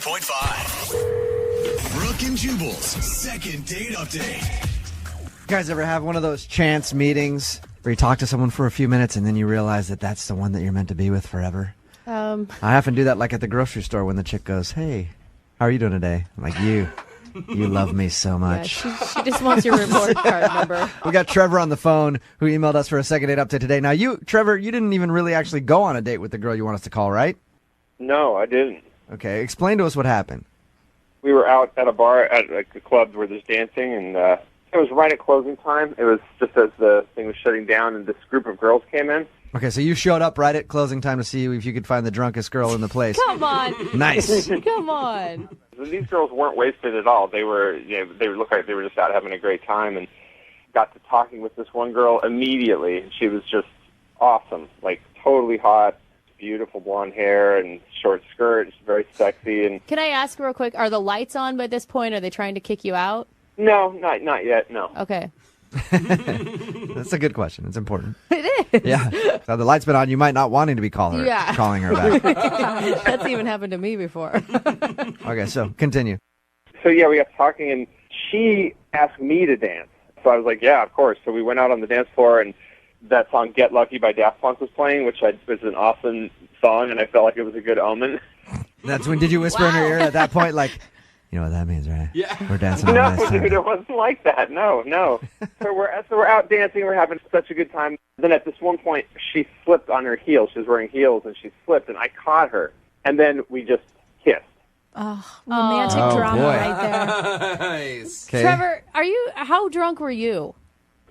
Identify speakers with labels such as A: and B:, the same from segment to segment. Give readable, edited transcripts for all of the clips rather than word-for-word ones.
A: 92.5. Brooke and Jubal's second date update.
B: You guys ever have one of those chance meetings where you talk to someone for a few minutes and then you realize that that's the one that you're meant to be with forever? I often do that, like at the grocery store when the chick goes, "Hey, how are you doing today?" I'm like, you love me so much.
C: Yeah, she just wants your report card number.
B: We got Trevor on the phone who emailed us for a second date update today. Now, Trevor, you didn't even really actually go on a date with the girl you want us to call, right?
D: No, I didn't.
B: Okay, explain to us what happened.
D: We were out at a bar at like a club where there's dancing, and it was right at closing time. It was just as the thing was shutting down, and this group of girls came in.
B: Okay, so you showed up right at closing time to see if you could find the drunkest girl in the place.
C: Come on.
B: Nice.
C: Come on.
D: So these girls weren't wasted at all. They were, they looked like they were just out having a great time, and got to talking with this one girl immediately. She was just awesome, like totally hot, beautiful blonde hair and short skirt. She's very sexy. And
C: Can I ask real quick, are the lights on by this point? Are they trying to kick you out?
D: no, not yet. No.
C: Okay.
B: That's a good question. It's important.
C: It is.
B: Yeah. So the light's been on. You might not wanting to be calling her back.
C: That's even happened to me before.
B: Okay, so continue.
D: So yeah, we got talking, and she asked me to dance. So I was like, yeah, of course. So we went out on the dance floor, and that song "Get Lucky" by Daft Punk was playing, which was an awesome song, and I felt like it was a good omen.
B: That's when, did you whisper in her ear at that point, like, you know what that means, right?
E: Yeah.
B: We're dancing on
D: No,
B: this time.
D: dude, it wasn't like that. No. So we're out dancing. We're having such a good time. Then at this one point, she slipped on her heels. She was wearing heels, and she slipped, and I caught her. And then we just kissed.
F: Romantic
B: Oh,
F: drama
B: boy.
F: right there.
E: Nice.
B: Okay.
C: Trevor, how drunk were you?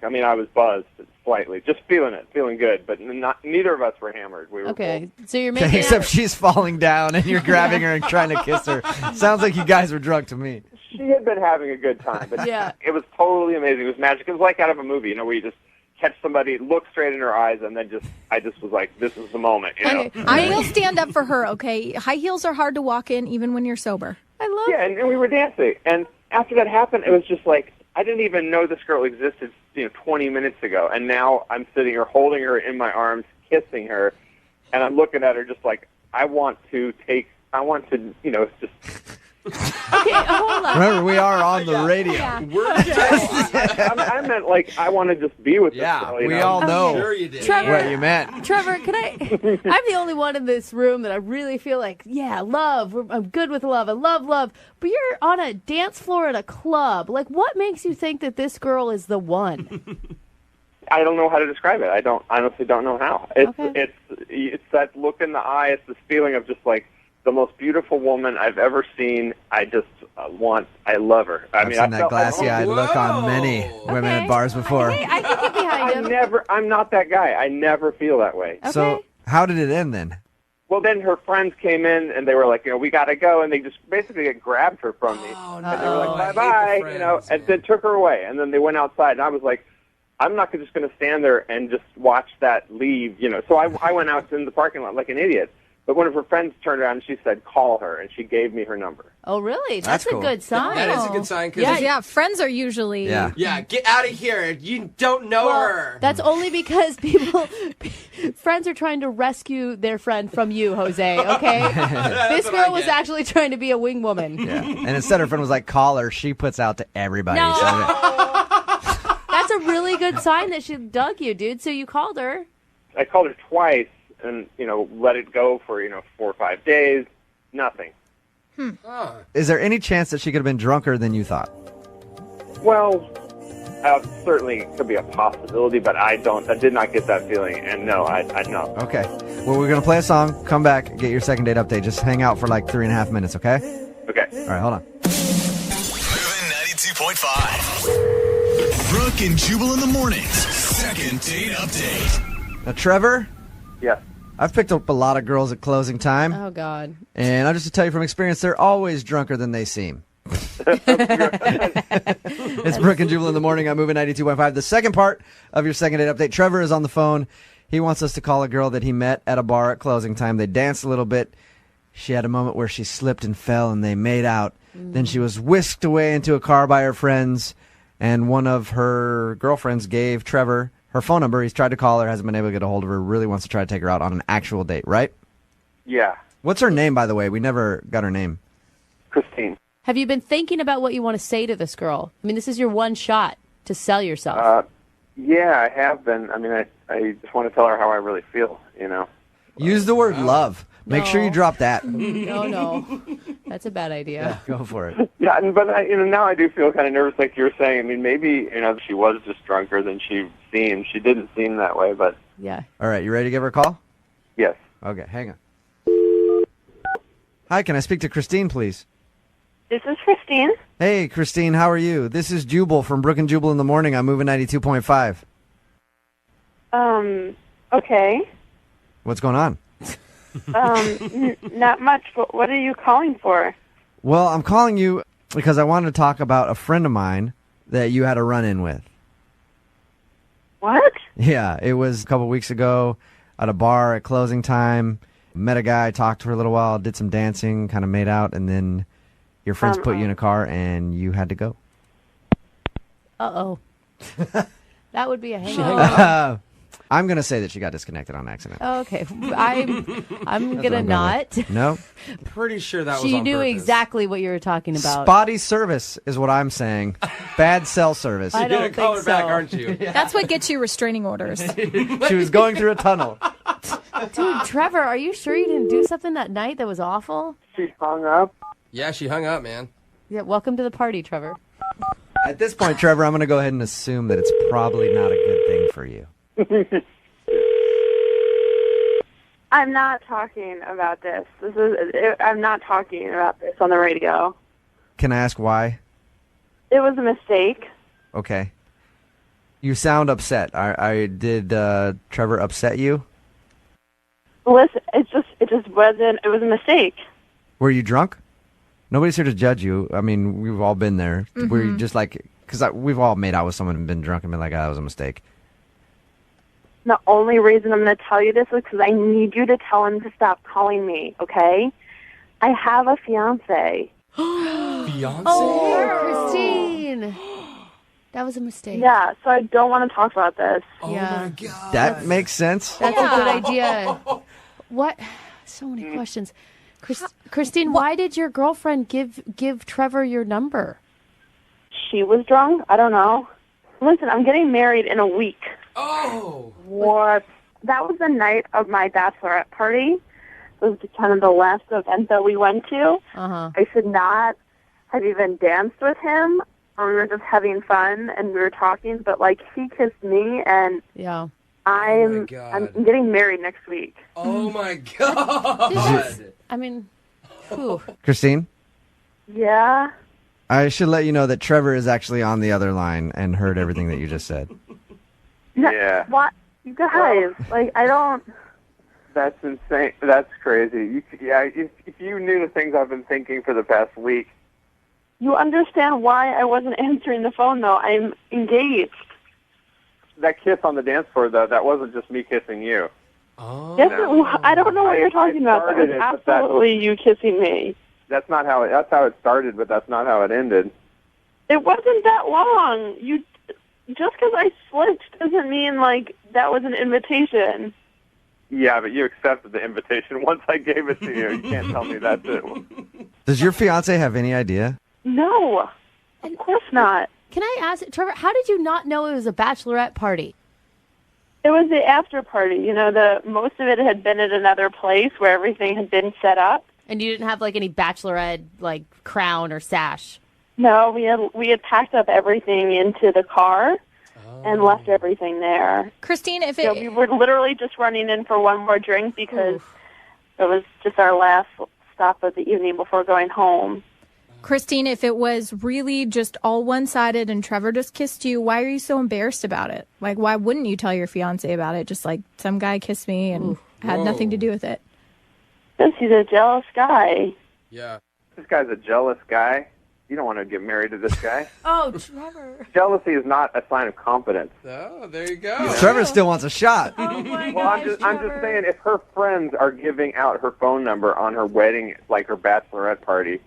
D: I mean, I was buzzed slightly, just feeling good, but neither of us were hammered. We were
C: Okay,
D: both.
C: so you're making
B: Okay, except
C: out.
B: she's falling down and you're grabbing her and trying to kiss her. Sounds like you guys were drunk to me.
D: She had been having a good time, but
C: Yeah.
D: it was totally amazing. It was magic. It was like out of a movie, where you just catch somebody, look straight in her eyes, and then I just was like, this is the moment,
C: Okay.
F: I will stand up for her, okay? High heels are hard to walk in even when you're sober.
C: I love
D: Yeah, and we were dancing, and after that happened, it was just like, I didn't even know this girl existed, 20 minutes ago, and now I'm sitting here holding her in my arms, kissing her, and I'm looking at her just like, I want to, just...
C: Okay, hold on.
B: Remember, we are on the radio.
D: I meant like, I want to just be with this
B: Yeah,
D: girl,
B: we all know
E: Sure you did.
C: Trevor,
B: what you meant.
C: Trevor, I'm the only one in this room that I really feel like, yeah, love. I'm good with love. I love love. But you're on a dance floor at a club. Like, what makes you think that this girl is the one?
D: I don't know how to describe it. I honestly don't know how. It's that look in the eye. It's this feeling of just like the most beautiful woman I've ever seen. I just I love her.
B: I've seen that glassy-eyed look on many women at bars before.
C: Okay, I can get behind him.
D: I'm not that guy. I never feel that way.
C: Okay.
B: So how did it end then?
D: Well, then her friends came in and they were like, we got to go, and they just basically grabbed her from me.
E: Oh,
D: And they were
E: no.
D: like,
E: I hate
D: bye-bye,
E: the friends,
D: and then took her away. And then they went outside, and I was like, I'm not just going to stand there and just watch that leave, So I went out in the parking lot like an idiot. But one of her friends turned around and she said, call her, and she gave me her number.
C: Oh, really?
B: That's
C: That's
B: cool.
C: a good sign.
E: That is a good sign. Cause
F: Yeah, friends are usually...
E: Yeah, get out of here. You don't know
C: Well,
E: her.
C: that's only because friends are trying to rescue their friend from you, Jose, okay? This
E: what
C: girl
E: I
C: was
E: get.
C: actually trying to be a wing woman.
B: Yeah. And instead her friend was like, call her, she puts out to everybody.
C: No.
B: So
C: That's a really good sign that she dug you, dude. So you called her.
D: I called her twice and, let it go for, 4 or 5 days. Nothing.
B: is there any chance that she could have been drunker than you thought?
D: Well, certainly could be a possibility, but I did not get that feeling. And no, I no.
B: Okay. Well, we're going to play a song, come back, get your second date update. Just hang out for like 3.5 minutes, okay?
D: Okay.
B: All right, hold on.
A: Moving 92.5. Brooke and Jubal in the mornings. Second date update.
B: Now, Trevor,
D: Yes.
B: I've picked up a lot of girls at closing time,
C: Oh, God.
B: and I'll just tell you from experience, they're always drunker than they seem. It's Brooke and Jubal in the morning. I'm moving 92.5. The second part of your second date update, Trevor is on the phone. He wants us to call a girl that he met at a bar at closing time. They danced a little bit. She had a moment where she slipped and fell, and they made out. Then she was whisked away into a car by her friends, and one of her girlfriends gave Trevor her phone number. He's tried to call her, hasn't been able to get a hold of her, really wants to try to take her out on an actual date, right?
D: Yeah.
B: What's her name, by the way? We never got her name.
D: Christine.
C: Have you been thinking about what you want to say to this girl? I mean, this is your one shot to sell yourself.
D: Yeah, I have been. I mean, I just want to tell her how I really feel, you know.
B: Use the word love. Make sure you drop that.
C: No. That's a bad idea.
B: Yeah, go for it.
D: Yeah, but now I do feel kind of nervous, like you were saying. I mean, maybe she was just drunker than she seemed. She didn't seem that way, but
C: Yeah.
B: All right, you ready to give her a call?
D: yes.
B: Okay, hang on. Hi, can I speak to Christine, please?
G: This is Christine.
B: Hey, Christine, how are you? This is Jubal from Brooke and Jubal in the Morning. I'm moving 92.5.
G: Okay.
B: What's going on?
G: Not much, but what are you calling for?
B: Well, I'm calling you because I wanted to talk about a friend of mine that you had a run-in with.
G: What?
B: Yeah, it was a couple weeks ago at a bar at closing time. Met a guy, talked for a little while, did some dancing, kind of made out, and then your friends put you in a car and you had to go.
C: Uh-oh. That would be a hang-up.
B: I'm going to say that she got disconnected on accident.
C: Okay. I'm going to not.
B: No?
E: Pretty sure that was
C: She
E: on
C: knew
E: purpose.
C: exactly what you were talking about.
B: Spotty service is what I'm saying. Bad cell service.
C: I
E: You're
C: don't
E: gonna call her
C: think
E: back,
C: so.
E: aren't you?
F: That's what gets you restraining orders.
B: She was going through a tunnel.
C: Dude, Trevor, are you sure you didn't do something that night that was awful?
D: She hung up.
E: Yeah, she hung up, man.
C: Yeah, welcome to the party, Trevor.
B: At this point, Trevor, I'm going to go ahead and assume that it's probably not a good thing for you.
G: I'm not talking about this. I'm not talking about this on the radio.
B: Can I ask why?
G: It was a mistake.
B: Okay. You sound upset. Did Trevor upset you?
G: Listen, it just wasn't. It was a mistake.
B: Were you drunk? Nobody's here to judge you. I mean, we've all been there. Were you just like, because we've all made out with someone and been drunk and been like, that was a mistake.
G: The only reason I'm going to tell you this is because I need you to tell him to stop calling me, okay? I have a fiance.
E: Beyonce?
C: Oh, Christine. That was a mistake.
G: Yeah, so I don't want to talk about this.
E: Oh
C: Yeah.
E: my god.
B: That makes sense.
C: That's a good idea. What? So many questions. Christine, why did your girlfriend give Trevor your number?
G: She was drunk? I don't know. Listen, I'm getting married in a week.
E: Oh.
G: What? That was the night of my bachelorette party. It was kind of the last event that we went to.
C: Uh-huh.
G: I should not have even danced with him, or we were just having fun and we were talking, but he kissed me, and
C: Yeah.
G: I'm
E: God.
G: getting married next week.
E: Oh my god.
C: I mean, whew.
B: Christine,
G: Yeah?
B: I should let you know that Trevor is actually on the other line and heard everything that you just said.
D: Yeah.
G: What? You guys, I don't...
D: That's insane. That's crazy. If you knew the things I've been thinking for the past week.
G: You understand why I wasn't answering the phone, though. I'm engaged.
D: That kiss on the dance floor, though, that wasn't just me kissing you.
E: Oh.
G: Yes, I don't know what you're talking about. That was
D: started it, but
G: absolutely you kissing me.
D: That's how it started, but that's not how it ended.
G: It wasn't that long. Just because I slipped doesn't mean that was an invitation.
D: Yeah, but you accepted the invitation once I gave it to you. You can't tell me that too.
B: Does your fiance have any idea?
G: No, of course not.
C: Can I ask, Trevor, how did you not know it was a bachelorette party?
G: It was the after party. Most of it had been at another place where everything had been set up.
C: And you didn't have any bachelorette crown or sash?
G: No, we had packed up everything into the car and left everything there.
F: Christine, if
G: We were literally just running in for one more drink because it was just our last stop of the evening before going home.
F: Christine, if it was really just all one-sided and Trevor just kissed you, why are you so embarrassed about it? Why wouldn't you tell your fiance about it? Just some guy kissed me and had nothing to do with it.
G: Because he's a jealous guy.
E: Yeah.
D: This guy's a jealous guy. You don't want to get married to this guy.
C: Oh, Trevor.
D: Jealousy is not a sign of confidence.
E: Oh, there you go.
B: Trevor still wants a shot.
C: Oh, my
D: Well,
C: gosh,
D: I'm just saying, if her friends are giving out her phone number on her wedding, her bachelorette party,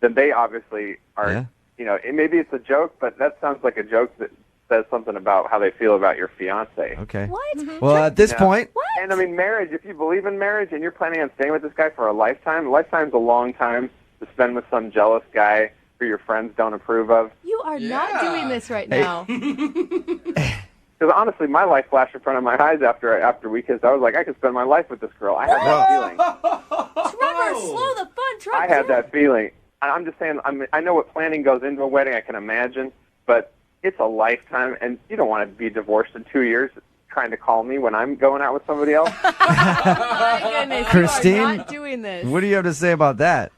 D: then they obviously are,
B: Yeah.
D: Maybe it's a joke, but that sounds like a joke that says something about how they feel about your fiance.
B: Okay.
C: What?
B: Well, at this point,
D: And I mean, marriage, if you believe in marriage and you're planning on staying with this guy for a lifetime's a long time to spend with some jealous guy who your friends don't approve of.
C: You are not doing this right now.
D: Because honestly, my life flashed in front of my eyes after we kissed. I was like, I could spend my life with this girl. I had that feeling.
C: Trevor, slow the fun truck
D: I had
C: down.
D: that feeling. I'm just saying, I know what planning goes into a wedding, I can imagine, but it's a lifetime, and you don't want to be divorced in 2 years trying to call me when I'm going out with somebody else.
C: My goodness,
B: Christine,
C: you are not doing this.
B: What do you have to say about that?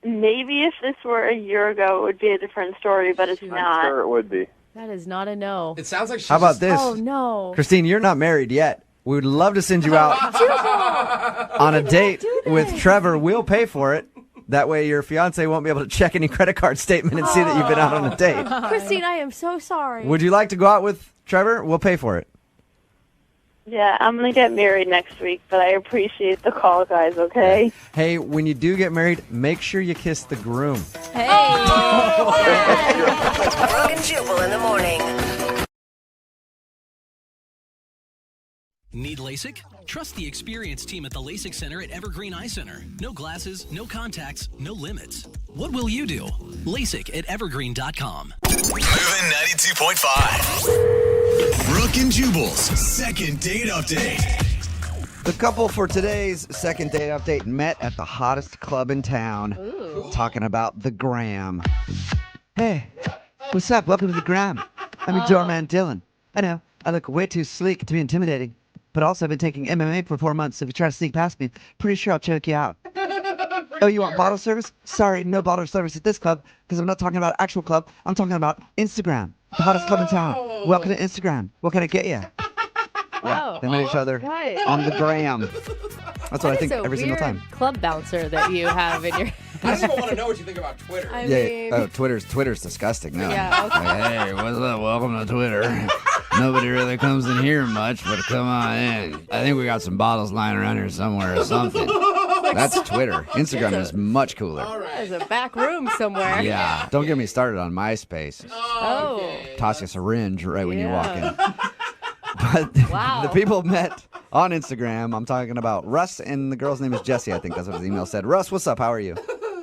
G: Maybe if this were a year ago, it would be a different story, but it's
D: I'm
G: not.
D: sure it would be.
C: That is not a no.
E: It sounds like she's
B: How about
E: just-
B: this?
C: Oh, no.
B: Christine, you're not married yet. We would love to send you out on a date with Trevor. We'll pay for it. That way your fiance won't be able to check any credit card statement and see that you've been out on a date.
C: Christine, I am so sorry.
B: Would you like to go out with Trevor? We'll pay for it.
G: Yeah, I'm going to get married next week, but I appreciate the call, guys, okay?
B: Hey, when you do get married, make sure you kiss the groom.
C: Hey.
H: Brooke and Jubal in the morning.
I: Need LASIK? Trust the experienced team at the LASIK Center at Evergreen Eye Center. No glasses, no contacts, no limits. What will you do? LASIK at evergreen.com.
A: Moving 92.5. Brooke and Jubal's second date update.
B: The couple for today's second date update met at the hottest club in town. Talking about the Gram.
J: Hey, what's up? Welcome to the Gram. I'm your doorman, Dylan. I know, I look way too sleek to be intimidating, but also I've been taking MMA for 4 months, so if you try to sneak past me, pretty sure I'll choke you out. Oh, you want bottle service? Sorry, no bottle service at this club, because I'm not talking about actual club. I'm talking about Instagram, the hottest club in town. Welcome to Instagram. What can I get you?
C: Wow.
B: They met each other
C: Right.
B: on the Gram. That's what I think
C: It's a
B: every single
C: weird
B: time.
C: club bouncer that you have in your...
E: I don't even want to know what you think about Twitter.
C: I
B: Yeah.
C: mean...
B: Oh, Twitter's disgusting now.
C: Yeah, okay.
B: Like, hey, what's up? Welcome to Twitter. Nobody really comes in here much, but come on in. I think we got some bottles lying around here somewhere or something. That's Twitter. Instagram is much cooler.
C: There's a back room somewhere.
B: Yeah. Don't get me started on MySpace.
C: Oh.
B: Toss you a syringe right when you walk in.
C: Yeah.
B: But
C: Wow.
B: the people met on Instagram. I'm talking about Russ, and the girl's name is Jessie. I think that's what his email said. Russ, what's up? How are you?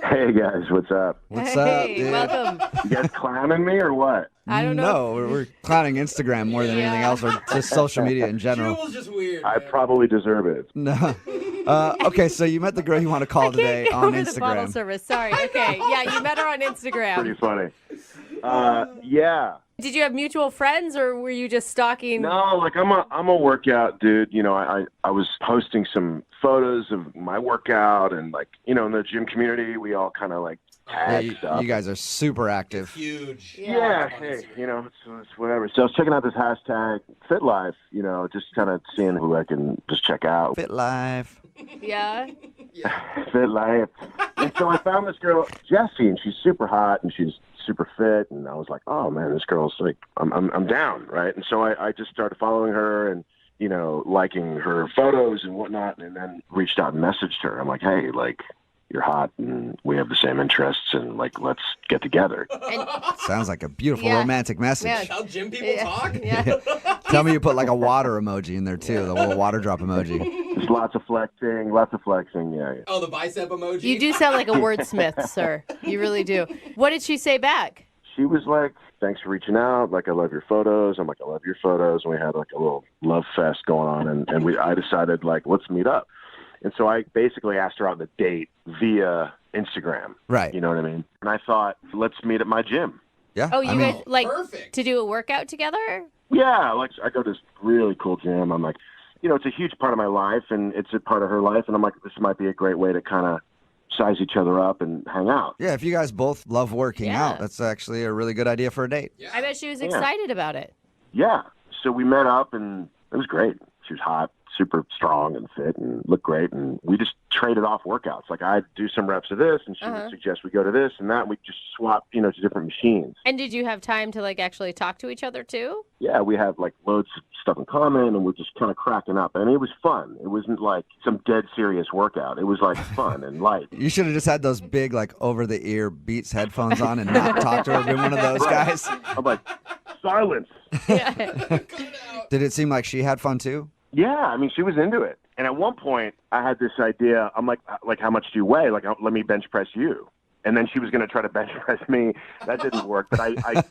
K: Hey guys, what's up?
B: What's up,
C: Hey,
B: dude?
C: welcome.
K: You guys clowning me or what?
C: I don't know.
B: No, we're clowning Instagram more than anything else, or just social media in general.
E: Jubal's just weird.
K: I
E: man.
K: probably deserve it.
B: No. Okay, so you met the girl you want to call today
C: Get
B: on
C: over the bottle
B: Instagram.
C: service. Sorry. Okay. Yeah, you met her on Instagram.
K: Pretty funny. Yeah.
C: Did you have mutual friends, or were you just stalking?
K: No, like I'm a workout dude. You know, I was posting some photos of my workout, and like, you know, in the gym community, we all kind of like
B: Yeah,
K: tag stuff.
B: you guys are super active.
E: Huge.
K: Yeah, hey, you know, it's whatever. So I was checking out this hashtag Fit Life, you know, just kind of seeing who I can just check out.
B: Fit life.
C: Yeah.
K: Fit Life. And so I found this girl, Jessie, and she's super hot and she's super fit. And I was like, oh man, this girl's like, I'm down, right? And so I just started following her and, you know, liking her photos and whatnot, and then reached out and messaged her. I'm like, hey, like, you're hot and we have the same interests and like, let's get together.
B: Sounds like a beautiful
C: Yeah.
B: romantic message.
C: Yeah.
E: How gym people talk?
C: Yeah.
B: Tell me you put like a water emoji in there too, the little water drop emoji.
K: Just lots of flexing, yeah.
E: Oh, the bicep emoji?
C: You do sound like a wordsmith, sir. You really do. What did she say back?
K: She was like, thanks for reaching out. Like, I love your photos. I'm like, I love your photos. And we had like a little love fest going on. And I decided, like, let's meet up. And so I basically asked her out on the date via Instagram.
B: Right.
K: You know what I mean? And I thought, let's meet at my gym.
B: Yeah.
C: Oh, you
B: I mean,
C: guys like
E: perfect.
C: to do a workout together?
K: Yeah, like I go to this really cool gym. I'm like, you know, it's a huge part of my life and it's a part of her life. And I'm like, this might be a great way to kind of size each other up and hang out.
B: yeah, if you guys both love working
C: Yeah.
B: out, that's actually a really good idea for a date.
C: I bet she was excited about it.
K: Yeah. So we met up and it was great. She was hot, super strong and fit and looked great. And we just traded off workouts. Like I'd do some reps of this and she would suggest we go to this and that. And we just swap, you know, to different machines.
C: And did you have time to like actually talk to each other too?
K: Yeah, we have like loads of stuff in common and we're just kind of cracking up. And it was fun. It wasn't like some dead serious workout. It was like fun and light.
B: You should have just had those big, like, over-the-ear Beats headphones on and not talked to her, been one of those guys.
K: I'm like, silence.
C: Yeah.
B: Did it seem like she had fun too?
K: Yeah, I mean, she was into it. And at one point, I had this idea. I'm like, how much do you weigh? Like, let me bench press you. And then she was going to try to bench press me. That didn't work. But I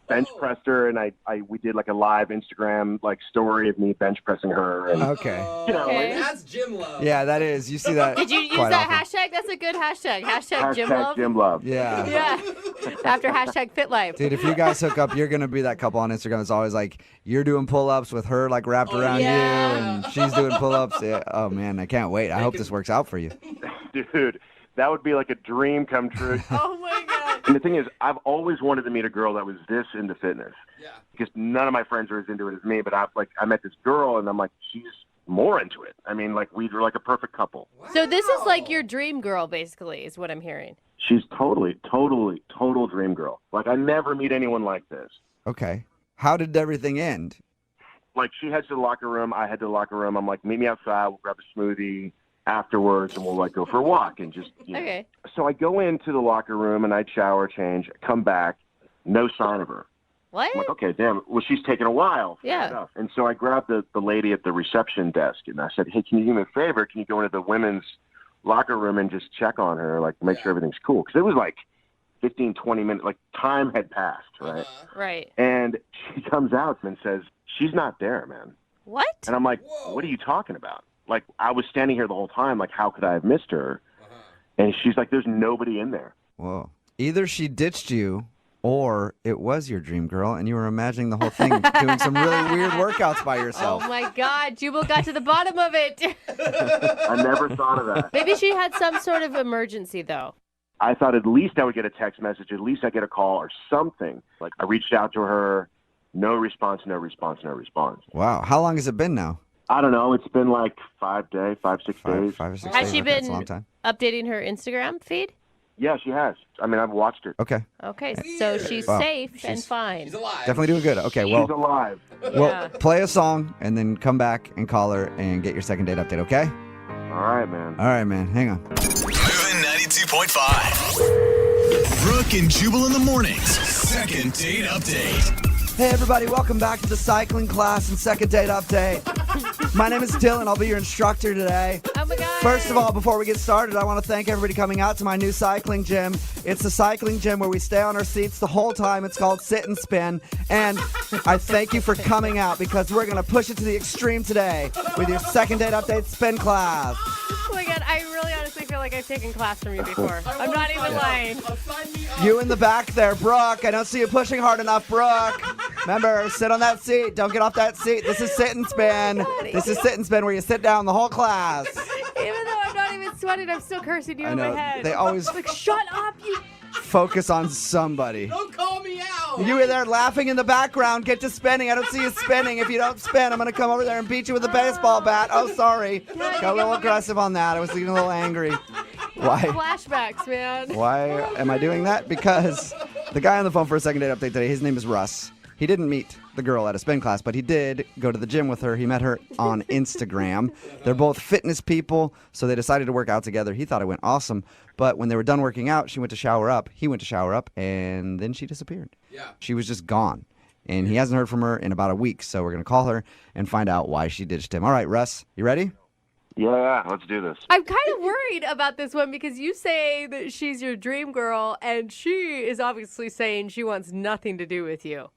K: bench pressed her, and we did like a live Instagram like story of me bench pressing her. And,
B: Okay.
K: You know,
E: That's gym love.
B: Yeah, that is. You see that.
C: Did you use
B: quite
C: that
B: often.
C: hashtag? That's a good hashtag. Hashtag gym love.
K: Gym love.
B: Yeah.
C: Yeah. After hashtag fit life.
B: Dude, if you guys hook up, you're gonna be that couple on Instagram. It's always like you're doing pull-ups with her like wrapped around you, and she's doing pull-ups. Yeah. Oh man, I can't wait. I hope this works out for you.
K: Dude, that would be like a dream come true.
C: Oh my god.
K: And the thing is, I've always wanted to meet a girl that was this into fitness.
E: Yeah.
K: Because none of my friends are as into it as me. But I met this girl, and I'm like, she's more into it. I mean, like we were like a perfect couple.
E: Wow.
C: So this is like your dream girl, basically, is what I'm hearing.
K: She's total dream girl. Like I never meet anyone like this.
B: Okay. How did everything end?
K: Like she heads to the locker room, I head to the locker room. I'm like, meet me outside. We'll grab a smoothie afterwards, and we'll like go for a walk and just. You know.
C: Okay.
K: So I go into the locker room and I shower, change, come back, no sign of her.
C: What?
K: I'm like, okay, damn. Well, she's taking a while. Fair
C: Yeah.
K: enough. And so I grabbed the lady at the reception desk, and I said, hey, can you do me a favor? Can you go into the women's locker room and just check on her, like make sure everything's cool? Because it was like 15, 20 minutes, like time had passed, right?
C: Right.
K: And she comes out and says, she's not there, man.
C: What?
K: And I'm like, what are you talking about? Like, I was standing here the whole time. Like, how could I have missed her? And she's like, there's nobody in there.
B: Whoa. Either she ditched you, or it was your dream girl, and you were imagining the whole thing doing some really weird workouts by yourself.
C: Oh my god, Jubal got to the bottom of it.
K: I never thought of that.
C: Maybe she had some sort of emergency, though.
K: I thought at least I would get a text message, at least I get a call or something. Like, I reached out to her, no response.
B: Wow. How long has it been now?
K: I don't know. It's been like 5 days, 6 days.
B: 5 or 6
C: Has
B: days.
C: she
B: Okay, that's
C: been
B: a long time.
C: updating her Instagram feed?
K: Yeah, she has. I mean, I've watched her.
B: Okay.
C: Okay, so she's
B: Wow.
C: safe and fine.
E: She's alive.
B: Definitely doing good. Okay,
K: She's
B: well,
K: alive.
B: well, play a song and then come back and call her and get your second date update, okay?
K: All right, man.
B: All right, man. Hang on.
A: Moving 92.5. Brooke and Jubal in the mornings. Second date update.
B: Hey, everybody. Welcome back to the cycling class and second date update. My name is Dylan. I'll be your instructor today.
C: Oh my god.
B: First of all, before we get started, I want to thank everybody coming out to my new cycling gym. It's a cycling gym where we stay on our seats the whole time. It's called Sit and Spin. And I thank you for coming out because we're going to push it to the extreme today with your second date update spin class.
C: Oh my god, I really honestly feel like I've taken class from you before. I'm not even lying.
E: Sign me up.
B: You in the back there, Brooke. I don't see you pushing hard enough, Brooke. Remember, sit on that seat. Don't get off that seat. This is Sit and Spin. This is Sit and Spin where you sit down the whole class.
C: Even though I'm not even sweating, I'm still cursing you
B: I
C: in
B: know.
C: my head.
B: They always
C: like, shut up, you.
B: focus on somebody.
E: Don't call me out.
B: You were there laughing in the background. Get to spinning. I don't see you spinning. If you don't spin, I'm going to come over there and beat you with a baseball bat. Oh, sorry. Got a little aggressive on that. I was getting a little angry. Why?
C: Flashbacks, man.
B: Why am I doing that? Because the guy on the phone for a second date update today, his name is Russ. He didn't meet the girl at a spin class, but he did go to the gym with her. He met her on Instagram. They're both fitness people, so they decided to work out together. He thought it went awesome. But when they were done working out, she went to shower up. He went to shower up, and then she disappeared.
E: Yeah.
B: She was just gone. And he hasn't heard from her in about a week, so we're going to call her and find out why she ditched him. All right, Russ, you ready?
K: Yeah, let's do this.
C: I'm kind of worried about this one because you say that she's your dream girl, and she is obviously saying she wants nothing to do with you.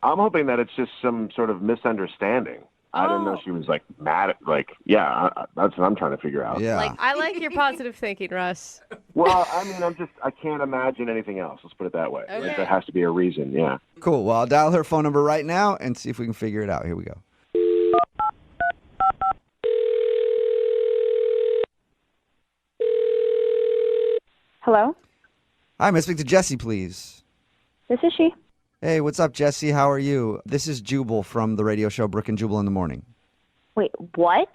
K: I'm hoping that it's just some sort of misunderstanding. I didn't know she was like mad at, like, yeah, that's what I'm trying to figure out.
B: Yeah.
C: Like, I like your positive thinking, Russ.
K: Well, I mean, I can't imagine anything else. Let's put it that way.
C: Okay.
K: Like, there has to be a reason, yeah.
B: Cool. Well, I'll dial her phone number right now and see if we can figure it out. Here we go.
G: Hello?
B: Hi, may I speak to Jessie, please?
G: This is she.
B: Hey, what's up, Jessie? How are you? This is Jubal from the radio show Brooke and Jubal in the Morning.
G: Wait, what?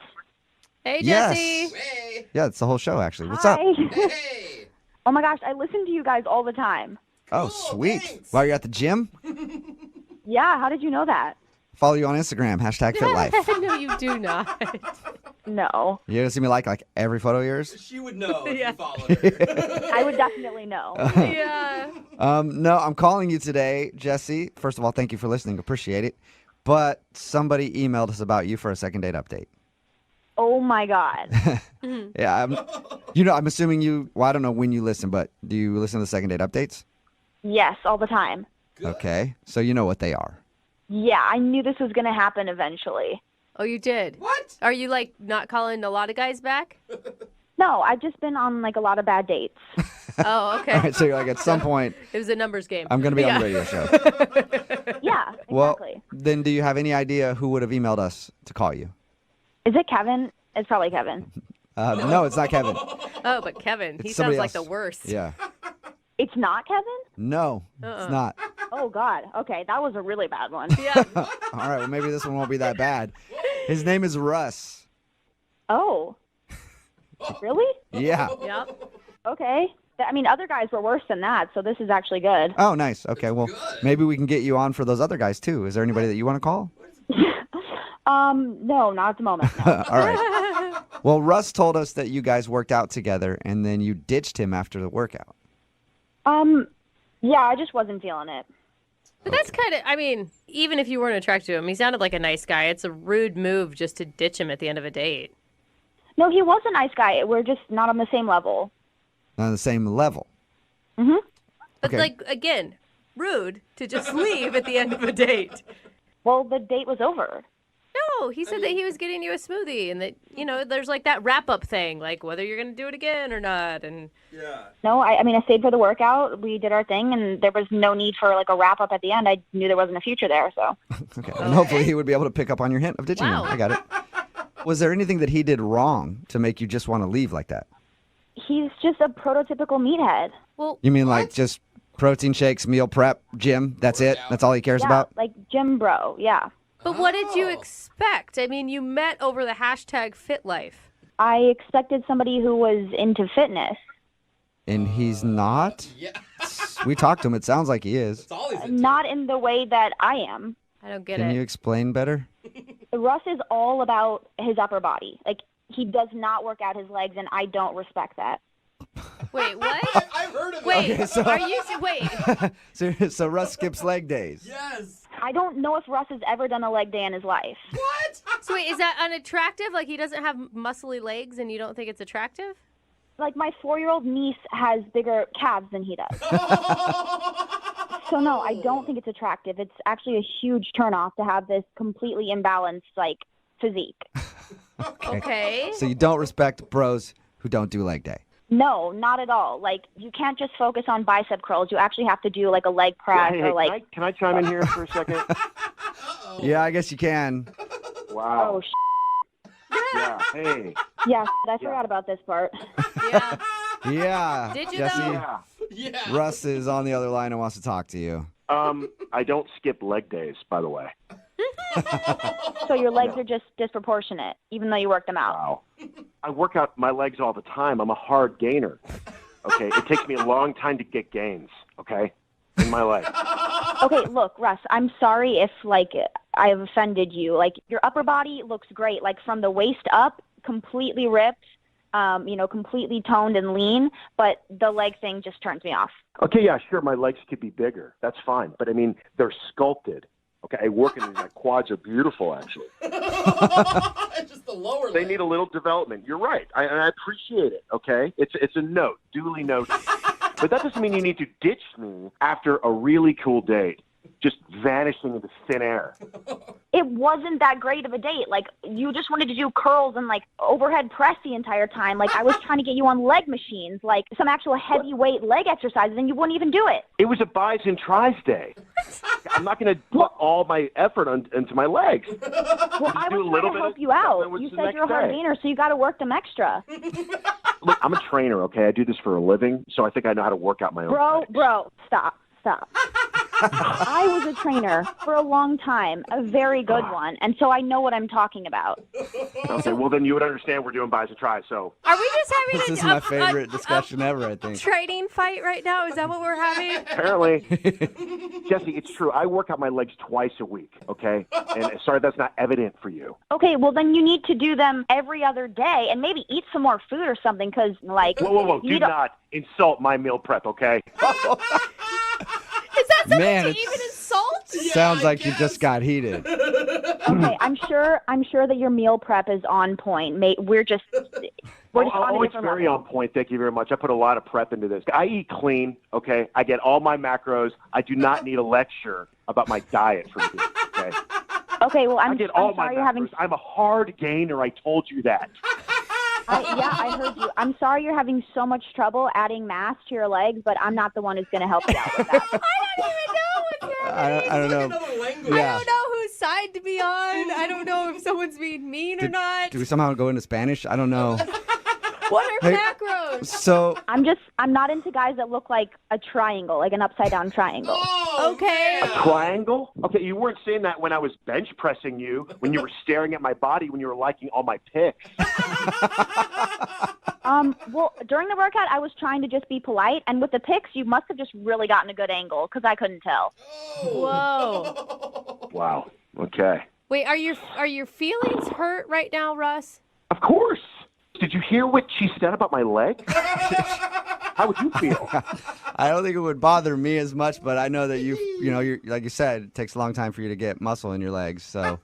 C: Hey,
B: Yes.
C: Jesse.
E: Hey.
B: Yeah, it's the whole show, actually. What's
G: Hi.
B: up?
E: Hey.
G: Oh my gosh, I listen to you guys all the time.
B: Oh,
E: Cool,
B: sweet.
E: thanks.
B: While you're at the gym,
G: Yeah, how did you know that?
B: follow you on Instagram, #FitLife.
C: No, you do not.
G: No.
B: You're going to see me like every photo of yours?
E: She would know if
C: Yeah.
E: you followed her.
G: I would definitely know.
C: Yeah.
B: No, I'm calling you today, Jessie. First of all, thank you for listening. Appreciate it. but somebody emailed us about you for a second date update.
L: Oh my God.
B: Yeah, I'm assuming you. Well, I don't know when you listen, but do you listen to the second date updates?
L: Yes, all the time.
B: Okay, so you know what they are.
L: Yeah, I knew this was going to happen eventually.
C: Oh, you did?
E: What?
C: Are you, like, not calling a lot of guys back?
L: No, I've just been on like a lot of bad dates.
C: Oh, okay.
B: All right, so you're like, at some point,
C: It was a numbers game.
B: I'm going to be on the radio show.
L: Yeah,
B: Well,
L: exactly.
B: then do you have any idea who would have emailed us to call you?
L: Is it Kevin? It's probably Kevin.
B: No, it's not Kevin.
C: Oh, but Kevin, he
B: It's
C: sounds
B: somebody
C: like
B: else.
C: the worst.
B: Yeah.
L: It's not Kevin?
B: No, it's not.
L: Oh, God. Okay, that was a really bad one.
C: Yeah.
B: All right, well, maybe this one won't be that bad. His name is Russ.
L: Oh. Really?
B: Yeah.
C: Yep.
L: Okay. I mean, other guys were worse than that, so this is actually good.
B: Oh, nice. Okay, well, maybe we can get you on for those other guys, too. Is there anybody that you want to call?
L: No, not at the moment. No.
B: All right. Well, Russ told us that you guys worked out together, and then you ditched him after the workout.
L: Yeah, I just wasn't feeling it.
C: But that's kind of, I mean, even if you weren't attracted to him, he sounded like a nice guy. It's a rude move just to ditch him at the end of a date.
L: No, he was a nice guy. We're just not on the same level.
B: Not on the same level.
L: Mm-hmm.
C: But,
B: Okay.
C: like, again, rude to just leave at the end of a date.
L: Well, the date was over.
C: No, he said that he was getting you a smoothie and that, you know, there's like that wrap-up thing, like whether you're going to do it again or not. And
L: No, I mean, I stayed for the workout. We did our thing, and there was no need for, like, a wrap-up at the end. I knew there wasn't a future there, so.
B: Okay. And hopefully he would be able to pick up on your hint of ditching
C: Wow.
B: him. I got it. Was there anything that he did wrong to make you just want to leave like that?
L: He's just a prototypical meathead.
C: Well,
B: You mean like just protein shakes, meal prep, gym? That's it? That's all he cares
L: Yeah,
B: about?
L: like Jim Bro, yeah.
C: but what did you expect? I mean, you met over the hashtag FitLife.
L: I expected somebody who was into fitness.
B: And he's not?
E: Yeah.
B: We talked to him. It sounds like he is.
E: That's all he's into.
L: Not in the way that I am.
C: I don't get
B: Can
C: it.
B: you explain better?
L: Russ is all about his upper body. Like, he does not work out his legs, and I don't respect that.
C: Wait, what?
E: I've heard of
C: Wait,
E: it.
C: are you, wait.
B: So Russ skips leg days.
E: Yes.
L: I don't know if Russ has ever done a leg day in his life.
E: What?
C: So wait, is that unattractive? Like he doesn't have muscly legs and you don't think it's attractive?
L: Like, my 4-year-old niece has bigger calves than he does. So, no, I don't think it's attractive. It's actually a huge turnoff to have this completely imbalanced, like, physique.
C: Okay.
B: So you don't respect bros who don't do leg day.
L: No, not at all. Like, you can't just focus on bicep curls. You actually have to do, like, a leg press
K: Hey,
L: or, like...
K: can I chime in here for a second?
B: Yeah, I guess you can.
K: Wow.
L: Oh,
K: Yeah. Hey.
L: yeah, I forgot about this part.
C: Yeah.
B: Yeah.
C: Did you,
B: Jesse,
C: though?
K: Yeah.
E: Yeah.
B: Russ is on the other line and wants to talk to you.
K: I don't skip leg days, by the way.
L: So your legs are just disproportionate, even though you work them out.
K: Wow. I work out my legs all the time. I'm a hard gainer. Okay, it takes me a long time to get gains. Okay, in my legs.
L: Okay, look, Russ, I'm sorry if, like, I have offended you. Like, your upper body looks great. Like, from the waist up, completely ripped, completely toned and lean. But the leg thing just turns me off.
K: Okay, yeah, sure, my legs could be bigger. That's fine. But I mean, they're sculpted. Okay, I work in my quads are beautiful, actually.
E: Just the lower
K: They
E: leg.
K: need a little development. You're right. I appreciate it, okay? It's a note, duly noted. But that doesn't mean you need to ditch me after a really cool date, just vanishing into thin air.
L: It wasn't that great of a date. Like, you just wanted to do curls and, like, overhead press the entire time. Like, I was trying to get you on leg machines, like some actual heavyweight leg exercises, and you wouldn't even do it.
K: It was a buys and tries day. I'm not going to put all my effort into my legs.
L: Well, I
K: do a
L: was
K: little
L: trying to
K: bit
L: help
K: of-
L: you out.
K: that was
L: You
K: the
L: said
K: next
L: you're a hard
K: day.
L: gainer, so you got to work them extra.
K: Look, I'm a trainer, okay? I do this for a living, so I think I know how to work out my own legs.
L: Bro, stop. I was a trainer for a long time, a very good one, and so I know what I'm talking about.
K: Okay, well, then you would understand we're doing buys and tries, so...
C: Are we just having
B: This is my favorite discussion ever, I
C: a
B: think.
C: trading fight right now? Is that what we're having?
K: Apparently, Jesse, it's true. I work out my legs twice a week, okay? And sorry, that's not evident for you.
L: Okay, well, then you need to do them every other day and maybe eat some more food or something because, like...
K: Whoa.
L: you
K: Do
L: need to-
K: not insult my meal prep, okay?
C: Is that something
B: Man,
C: to
B: it's-
C: even insult?
B: Sounds like you just got heated.
L: Okay, I'm sure that your meal prep is on point. We're just on a
K: it's
L: different
K: very
L: level.
K: on point. Thank you very much. I put a lot of prep into this. I eat clean, okay? I get all my macros. I do not need a lecture about my diet from you, okay?
L: Okay, well,
K: I
L: I'm
K: get all
L: sorry
K: my
L: you're having.
K: macros. I'm a hard gainer. I told you that.
L: I heard you. I'm sorry you're having so much trouble adding mass to your legs, but I'm not the one who's going to help you out with that.
B: I don't know.
C: I don't know whose side to be on. I don't know if someone's being mean or not.
B: Do we somehow go into Spanish? I don't know.
C: What are
B: Hey,
C: macros?
B: So
L: I'm not into guys that look like a triangle, like an upside down triangle.
C: Okay.
K: A triangle? Okay, you weren't saying that when I was bench pressing you, when you were staring at my body, when you were liking all my pics.
L: Well, during the workout, I was trying to just be polite, and with the pics, you must have just really gotten a good angle because I couldn't tell.
C: Whoa.
K: Wow. Okay.
C: Wait, are your feelings hurt right now, Russ?
K: Of course. Did you hear what she said about my leg? How would you feel?
B: I don't think it would bother me as much, but I know that you're like you said, it takes a long time for you to get muscle in your legs. So,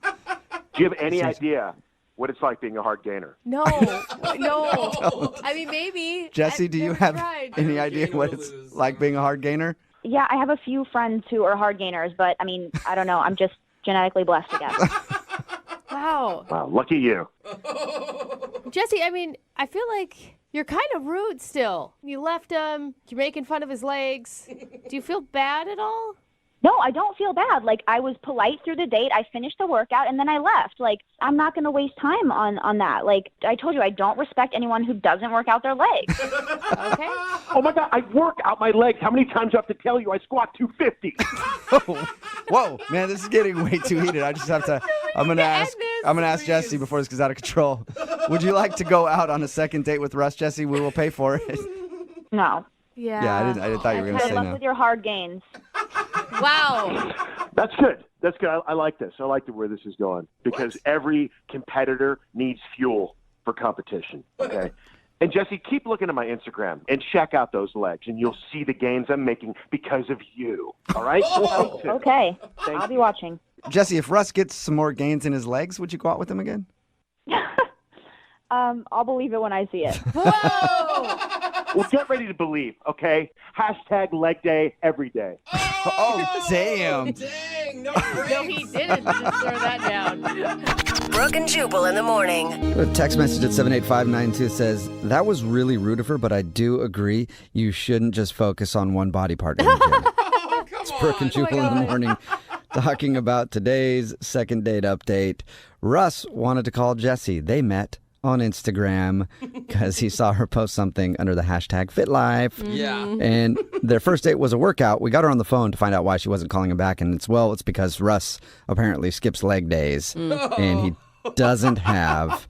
K: Do you have any idea what it's like being a hard gainer?
C: No. I mean, maybe.
B: Jesse, do you have any idea what it's like being a hard gainer?
L: Yeah, I have a few friends who are hard gainers, but I mean, I don't know. I'm just genetically blessed, I guess.
C: Wow.
K: Wow, lucky you.
C: Jesse, I mean, I feel like you're kind of rude still. You left him. You're making fun of his legs. Do you feel bad at all?
L: No, I don't feel bad. Like, I was polite through the date. I finished the workout, and then I left. Like, I'm not going to waste time on that. Like, I told you, I don't respect anyone who doesn't work out their legs.
C: Okay.
K: Oh, my God, I work out my legs. How many times do I have to tell you I squat 250?
B: Whoa, man, this is getting way too heated. I just have to. I'm gonna ask Jesse before this goes out of control. Would you like to go out on a second date with Russ, Jesse? We will pay for it.
L: No.
C: Yeah.
B: Yeah, I didn't thought you were gonna
L: Good
B: say
L: luck
B: no.
L: with your hard gains.
C: Wow.
K: That's good. That's good. I like this. I like where this is going because every competitor needs fuel for competition. Okay. And Jesse, keep looking at my Instagram and check out those legs, and you'll see the gains I'm making because of you. All right?
L: Okay. I'll be watching.
B: Jesse, if Russ gets some more gains in his legs, would you go out with him again?
L: I'll believe it when I see it.
C: Whoa!
K: Well, get ready to believe, okay? Hashtag leg day every day.
B: Oh, damn.
E: Dang, no
C: No, he didn't just throw that down.
H: Brooke and Jubal in the morning.
B: A text message at 78592 says, that was really rude of her, but I do agree you shouldn't just focus on one body part in the gym. It's Brooke and Jubal in the morning talking about today's second date update. Russ wanted to call Jesse. They met on Instagram because he saw her post something under the hashtag FitLife.
E: Yeah.
B: And their first date was a workout. We got her on the phone to find out why she wasn't calling him back. And it's because Russ apparently skips leg days. And he doesn't have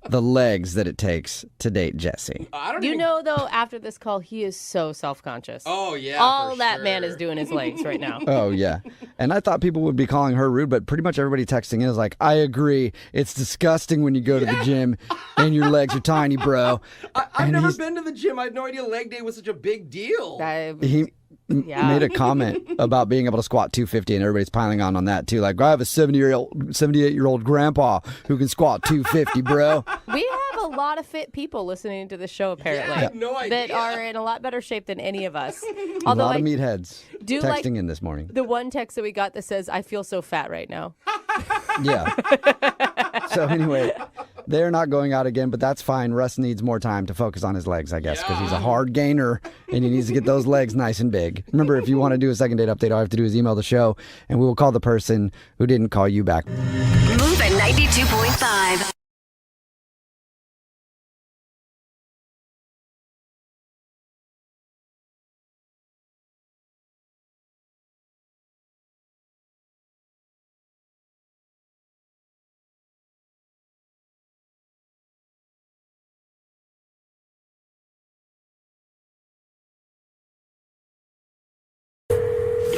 B: the legs that it takes to date Jesse.
C: You know, though, after this call, he is so self-conscious.
E: Oh, yeah.
C: All that man is doing his legs right now.
B: Oh, yeah. And I thought people would be calling her rude, but pretty much everybody texting in is like, I agree. It's disgusting when you go to the gym and your legs are tiny, bro.
E: I've never been to the gym. I had no idea leg day was such a big deal.
B: He made a comment about being able to squat 250, and everybody's piling on that, too. Like, I have a 78-year-old grandpa who can squat 250, bro.
C: We have a lot of fit people listening to the show, apparently.
E: Yeah, I had no idea.
C: That are in a lot better shape than any of us.
B: A lot of meatheads
C: do
B: texting
C: like
B: in this morning.
C: The one text that we got that says, I feel so fat right now.
B: Yeah. So anyway, they're not going out again, but that's fine. Russ needs more time to focus on his legs, I guess, because he's a hard gainer and he needs to get those legs nice and big. Remember, if you want to do a second date update, all you have to do is email the show and we will call the person who didn't call you back.
H: Move at 92.5.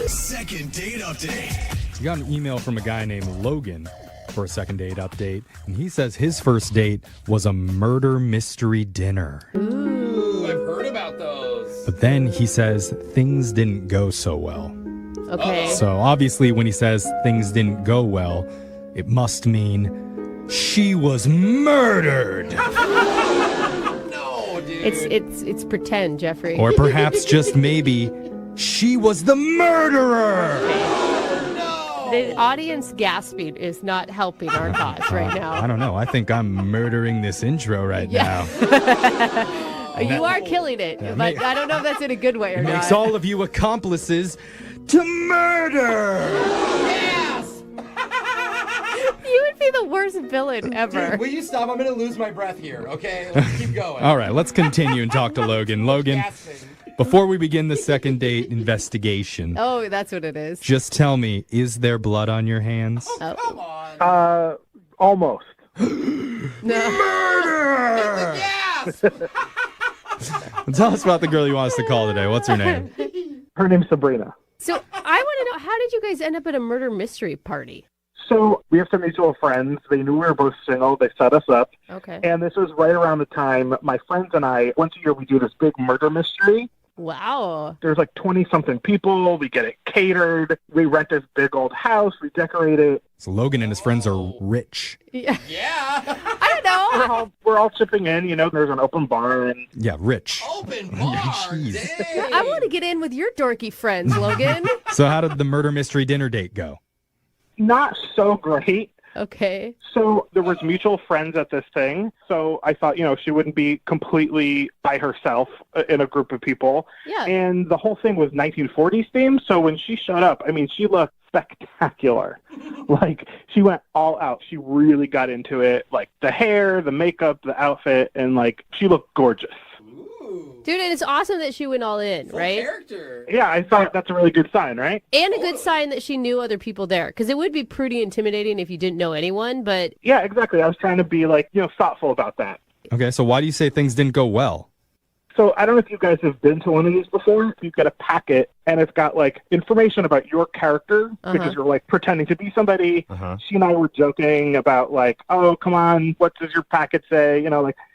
A: Second date update.
M: We got an email from a guy named Logan for a second date update, and he says his first date was a murder mystery dinner.
E: Ooh, I've heard about those.
M: But then he says things didn't go so well.
C: Okay.
M: So obviously when he says things didn't go well, it must mean she was murdered.
N: No, dude.
C: It's pretend, Jeffrey.
M: Or perhaps just maybe she was the murderer.
C: The audience gasping is not helping our cause right now.
M: I don't know. I think I'm murdering this intro right now.
C: You are killing it, but I don't know if that's in a good way or not.
M: Makes all of you accomplices to murder.
N: Yes!
C: You would be the worst villain ever.
N: Dude, will you stop? I'm going to lose my breath here, okay? Let's keep going.
M: All right, let's continue and talk to Logan. Logan, before we begin the second date investigation,
C: Oh, that's what it is.
M: just tell me, is there blood on your hands?
C: Oh.
N: Come on.
O: Almost.
M: Murder!
N: Yes!
M: Tell us about the girl you want us to call today. What's her name?
O: Her name's Sabrina.
C: So I want to know, how did you guys end up at a murder mystery party?
O: So we have some mutual friends. They knew we were both single. They set us up.
C: Okay.
O: And this was right around the time my friends and I, once a year, we do this big murder mystery.
C: Wow.
O: There's like 20-something people. We get it catered. We rent this big old house. We decorate it.
M: So Logan and his friends are rich.
C: Yeah.
N: Yeah.
C: I don't know.
O: We're all chipping in. You know, there's an open bar. And
M: Yeah, rich.
N: Open bar.
M: Jeez.
N: Dang.
C: I want to get in with your dorky friends, Logan.
M: So how did the murder mystery dinner date go?
O: not so great.
C: Okay.
O: So there was mutual friends at this thing. So I thought, she wouldn't be completely by herself in a group of people.
C: Yeah.
O: And the whole thing was 1940s themed. So when she showed up, she looked spectacular. Like, she went all out. She really got into it. Like, the hair, the makeup, the outfit, and, she looked gorgeous.
C: Dude, and it's awesome that she went all in, right?
N: Character.
O: Yeah, I thought that's a really good sign, right?
C: And a good sign that she knew other people there. Because it would be pretty intimidating if you didn't know anyone, but...
O: Yeah, exactly. I was trying to be, thoughtful about that.
M: Okay, so why do you say things didn't go well?
O: So I don't know if you guys have been to one of these before. You get a packet, and it's got, information about your character, because you're, pretending to be somebody. She and I were joking about, oh, come on, what does your packet say?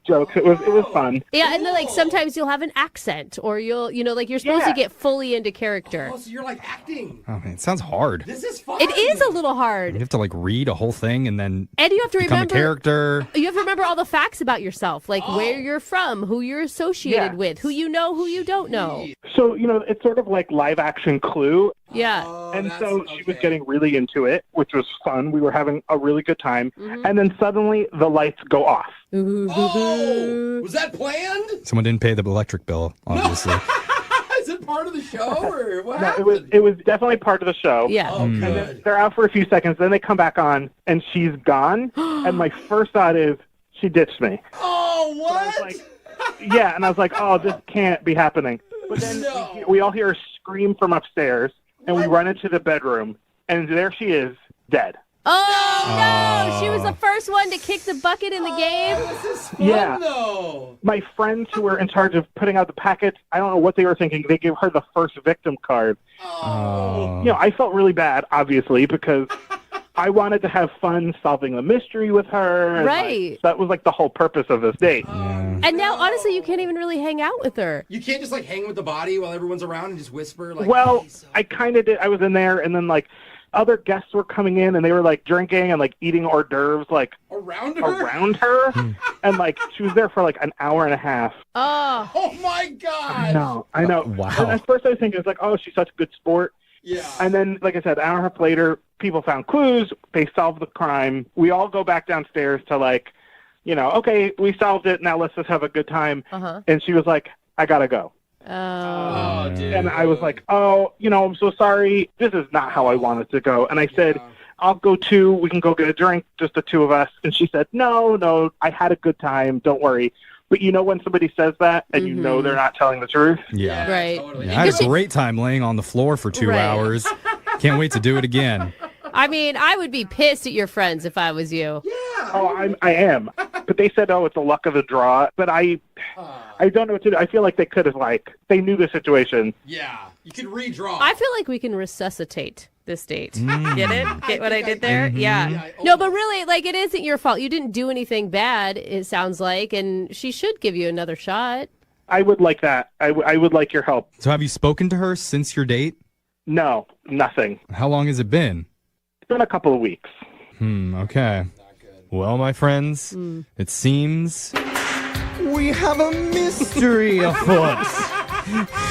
O: Jokes. It was fun.
C: Yeah, and then, sometimes you'll have an accent, or you're supposed to get fully into character.
N: Oh, so you're, acting.
M: Oh, man, it sounds hard.
N: This is fun.
C: It is a little hard.
M: You have to, read a whole thing and then
C: And you have to
M: become
C: remember
M: a character.
C: You have to remember all the facts about yourself, where you're from, who you're associated with, who you know, who you don't know.
O: So, it's sort of like live-action Clue.
C: Yeah.
O: And so she was getting really into it, which was fun. We were having a really good time. And then suddenly the lights go off.
N: Oh, was that planned?
M: Someone didn't pay the electric bill, obviously.
N: Is it part of the show or what?
O: No, it was definitely part of the show.
C: Yeah.
N: Oh,
O: And
N: good.
O: then they're out for a few seconds, then they come back on, and she's gone. And my first thought is, she ditched me.
N: Oh, what?
O: So I was yeah, and I was like, oh, this can't be happening. But then we all hear a scream from upstairs, and we run into the bedroom, and there she is, dead.
C: Oh, no! She was the first one to kick the bucket in the game?
N: This is fun, though.
O: My friends who were in charge of putting out the packets, I don't know what they were thinking. They gave her the first victim card.
M: Oh.
O: I felt really bad, obviously, because I wanted to have fun solving the mystery with her. And,
C: Right.
O: that was, the whole purpose of this date.
C: And now, honestly, you can't even really hang out with her.
N: You can't just, hang with the body while everyone's around and just whisper,
O: Well,
N: hey, so-
O: I kind of did. I was in there, and then, other guests were coming in, and they were, drinking and, eating hors d'oeuvres,
N: around her?
O: and, she was there for, an hour and a half.
C: Oh
N: my God.
O: I know.
M: Wow.
O: And at first I was thinking, oh, she's such a good sport.
N: Yeah.
O: And then, like I said, an hour and a half later, people found clues. They solved the crime. We all go back downstairs to, okay, we solved it. Now let's just have a good time. And she was like, I got to go.
N: Oh, dude.
O: And I was like, oh, I'm so sorry. This is not how I wanted to go. And I said, I'll go too. We can go get a drink, just the two of us. And she said, no, I had a good time. Don't worry. But when somebody says that and you know they're not telling the truth?
M: Yeah.
C: Right.
N: Totally.
M: Yeah, I had a great time laying on the floor for 2 hours. Can't wait to do it again.
C: I would be pissed at your friends if I was you.
N: Yeah.
O: Oh, I am. But they said, it's the luck of the draw. But I don't know what to do. I feel like they could have, they knew the situation.
N: Yeah. You could redraw.
C: I feel like we can resuscitate this date. Get it? Get what I did there?
M: Mm-hmm.
C: Yeah. No, but really, it isn't your fault. You didn't do anything bad, it sounds like, and she should give you another shot.
O: I would like that. I would like your help.
M: So have you spoken to her since your date?
O: No, nothing.
M: How long has it been?
O: It's been a couple of weeks.
M: Okay. Well, my friends, it seems we have a mystery afoot.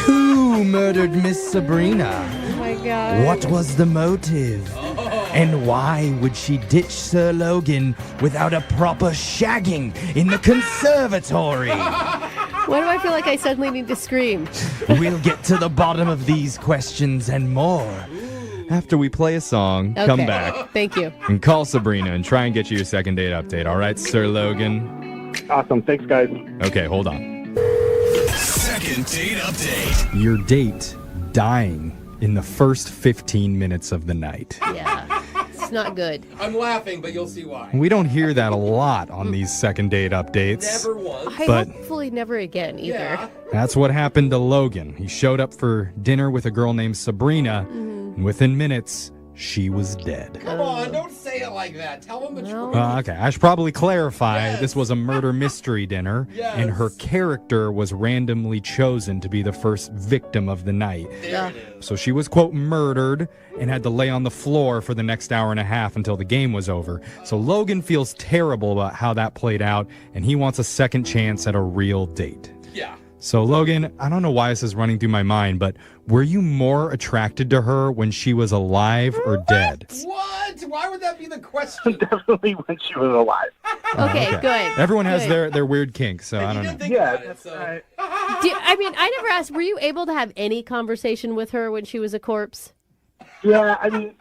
M: Who murdered Miss Sabrina?
C: Oh my God.
M: What was the motive? And why would she ditch Sir Logan without a proper shagging in the conservatory?
C: Why do I feel like I suddenly need to scream?
M: We'll get to the bottom of these questions and more after we play a song.
C: Okay.
M: Come back
C: Thank you.
M: and call Sabrina and try and get you your second date update. All right, Sir Logan?
O: Awesome. Thanks, guys.
M: Okay, hold on.
A: Second date update.
M: Your date dying in the first 15 minutes of the night.
C: Yeah. It's not good.
N: I'm laughing, but you'll see why.
M: We don't hear that a lot on these second date updates.
N: Never was.
M: But
C: Hopefully never again either.
N: Yeah.
M: that's what happened to Logan. He showed up for dinner with a girl named Sabrina, and within minutes, she was dead.
N: Come on, don't say it like that. Tell him the truth.
M: Okay, I should probably clarify this was a murder mystery dinner, and her character was randomly chosen to be the first victim of the night. So she was, quote, murdered and had to lay on the floor for the next hour and a half until the game was over. So Logan feels terrible about how that played out, and he wants a second chance at a real date.
N: Yeah.
M: So, Logan, I don't know why this is running through my mind, but were you more attracted to her when she was alive or dead?
N: What? Why would that be the question?
O: Definitely when she was alive.
C: Okay, good.
M: Everyone has
C: Good.
M: their weird kinks, so I don't know.
C: I mean, I never asked, were you able to have any conversation with her when she was a corpse?
O: Yeah, I mean,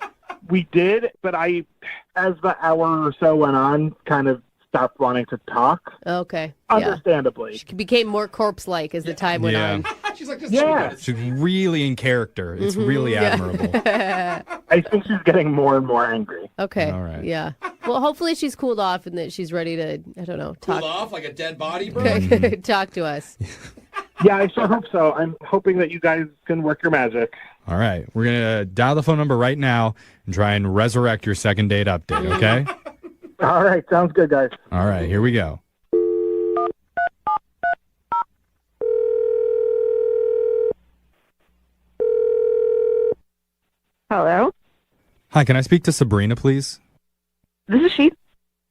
O: we did, but as the hour or so went on, kind of stopped wanting to talk.
C: Okay.
O: Understandably.
C: She became more corpse-like as the time went on.
N: She's like, just
M: She's really in character. It's really admirable.
O: I think she's getting more and more angry.
C: Okay.
M: All right.
C: Yeah. Well, hopefully she's cooled off and that she's ready to, I don't know,
N: Cool
C: talk.
N: off like a dead body, bro.
C: Talk to us.
O: Yeah, I sure hope so. I'm hoping that you guys can work your magic.
M: All right. We're going to dial the phone number right now and try and resurrect your second date update, okay?
O: All right. Sounds good, guys.
M: All right. Here we go.
G: Hello?
M: Hi, can I speak to Sabrina, please?
G: This is she.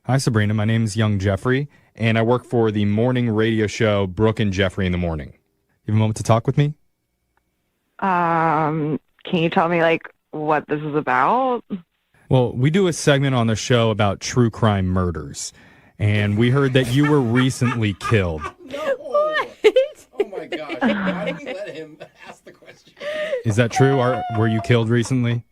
M: Hi, Sabrina. My name's Young Jeffrey, and I work for the morning radio show Brooke and Jeffrey in the Morning. You have a moment to talk with me?
G: Can you tell me, like, what this is about?
M: Well, we do a segment on the show about true crime murders, and we heard that you were recently killed.
C: What?
N: Oh my gosh. Why did we let him ask the question?
M: Is that true? Were you killed recently?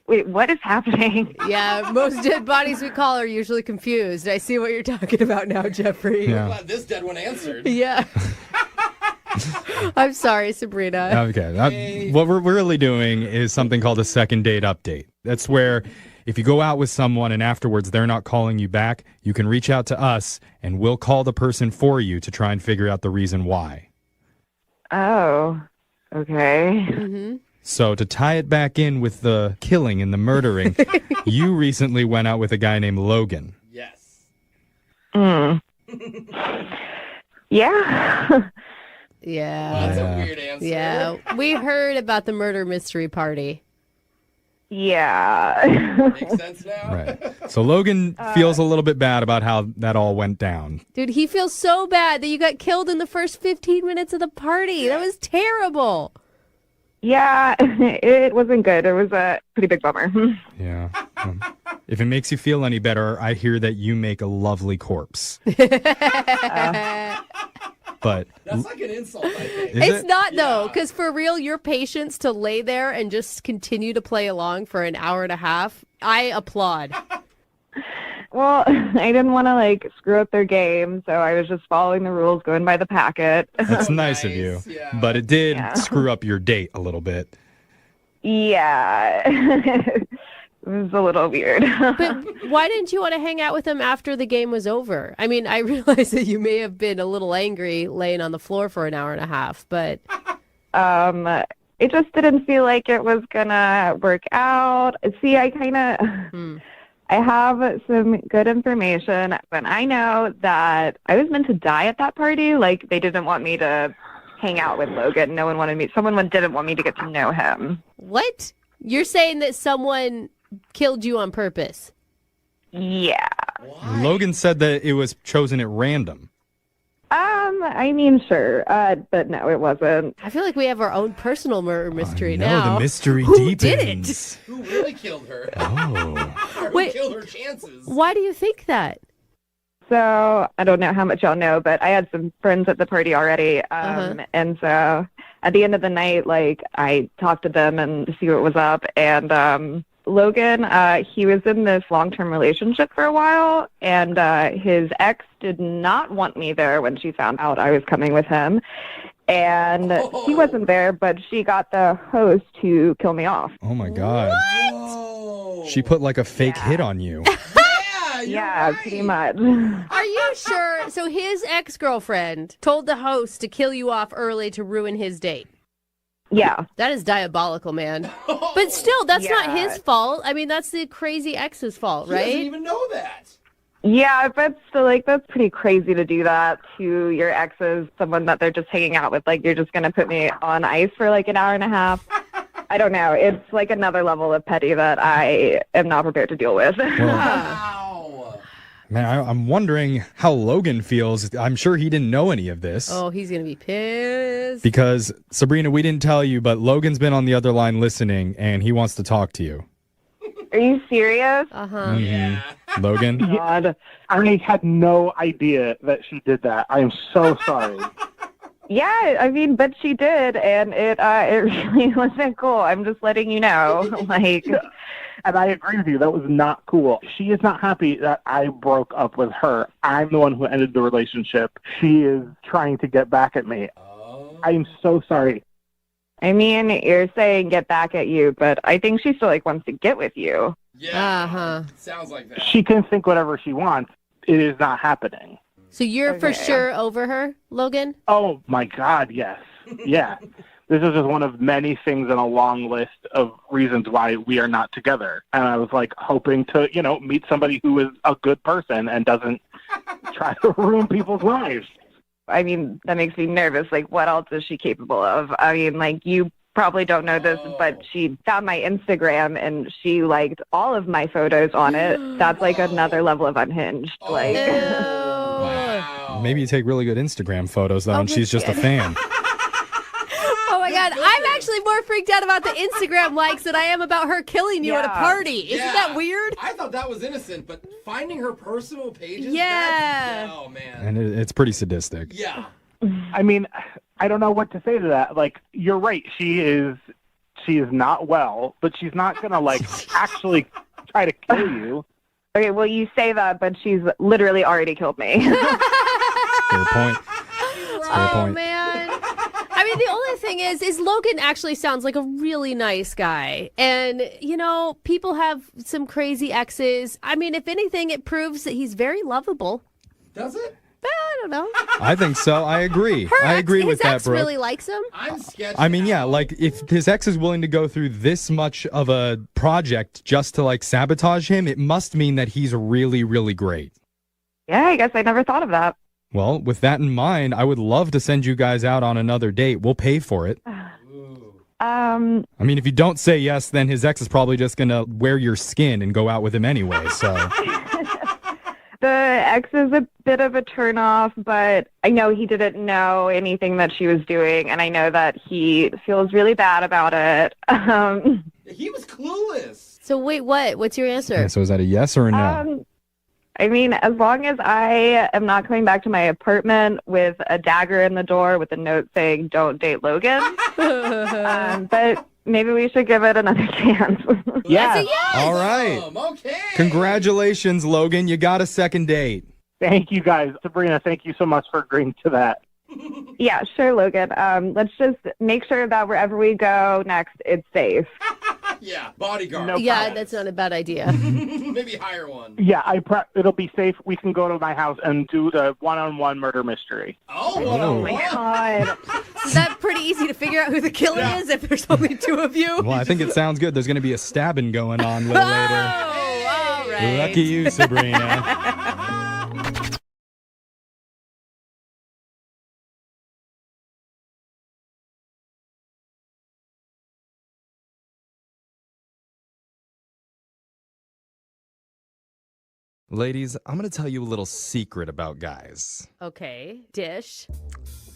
G: Wait, what is happening?
C: Yeah, most dead bodies we call are usually confused. I see what you're talking about now, Jeffrey.
M: Yeah.
N: I'm glad this dead one answered.
C: Yeah. I'm sorry, Sabrina.
M: Okay. What we're really doing is something called a second date update. That's where if you go out with someone and afterwards they're not calling you back, you can reach out to us and we'll call the person for you to try and figure out the reason why.
G: Oh, okay.
C: Mm-hmm.
M: So to tie it back in with the killing and the murdering, you recently went out with a guy named Logan.
N: Yes.
G: Yeah.
C: Yeah.
N: Well, that's a weird answer.
C: Yeah. We heard about the murder mystery party.
G: Yeah.
N: Makes sense now?
M: Right. So Logan feels a little bit bad about how that all went down.
C: Dude, he feels so bad that you got killed in the first 15 minutes of the party. That was terrible.
G: Yeah, it wasn't good. It was a pretty big bummer.
M: Yeah. If it makes you feel any better, I hear that you make a lovely corpse. But
N: that's like an insult, I think.
C: It's not, though, because for real, your patience to lay there and just continue to play along for an hour and a half, I applaud.
G: Well, I didn't want to, like, screw up their game, so I was just following the rules, going by the packet.
M: That's nice of you.
N: Yeah.
M: But it did screw up your date a little bit.
G: Yeah. It was a little weird.
C: But why didn't you want to hang out with him after the game was over? I mean, I realize that you may have been a little angry laying on the floor for an hour and a half, but...
G: It just didn't feel like it was gonna work out. See, I kind of... I have some good information, but I know that I was meant to die at that party. Like, they didn't want me to hang out with Logan. No one wanted me. Someone didn't want me to get to know him.
C: What? You're saying that someone killed you on purpose?
G: Yeah.
M: Logan said that it was chosen at random.
G: I mean, sure, but no, it wasn't.
C: I feel like we have our own personal murder mystery
M: No,
C: now.
M: the mystery
C: Who did
M: deepens.
C: it?
N: Who really killed her?
M: Oh.
N: Or who
C: Wait.
N: killed her chances?
C: Why do you think that?
G: So I don't know how much y'all know, but I had some friends at the party already, and so at the end of the night, like I talked to them and to see what was up, and Logan, he was in this long-term relationship for a while, and his ex did not want me there when she found out I was coming with him. And he wasn't there, but she got the host to kill me off.
M: Oh, my God.
N: What?
M: She put like a fake hit on you.
G: Yeah, pretty much.
C: Are you sure? So his ex-girlfriend told the host to kill you off early to ruin his date.
G: Yeah.
C: That is diabolical, man. But still, that's not his fault. I mean, that's the crazy ex's fault, right?
N: He doesn't even know that.
G: Yeah, but still, like, that's pretty crazy to do that to your exes, someone that they're just hanging out with. Like, you're just going to put me on ice for like an hour and a half. I don't know. It's like another level of petty that I am not prepared to deal with.
M: Man, I'm wondering how Logan feels. I'm sure he didn't know any of this.
C: Oh, he's going to be pissed.
M: Because, Sabrina, we didn't tell you, but Logan's been on the other line listening, and he wants to talk to you.
G: Are you serious?
C: Uh-huh.
M: Yeah. Logan?
O: God, I had no idea that she did that. I am so sorry.
G: Yeah, I mean, but she did, and it really wasn't cool. I'm just letting you know. Like,
O: and I agree with you. That was not cool. She is not happy that I broke up with her. I'm the one who ended the relationship. She is trying to get back at me. I am so sorry.
G: I mean, you're saying get back at you, but I think she still like wants to get with you.
N: Yeah. Sounds like that.
O: She can think whatever she wants. It is not happening.
C: So you're for sure over her, Logan?
O: Oh, my God, yes. Yeah. This is just one of many things in a long list of reasons why we are not together. And I was like hoping to, meet somebody who is a good person and doesn't try to ruin people's lives.
G: I mean, that makes me nervous. Like, what else is she capable of? I mean, like, you probably don't know this, but she found my Instagram and she liked all of my photos on it. That's like another level of unhinged. Like,
M: Maybe you take really good Instagram photos, though, and she's just a fan.
C: Oh, my God. I'm actually more freaked out about the Instagram likes than I am about her killing you at a party. Isn't that weird?
N: I thought that was innocent, but finding her personal pages?
C: Yeah.
N: Oh, man.
M: And it's pretty sadistic.
N: Yeah.
O: I mean, I don't know what to say to that. Like, you're right. She is not well, but she's not going to, like, actually try to kill you.
G: Okay, well, you say that, but she's literally already killed me.
M: Fair point. Fair point.
C: Man. I mean, the only thing is Logan actually sounds like a really nice guy. And, people have some crazy exes. I mean, if anything, it proves that he's very lovable.
N: Does it?
C: I don't know.
M: I think so. I agree. I agree with that,
C: His ex
M: Brooke.
C: really likes him.
N: I'm sketched
M: I mean, yeah, like if his ex is willing to go through this much of a project just to like sabotage him, it must mean that he's really, really great.
G: Yeah, I guess I never thought of that.
M: Well, with that in mind, I would love to send you guys out on another date. We'll pay for it. I mean, if you don't say yes, then his ex is probably just going to wear your skin and go out with him anyway, so...
G: The ex is a bit of a turnoff, but I know he didn't know anything that she was doing, and I know that he feels really bad about it.
N: He was clueless.
C: So wait, what? What's your answer?
M: Yeah, so is that a yes or a no?
G: I mean, as long as I am not coming back to my apartment with a dagger in the door with a note saying, "Don't date Logan." But maybe we should give it another chance.
C: Yes.
M: All right.
N: Okay.
M: Congratulations, Logan. You got a second date.
O: Thank you, guys. Sabrina, thank you so much for agreeing to that.
G: Yeah, sure, Logan. Let's just make sure that wherever we go next, it's safe.
N: Yeah, bodyguard.
O: No
C: Yeah,
O: problem.
C: that's not a bad idea.
N: Maybe hire one.
O: Yeah, it'll be safe. We can go to my house and do the one-on-one murder mystery.
N: Oh,
G: my God.
C: Is that pretty easy to figure out who the killer is if there's only two of you?
M: Well, I think it sounds good. There's going to be a stabbing going on a little later.
C: Oh, all right.
M: Lucky you, Sabrina. Ladies, I'm going to tell you a little secret about guys.
C: Okay. Dish.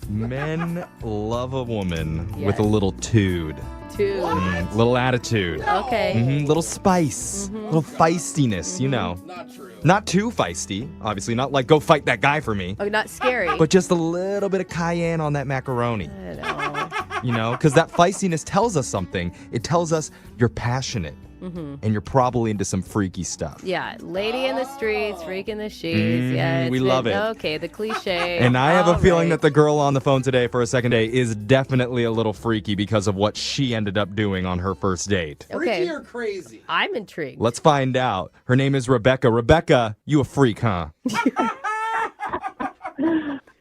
M: Men love a woman with a little tude. Little attitude.
C: Okay.
M: Little spice. Little feistiness, you know.
N: Not true.
M: Not too feisty, obviously. Not like, go fight that guy for me.
C: Oh, not scary.
M: But just a little bit of cayenne on that macaroni.
C: I know.
M: You know, because that feistiness tells us something. It tells us you're passionate. And you're probably into some freaky stuff.
C: Yeah, lady in the streets, freak in the sheets. Yeah,
M: we love it.
C: Okay, the cliche.
M: And I have a feeling
C: right.
M: that the girl on the phone today for a second date is definitely a little freaky because of what she ended up doing on her first date.
C: Okay.
N: Freaky or crazy?
C: I'm intrigued.
M: Let's find out. Her name is Rebecca. Rebecca, you a freak, huh?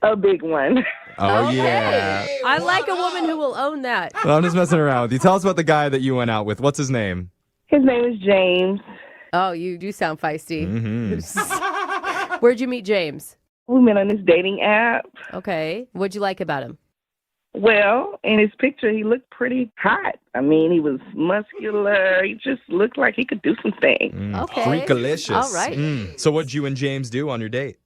G: A big one.
M: Oh,
C: Okay.
M: yeah.
C: I like a woman who will own that.
M: Well, I'm just messing around with you. Tell us about the guy that you went out with. What's his name?
G: His name is James.
C: Oh, you do sound feisty. Where'd you meet James?
G: We met on this dating app.
C: Okay. What'd you like about him?
G: Well, in his picture, he looked pretty hot. I mean, he was muscular. He just looked like he could do some things.
C: Okay.
M: Freakalicious.
C: All right.
M: So what'd you and James do on your date?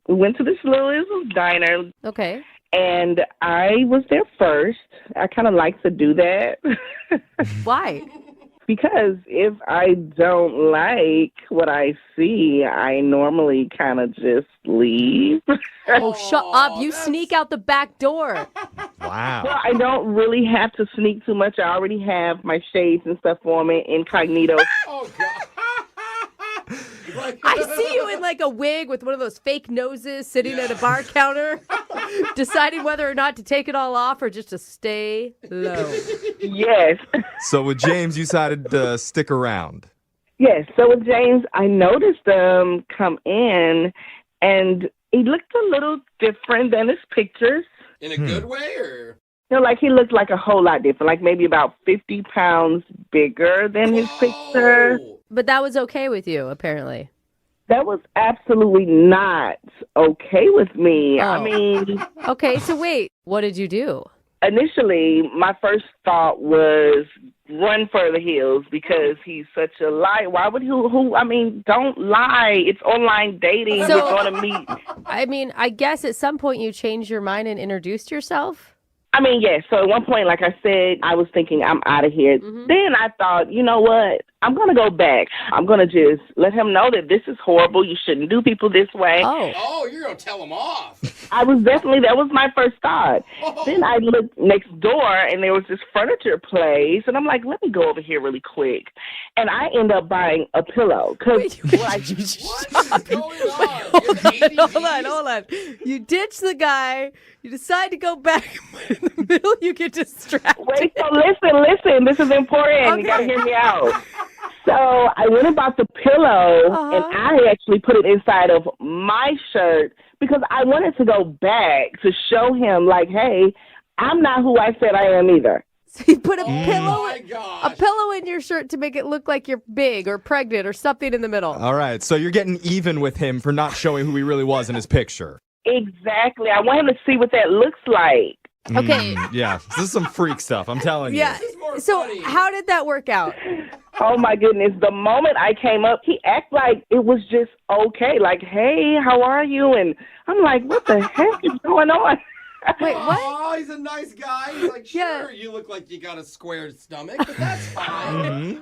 G: We went to this little diner.
C: Okay.
G: And I was there first. I kind of like to do that.
C: Why?
G: Because if I don't like what I see, I normally kind of just leave.
C: Oh, shut up. You sneak out the back door.
M: Wow.
G: Well, I don't really have to sneak too much. I already have my shades and stuff on me, incognito.
N: Oh, God.
C: I see you in like a wig with one of those fake noses sitting at a bar counter, deciding whether or not to take it all off or just to stay low.
G: Yes.
M: So with James, you decided to stick around.
G: Yes. So with James, I noticed them come in, and he looked a little different than his pictures.
N: In a good way, or?
G: You know, like he looked like a whole lot different, like maybe about 50 pounds bigger than his picture.
C: But that was okay with you, apparently.
G: That was absolutely not okay with me.
C: Oh.
G: I mean...
C: Okay, so wait, what did you do?
G: Initially, my first thought was run for the hills because he's such a liar. Why would I mean, don't lie. It's online dating.
C: So-
G: We're going to meet.
C: I mean, I guess at some point you changed your mind and introduced yourself?
G: I mean, yes. So at one point, like I said, I was thinking I'm out of here. Then I thought, you know what? I'm going to go back. I'm going to just let him know that this is horrible. You shouldn't do people this way.
N: Oh, you're going to tell him off.
G: That was my first thought. Then I looked next door, and there was this furniture place, and I'm like, let me go over here really quick. And I end up buying a pillow.
N: What's going on?
C: Hold on. You ditch the guy. You decide to go back. In the middle, you get distracted.
G: Wait, so listen. This is important.
C: Okay.
G: You got to hear me out. So I went and bought the pillow, and I actually put it inside of my shirt because I wanted to go back to show him, like, hey, I'm not who I said I am either.
C: So you put a pillow in your shirt to make it look like you're big or pregnant or something in the middle.
M: All right, so you're getting even with him for not showing who he really was in his picture.
G: Exactly. I want him to see what that looks like.
C: Okay.
M: Yeah, this is some freak stuff, I'm telling you.
C: Yeah. So how did that work out?
G: Oh, my goodness. The moment I came up, he acted like it was just okay. Like, hey, how are you? And I'm like, what the heck is going on?
C: Wait, what?
N: Oh, he's a nice guy. He's like, sure, you look like you got a square stomach, but that's fine.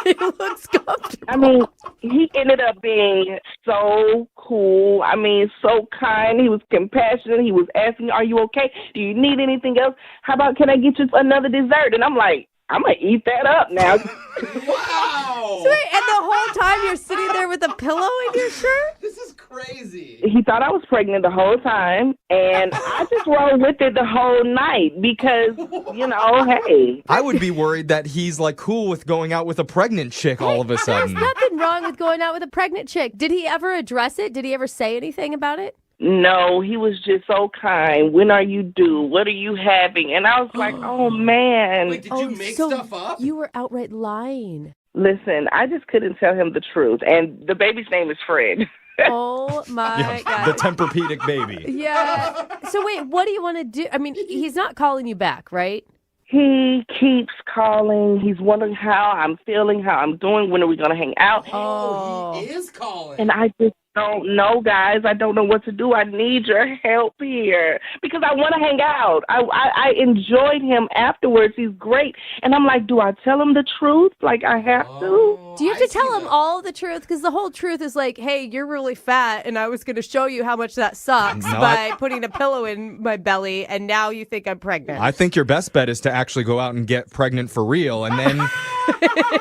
C: He looks comfortable.
G: I mean, he ended up being so cool. I mean, so kind. He was compassionate. He was asking, are you okay? Do you need anything else? How about, can I get you another dessert? And I'm like, I'm going to eat that up now.
N: Wow.
C: So wait, and the whole time you're sitting there with a pillow in your shirt?
N: This is crazy.
G: He thought I was pregnant the whole time, and I just rolled with it the whole night because, you know, hey.
M: I would be worried that he's like cool with going out with a pregnant chick all of a sudden.
C: There's nothing wrong with going out with a pregnant chick. Did he ever address it? Did he ever say anything about it?
G: No, he was just so kind. When are you due? What are you having? And I was like, oh, man.
N: Wait, did you make stuff up?
C: You were outright lying.
G: Listen, I just couldn't tell him the truth. And the baby's name is Fred.
C: Oh, my God.
M: The Tempur-Pedic baby.
C: Yeah. So wait, what do you want to do? I mean, he's not calling you back, right?
P: He keeps calling. He's wondering how I'm feeling, how I'm doing, when are we going to hang out.
N: Oh, he is calling.
P: And I just don't know, guys. I don't know what to do. I need your help here because I want to hang out. I enjoyed him afterwards. He's great. And I'm like, do I tell him the truth? Like, I have to?
C: Do you have to tell him all the truth? Because the whole truth is like, hey, you're really fat, and I was going to show you how much that sucks by putting a pillow in my belly, and now you think I'm pregnant.
M: I think your best bet is to actually go out and get pregnant for real, and then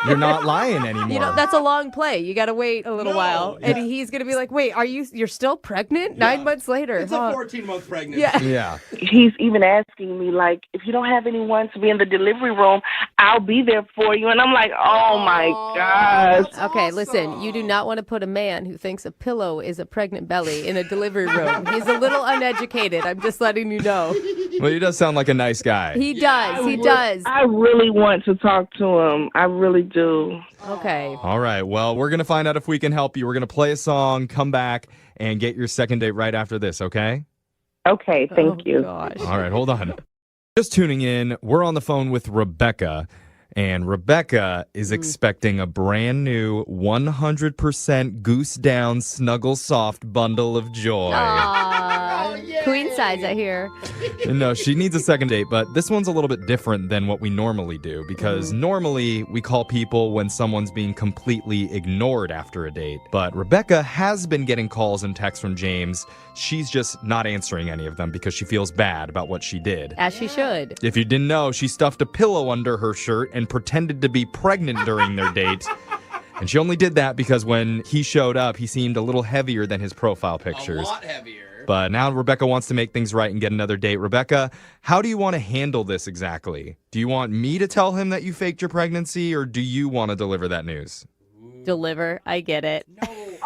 M: you're not lying anymore.
C: You know, that's a long play. You got to wait a little while, and he's going to be like, wait, you're still pregnant? 9 months later.
N: It's a 14-month pregnancy.
M: Yeah.
P: He's even asking me, like, if you don't have anyone to be in the delivery room, I'll be there for you. And I'm like, oh, my gosh.
C: Okay, listen, you do not want to put a man who thinks a pillow is a pregnant belly in a delivery room. He's a little uneducated. I'm just letting you know.
M: Well, he does sound like a nice guy.
C: He does. He does.
P: I really want to talk to him. I really do.
C: Okay.
M: All right. Well, we're going to find out if we can help you. We're going to play a song, come back, and get your second date right after this, okay?
P: Okay, thank you.
C: Gosh.
M: All right, hold on. Just tuning in, we're on the phone with Rebecca, and Rebecca is expecting a brand new 100% goose down snuggle soft bundle of joy.
C: Queen size, I hear.
M: No, she needs a second date, but this one's a little bit different than what we normally do because normally we call people when someone's being completely ignored after a date. But Rebecca has been getting calls and texts from James. She's just not answering any of them because she feels bad about what she did.
C: As she should.
M: If you didn't know, she stuffed a pillow under her shirt and pretended to be pregnant during their date. And she only did that because when he showed up, he seemed a little heavier than his profile pictures.
N: A lot heavier.
M: But now Rebecca wants to make things right and get another date. Rebecca, how do you want to handle this exactly? Do you want me to tell him that you faked your pregnancy, or do you want to deliver that news?
C: Deliver. I get it.
N: That's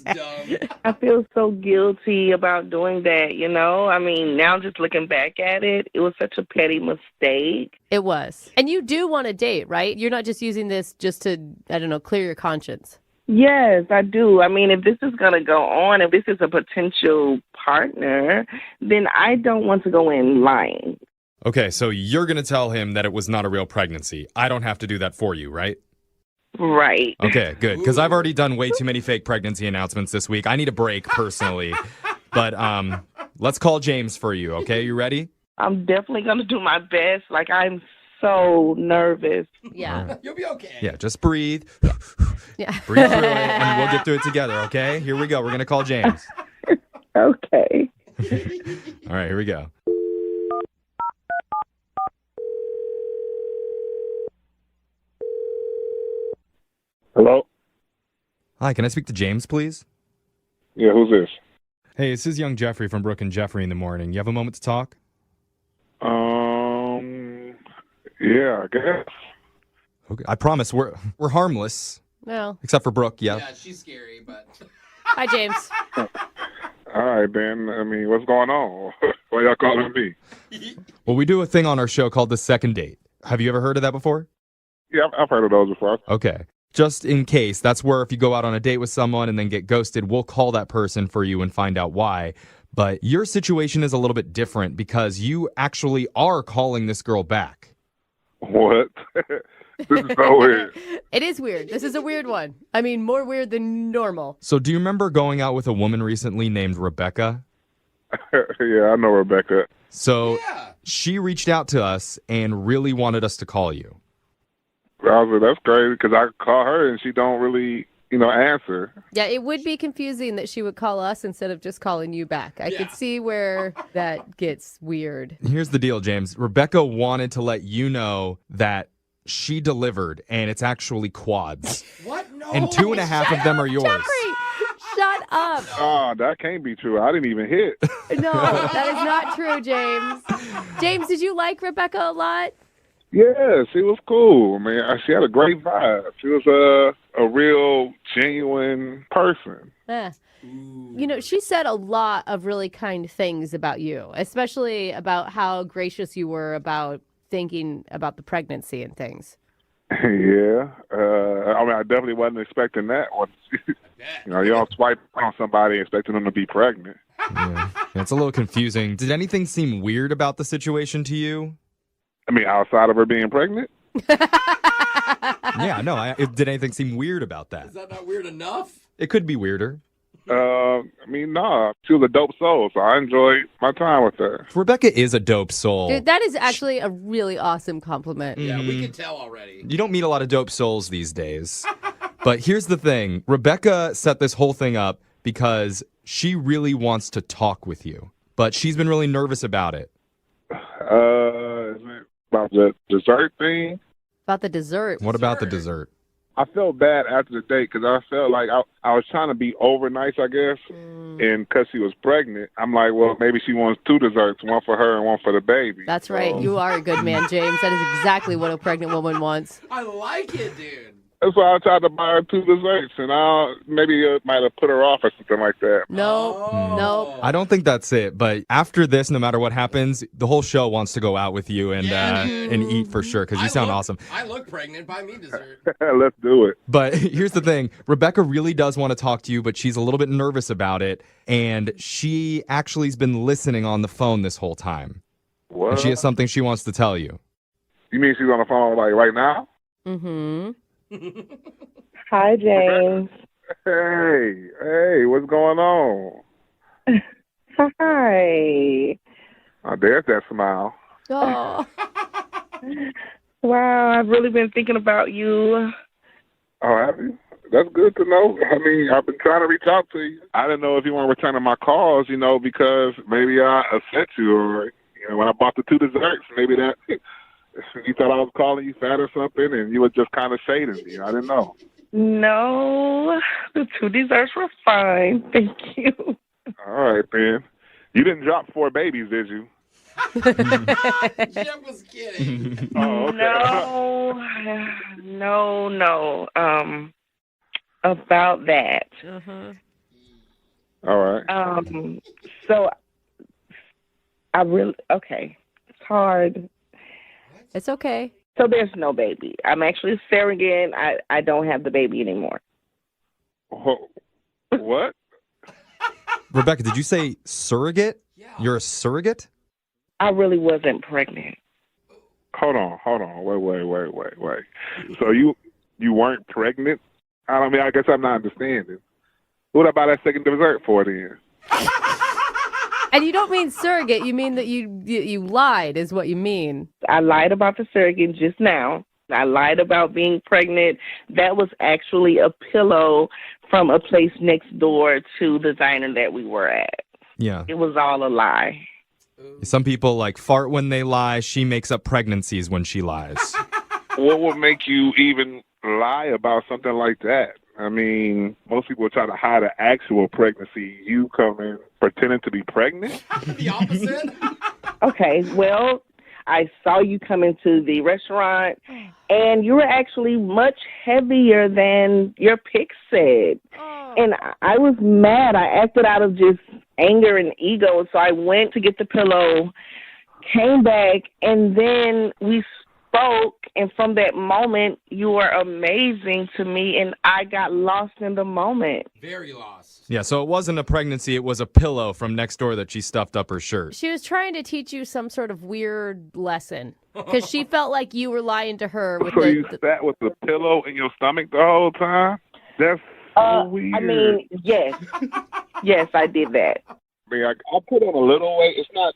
N: dumb.
P: I feel so guilty about doing that, you know? I mean, now just looking back at it, it was such a petty mistake.
C: It was. And you do want a date, right? You're not just using this just to, I don't know, clear your conscience.
P: Yes, I do. I mean, if this is going to go on, if this is a potential partner, then I don't want to go in lying.
M: Okay, so you're going to tell him that it was not a real pregnancy. I don't have to do that for you, right?
P: Right.
M: Okay, good. Because I've already done way too many fake pregnancy announcements this week. I need a break personally. But let's call James for you, okay? You ready?
P: I'm definitely going to do my best. Like, I'm so nervous.
C: Yeah.
N: You'll be okay.
M: Yeah, just breathe.
C: Yeah.
M: Breathe through it, and we'll get through it together, okay? Here we go. We're going to call James.
P: Okay.
M: All right, here we go.
Q: Hello?
M: Hi, can I speak to James, please?
Q: Yeah, who's this?
M: Hey, this is young Jeffrey from Brooke and Jeffrey in the morning. You have a moment to talk?
Q: Yeah, I guess.
M: Okay. I promise we're harmless.
C: No.
M: Except for Brooke, yeah.
N: Yeah, she's scary, but...
C: Hi, James.
Q: All right, then. I mean, what's going on? Why y'all calling me?
M: Well, we do a thing on our show called The Second Date. Have you ever heard of that before?
Q: Yeah, I've heard of those before.
M: Okay. Just in case, that's where if you go out on a date with someone and then get ghosted, we'll call that person for you and find out why. But your situation is a little bit different because you actually are calling this girl back.
Q: What? This is so weird.
C: It is weird. This is a weird one. I mean, more weird than normal.
M: So do you remember going out with a woman recently named Rebecca?
Q: Yeah, I know Rebecca.
M: So she reached out to us and really wanted us to call you.
Q: That's crazy because I call her and she don't really, answer.
C: Yeah, it would be confusing that she would call us instead of just calling you back. I could see where that gets weird.
M: Here's the deal, James. Rebecca wanted to let you know that she delivered, and it's actually quads.
N: What? No.
M: And 2.5 of them are yours.
C: Jeffrey, shut up.
Q: Oh, that can't be true. I didn't even hit.
C: No, that is not true, James. James, did you like Rebecca a lot?
Q: Yeah, she was cool. I mean, she had a great vibe. She was a real, genuine person.
C: Yeah. You know, she said a lot of really kind things about you, especially about how gracious you were about thinking about the pregnancy and things.
Q: Yeah. I mean, I definitely wasn't expecting that one. You don't swipe on somebody expecting them to be pregnant.
M: Yeah, it's a little confusing. Did anything seem weird about the situation to you?
Q: I mean, outside of her being pregnant?
M: Yeah, no. Did anything seem weird about that?
N: Is that not weird enough?
M: It could be weirder.
Q: I mean, nah. She was a dope soul, so I enjoyed my time with her.
M: Rebecca is a dope soul.
C: Dude, that is actually a really awesome compliment.
N: Yeah, we can tell already.
M: You don't meet a lot of dope souls these days. But here's the thing. Rebecca set this whole thing up because she really wants to talk with you. But she's been really nervous about it.
Q: Is it about the dessert thing?
C: About the dessert.
M: What about the dessert?
Q: I felt bad after the date because I felt like I was trying to be over nice, I guess. And because she was pregnant, I'm like, well, maybe she wants 2 desserts, one for her and one for the baby.
C: That's right. You are a good man, James. That is exactly what a pregnant woman wants.
N: I like it, dude.
Q: That's why I tried to buy her 2 desserts, and maybe it might have put her off or something like that.
C: No.
M: I don't think that's it. But after this, no matter what happens, the whole show wants to go out with you and eat for sure because you sound awesome.
N: I look pregnant. Buy me dessert.
Q: Let's do it.
M: But here's the thing. Rebecca really does want to talk to you, but she's a little bit nervous about it. And she actually has been listening on the phone this whole time.
Q: What?
M: And she has something she wants to tell you.
Q: You mean she's on the phone like right now?
C: Mm-hmm.
P: Hi, James.
Q: Hey, what's going on?
P: Hi.
Q: Oh, there's that smile.
C: Oh.
P: Wow, I've really been thinking about you.
Q: Oh, have you? That's good to know. I mean, I've been trying to reach out to you. I didn't know if you weren't returning my calls, because maybe I upset you or, when I bought the 2 desserts, maybe that... You thought I was calling you fat or something, and you were just kind of shading me. I didn't know.
P: No, the 2 desserts were fine. Thank you.
Q: All right, man. You didn't drop 4 babies, did you?
N: Jim was kidding.
Q: Oh, okay.
P: No. About that.
Q: All right.
P: So okay. It's hard.
C: It's okay.
P: So there's no baby. I'm actually surrogate. I don't have the baby anymore.
Q: What?
M: Rebecca, did you say surrogate? Yeah. You're a surrogate?
P: I really wasn't pregnant.
Q: Hold on. Wait. So you weren't pregnant? I guess I'm not understanding. What about that second dessert for then?
C: And you don't mean surrogate. You mean that you lied is what you mean.
P: I lied about the surrogate just now. I lied about being pregnant. That was actually a pillow from a place next door to the diner that we were at.
M: Yeah.
P: It was all a lie.
M: Some people fart when they lie. She makes up pregnancies when she lies.
Q: What would make you even lie about something like that? I mean, most people try to hide an actual pregnancy. You come in pretending to be pregnant?
N: The opposite?
P: Okay, well, I saw you come into the restaurant, and you were actually much heavier than your pic said. And I was mad. I acted out of just anger and ego, so I went to get the pillow, came back, and then we spoke, and from that moment, you were amazing to me, and I got lost in the moment.
N: Very lost.
M: Yeah, so it wasn't a pregnancy, it was a pillow from next door that she stuffed up her shirt.
C: She was trying to teach you some sort of weird lesson because she felt like you were lying to her.
Q: So you sat with the pillow in your stomach the whole time? That's so weird.
P: I mean, yes. Yes, I did that.
Q: I put on a little weight. It's not.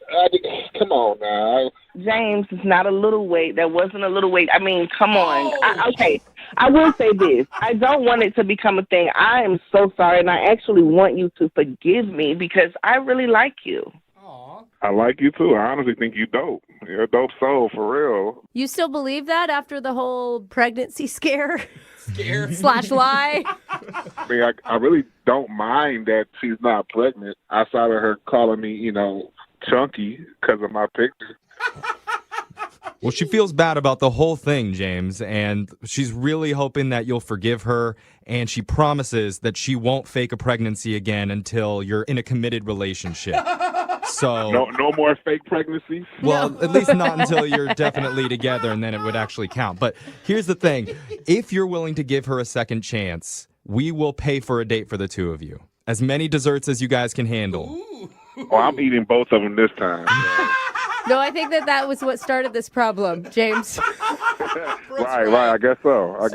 Q: Come on now,
P: James. It's not a little weight. That wasn't a little weight. I mean, come on. Okay, I will say this. I don't want it to become a thing. I am so sorry, and I actually want you to forgive me because I really like you.
Q: I like you too. I honestly think you dope. You're a dope soul for real.
C: You still believe that after the whole pregnancy scare? / lie?
Q: I mean, I really don't mind that she's not pregnant outside of her calling me, chunky because of my picture.
M: Well, she feels bad about the whole thing, James, and she's really hoping that you'll forgive her, and she promises that she won't fake a pregnancy again until you're in a committed relationship. So
Q: no more fake pregnancies?
M: Well, at least not until you're definitely together, and then it would actually count. But here's the thing. If you're willing to give her a second chance, we will pay for a date for the 2 of you. as many desserts as you guys can handle.
Q: Oh, I'm eating both of them this time.
C: No, I think that was what started this problem, James.
Q: Right. I guess so.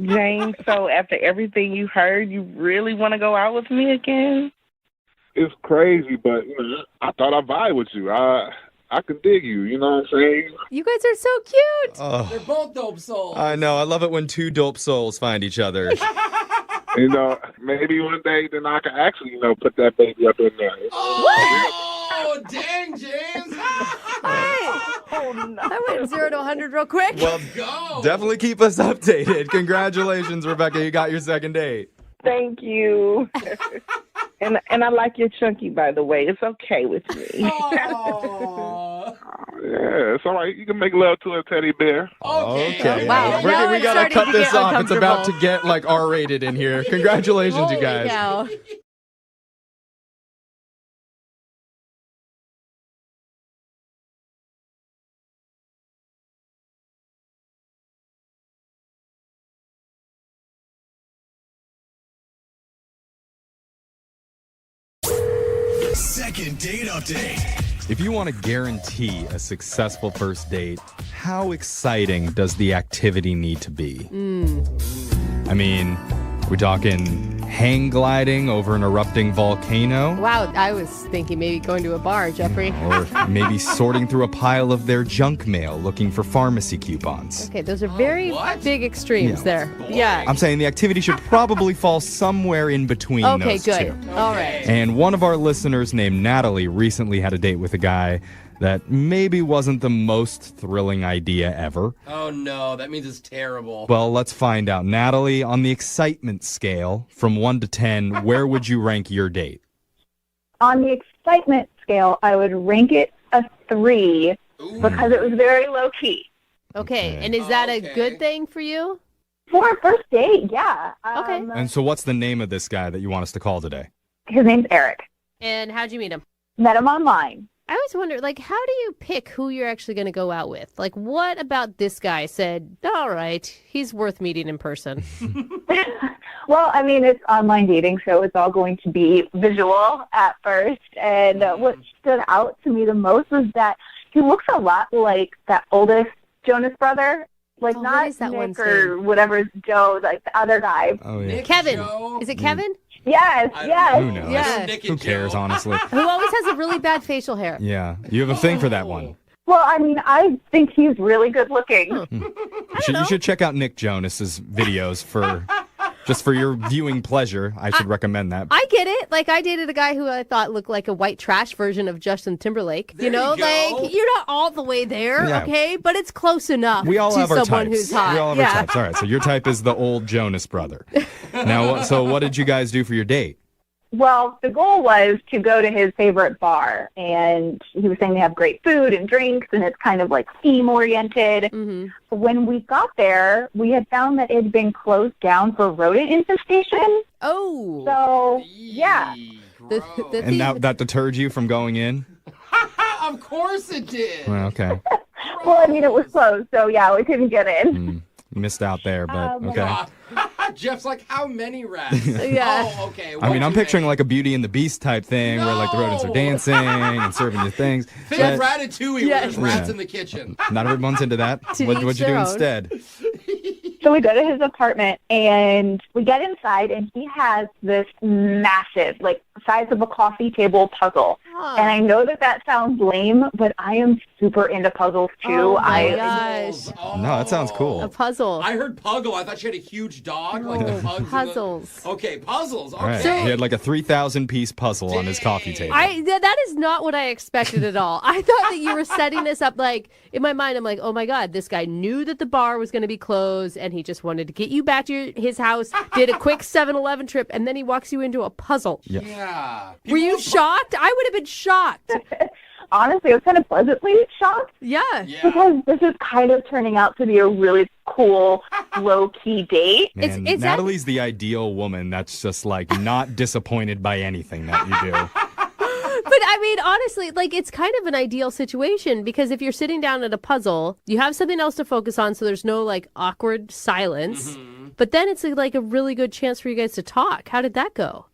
P: James, so after everything you heard, you really want to go out with me again?
Q: It's crazy, but I thought I vibe with you. I could dig you. You know what I'm saying?
C: You guys are so cute.
M: Oh,
N: They're both dope souls.
M: I know. I love it when two dope souls find each other.
Q: Maybe one day then I can actually, put that baby up in there.
N: Oh, dang, James.
C: I went 0 to 100 real quick.
M: Well, definitely keep us updated. Congratulations, Rebecca. You got your second date.
P: Thank you. And I like your chunky, by the way. It's okay with me.
Q: Yeah, it's all right. You can make love to a teddy bear.
M: Okay.
C: Wow.
M: Brittany, we got to cut this off. It's about to
C: uncomfortable.
M: get R-rated in here. Congratulations, you guys.
C: Cow.
A: Second date update.
M: If you want to guarantee a successful first date, how exciting does the activity need to be? I mean, we're talking hang gliding over an erupting volcano?
C: Wow, I was thinking maybe going to a bar, Jeffrey.
M: Or maybe sorting through a pile of their junk mail looking for pharmacy coupons.
C: Okay, those are very big extremes there. Yeah.
M: I'm saying the activity should probably fall somewhere in between those two.
C: Okay, good. All right.
M: And one of our listeners named Natalie recently had a date with a guy that maybe wasn't the most thrilling idea ever.
N: Oh, no. That means it's terrible.
M: Well, let's find out. Natalie, on the excitement scale, from 1 to 10, where would you rank your date?
G: On the excitement scale, I would rank it a 3 because it was very low key.
C: Okay, and is that a good thing for you?
G: For a first date, yeah.
C: Okay.
M: And so what's the name of this guy that you want us to call today?
G: His name's Eric.
C: And how'd you meet him?
G: Met him online.
C: I always wonder, how do you pick who you're actually going to go out with? What about this guy said, all right, he's worth meeting in person?
G: Well, I mean, it's online dating, so it's all going to be visual at first. And what stood out to me the most was that he looks a lot like that oldest Jonas brother. Not Nick or whatever, Joe, the other guy.
M: Oh, yeah.
C: Kevin. Is it Kevin?
G: Yes.
M: Who knows?
C: Yeah.
M: Who cares, honestly?
C: Who always has a really bad facial hair.
M: Yeah. You have a thing for that one.
G: Well, I mean, I think he's really good looking.
M: You should check out Nick Jonas's videos for your viewing pleasure. I should recommend that.
C: I get it. I dated a guy who I thought looked like a white trash version of Justin Timberlake.
N: There you go.
C: You're not all the way there, okay? But it's close enough
M: We all
C: to
M: have our
C: someone
M: types.
C: who's hot.
M: We all have our types. All right, so your type is the old Jonas brother. Now, so what did you guys do for your date?
G: Well, the goal was to go to his favorite bar, and he was saying they have great food and drinks, and it's kind of theme-oriented.
C: Mm-hmm.
G: When we got there, we had found that it had been closed down for rodent infestation.
C: Oh.
G: So, yeah.
M: And that deterred you from going in?
N: Of course it did.
M: Well, okay.
G: Well, I mean, it was closed, so yeah, we couldn't get in.
M: Missed out there, but okay.
N: Jeff's like, how many rats?
C: Yeah.
N: Oh, okay.
M: I mean, I'm picturing a Beauty and the Beast type thing where the rodents are dancing and serving you things.
N: Think of Ratatouille where there's rats in the kitchen.
M: Not everyone's into that.
C: To
M: What'd
C: each
M: you do
C: their own.
M: instead?
G: So we go to his apartment, and we get inside, and he has this massive, size of a coffee table puzzle.
C: Huh.
G: And I know that sounds lame, but I am super into puzzles, too.
C: Oh, my gosh.
M: No, that sounds cool.
C: A puzzle.
N: I heard Puggle. I thought she had a huge dog, like the pugs.
C: Puzzles.
N: Okay, puzzles. Okay.
M: All right. He had a 3,000-piece puzzle on his coffee table.
C: That is not what I expected at all. I thought that you were setting this up in my mind, I'm like, oh my God, this guy knew that the bar was going to be closed and he just wanted to get you back to his house, did a quick 7-Eleven trip, and then he walks you into a puzzle.
N: Yeah.
C: Were you shocked? I would have been shocked.
G: Honestly, I was kind of pleasantly shocked.
C: Yeah.
G: Because this is kind of turning out to be a really cool, low-key date.
M: Man, Natalie's the ideal woman that's just not disappointed by anything that you do.
C: But I mean, honestly, it's kind of an ideal situation because if you're sitting down at a puzzle, you have something else to focus on, so there's no awkward silence. Mm-hmm. But then it's a really good chance for you guys to talk. How did that go?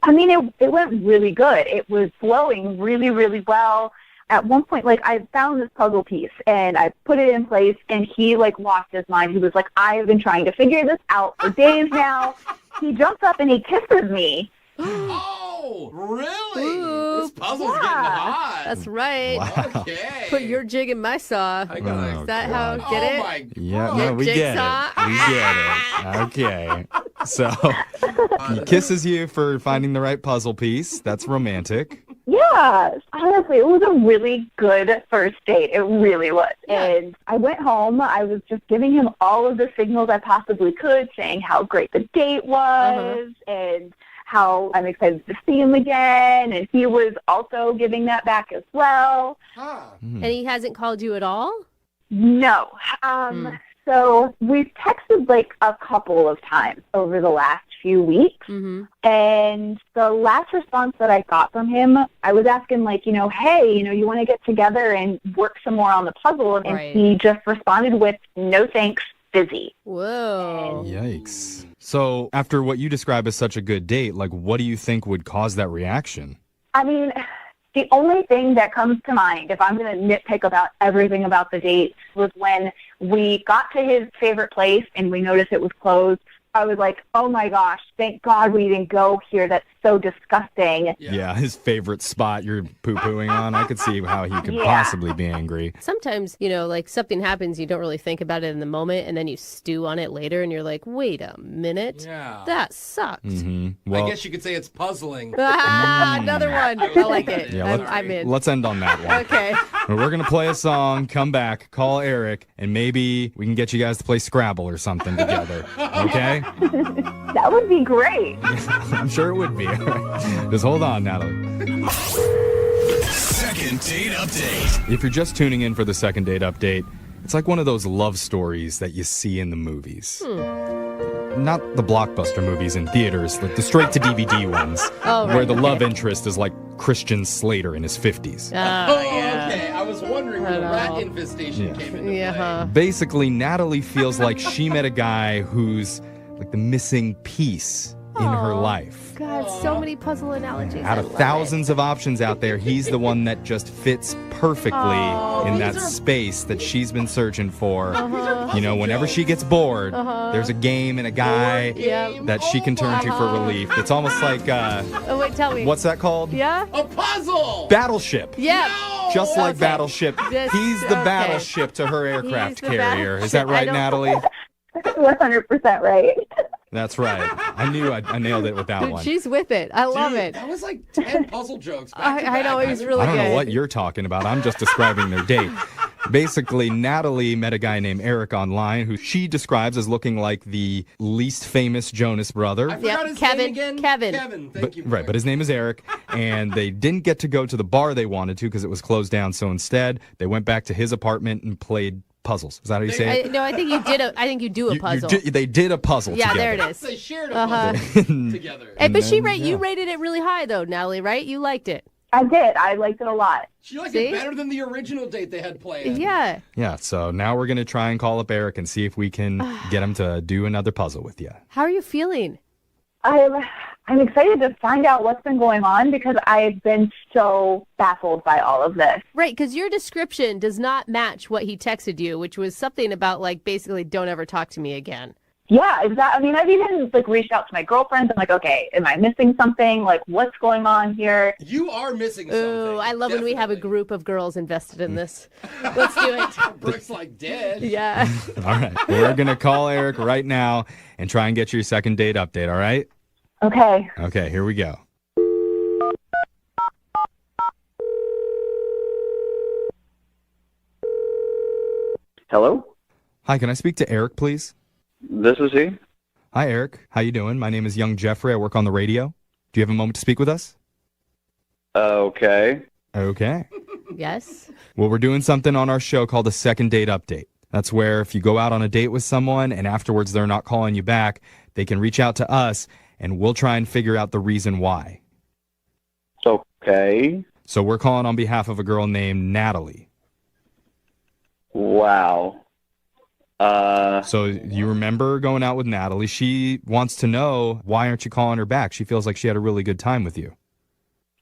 L: I mean, it went really good. It was flowing really, really well. At one point, like, I found this puzzle piece, and I put it in place, and he, like, lost his mind. He was like, I've been trying to figure this out for days now. He jumps up and he kisses me.
N: Oh, really?
C: Ooh.
N: This puzzle's getting hot.
C: That's right.
M: Wow.
N: Okay.
C: Put your jig in my saw.
N: I gotta,
C: Is that how? Get it?
N: my
M: Yeah,
N: God.
M: no, we get
C: Jigsaw.
M: it. We get it. Okay. So he kisses you for finding the right puzzle piece. That's romantic.
L: Yeah, honestly, it was a really good first date. It really was.
C: Yeah.
L: And I went home. I was just giving him all of the signals I possibly could, saying how great the date was and how I'm excited to see him again. And he was also giving that back as well.
C: And he hasn't called you at all?
L: No. So we've texted like a couple of times over the last few weeks. And the last response that I got from him, I was asking like, hey, you want to get together and work some more on the puzzle? And
C: Right.
L: he just responded with, no thanks, busy.
C: Whoa.
M: Yikes. So after what you describe as such a good date, like what do you think would cause that reaction?
L: I mean, the only thing that comes to mind, if I'm going to nitpick about everything about the date, was when we got to his favorite place and we noticed it was closed. I was like, oh my gosh, thank God we didn't go here. That's so disgusting.
M: Yeah, his favorite spot you're poo-pooing on. I could see how he could
L: Yeah.
M: possibly be angry.
C: Sometimes, like something happens, you don't really think about it in the moment, and then you stew on it later, and you're like, wait a minute.
N: Yeah.
C: That sucked.
M: Well,
N: I guess you could say it's puzzling.
C: Another one. I like it.
M: yeah,
C: I'm in.
M: let's end on that one.
C: Okay.
M: We're going to play a song, come back, call Eric, and maybe we can get you guys to play Scrabble or something together. Okay?
L: That would be great.
M: I'm sure it would be. Just hold on, Natalie.
A: Second date update.
M: If you're just tuning in for the second date update, it's like one of those love stories that you see in the movies. Not the blockbuster movies in theaters, like the straight-to-DVD ones, where the love interest is like Christian Slater in his 50s.
N: Okay. I was wondering where the rat infestation came into play.
M: Basically, Natalie feels like she met a guy who's like the missing piece in her life.
C: God, so many puzzle analogies.
M: Out of thousands of options out there, he's the one that just fits perfectly in that space that she's been searching for. Whenever she gets bored, there's a game and a guy that she can turn to for relief. It's almost like,
C: Oh, wait, tell me.
M: what's that called?
C: Yeah?
N: A puzzle!
M: Battleship.
C: Yeah.
M: Just like Battleship.
C: This-
M: He's the
C: okay.
M: battleship to her aircraft
C: the
M: carrier. Is that
C: battleship. I
M: right,
C: don't-
M: Natalie?
L: 100% right.
M: That's right. I knew I nailed it with that
C: Dude,
M: one.
C: she's with it. I love
N: Dude,
C: it.
N: That was like 10 puzzle jokes. Back to
C: I know,
N: back.
C: it was really
M: I don't know
C: good.
M: what you're talking about. I'm just describing their date. Basically, Natalie met a guy named Eric online who she describes as looking like the least famous Jonas brother.
N: I forgot his
C: Kevin.
N: name again.
C: Kevin.
N: Thank you.
M: Right, but his name is Eric, and they didn't get to go to the bar they wanted to because it was closed down. So instead, they went back to his apartment and played puzzles. Is that how you say it?
C: No, I think you did I think you do a puzzle.
M: They did a puzzle
C: Yeah,
M: together.
C: there it is.
N: They shared a puzzle together.
C: Hey, but
M: then,
C: you rated it really high though, Natalie, right? You liked it.
L: I did. I liked it a lot.
N: She liked
C: See?
N: it better than the original date they had planned.
C: Yeah.
M: Yeah, so now we're going to try and call up Eric and see if we can get him to do another puzzle with you.
C: How are you feeling?
L: I'm excited to find out what's been going on because I've been so baffled by all of this.
C: Right, because your description does not match what he texted you, which was something about like basically don't ever talk to me again.
L: Yeah, exactly. I mean, I've even reached out to my girlfriends. I'm like, okay, am I missing something? Like, what's going on here?
N: You are missing something.
C: Ooh, I love when we have a group of girls invested in this. Let's do it.
N: Brooke's like dead.
C: Yeah.
M: All right, we're going to call Eric right now and try and get your second date update, all right?
L: Okay.
M: Okay, here we go.
R: Hello?
M: Hi, can I speak to Eric, please?
R: This is he.
M: Hi, Eric. How you doing? My name is Young Jeffrey. I work on the radio. Do you have a moment to speak with us?
R: Okay.
M: Okay.
C: Yes.
M: Well, we're doing something on our show called a second date update. That's where if you go out on a date with someone and afterwards they're not calling you back, they can reach out to us and we'll try and figure out the reason why.
R: Okay.
M: So we're calling on behalf of a girl named Natalie.
R: Wow.
M: So you remember going out with Natalie. She wants to know, why aren't you calling her back? She feels like she had a really good time with you.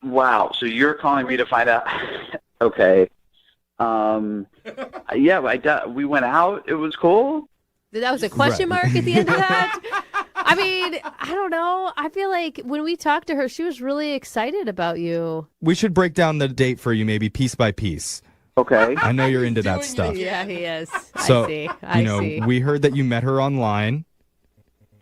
R: Wow. So you're calling me to find out? Okay. Yeah, we went out. It was cool.
C: That was a question mark at the end of that? I mean, I don't know. I feel like when we talked to her, she was really excited about you.
M: We should break down the date for you maybe piece by piece.
R: Okay.
M: I know you're into that stuff.
C: Yeah, he is.
M: So,
C: I see.
M: we heard that you met her online.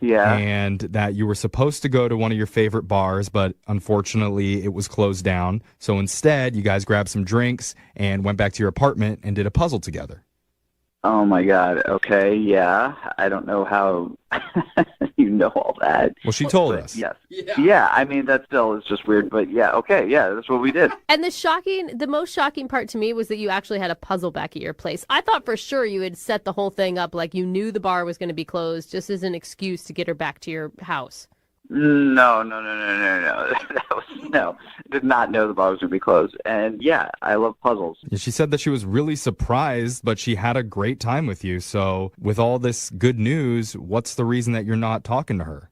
R: Yeah.
M: And that you were supposed to go to one of your favorite bars, but unfortunately it was closed down. So instead, you guys grabbed some drinks and went back to your apartment and did a puzzle together.
R: Oh, my God. Okay, yeah. I don't know how you know all that.
M: Well, she told
R: But
M: us.
R: Yes. Yeah, I mean, that still is just weird, but yeah, okay, yeah, that's what we did.
C: And the most shocking part to me was that you actually had a puzzle back at your place. I thought for sure you had set the whole thing up like you knew the bar was going to be closed just as an excuse to get her back to your house.
R: No. No. Did not know the bar was going to be closed. And yeah, I love puzzles.
M: Yeah, she said that she was really surprised, but she had a great time with you. So with all this good news, what's the reason that you're not talking to her?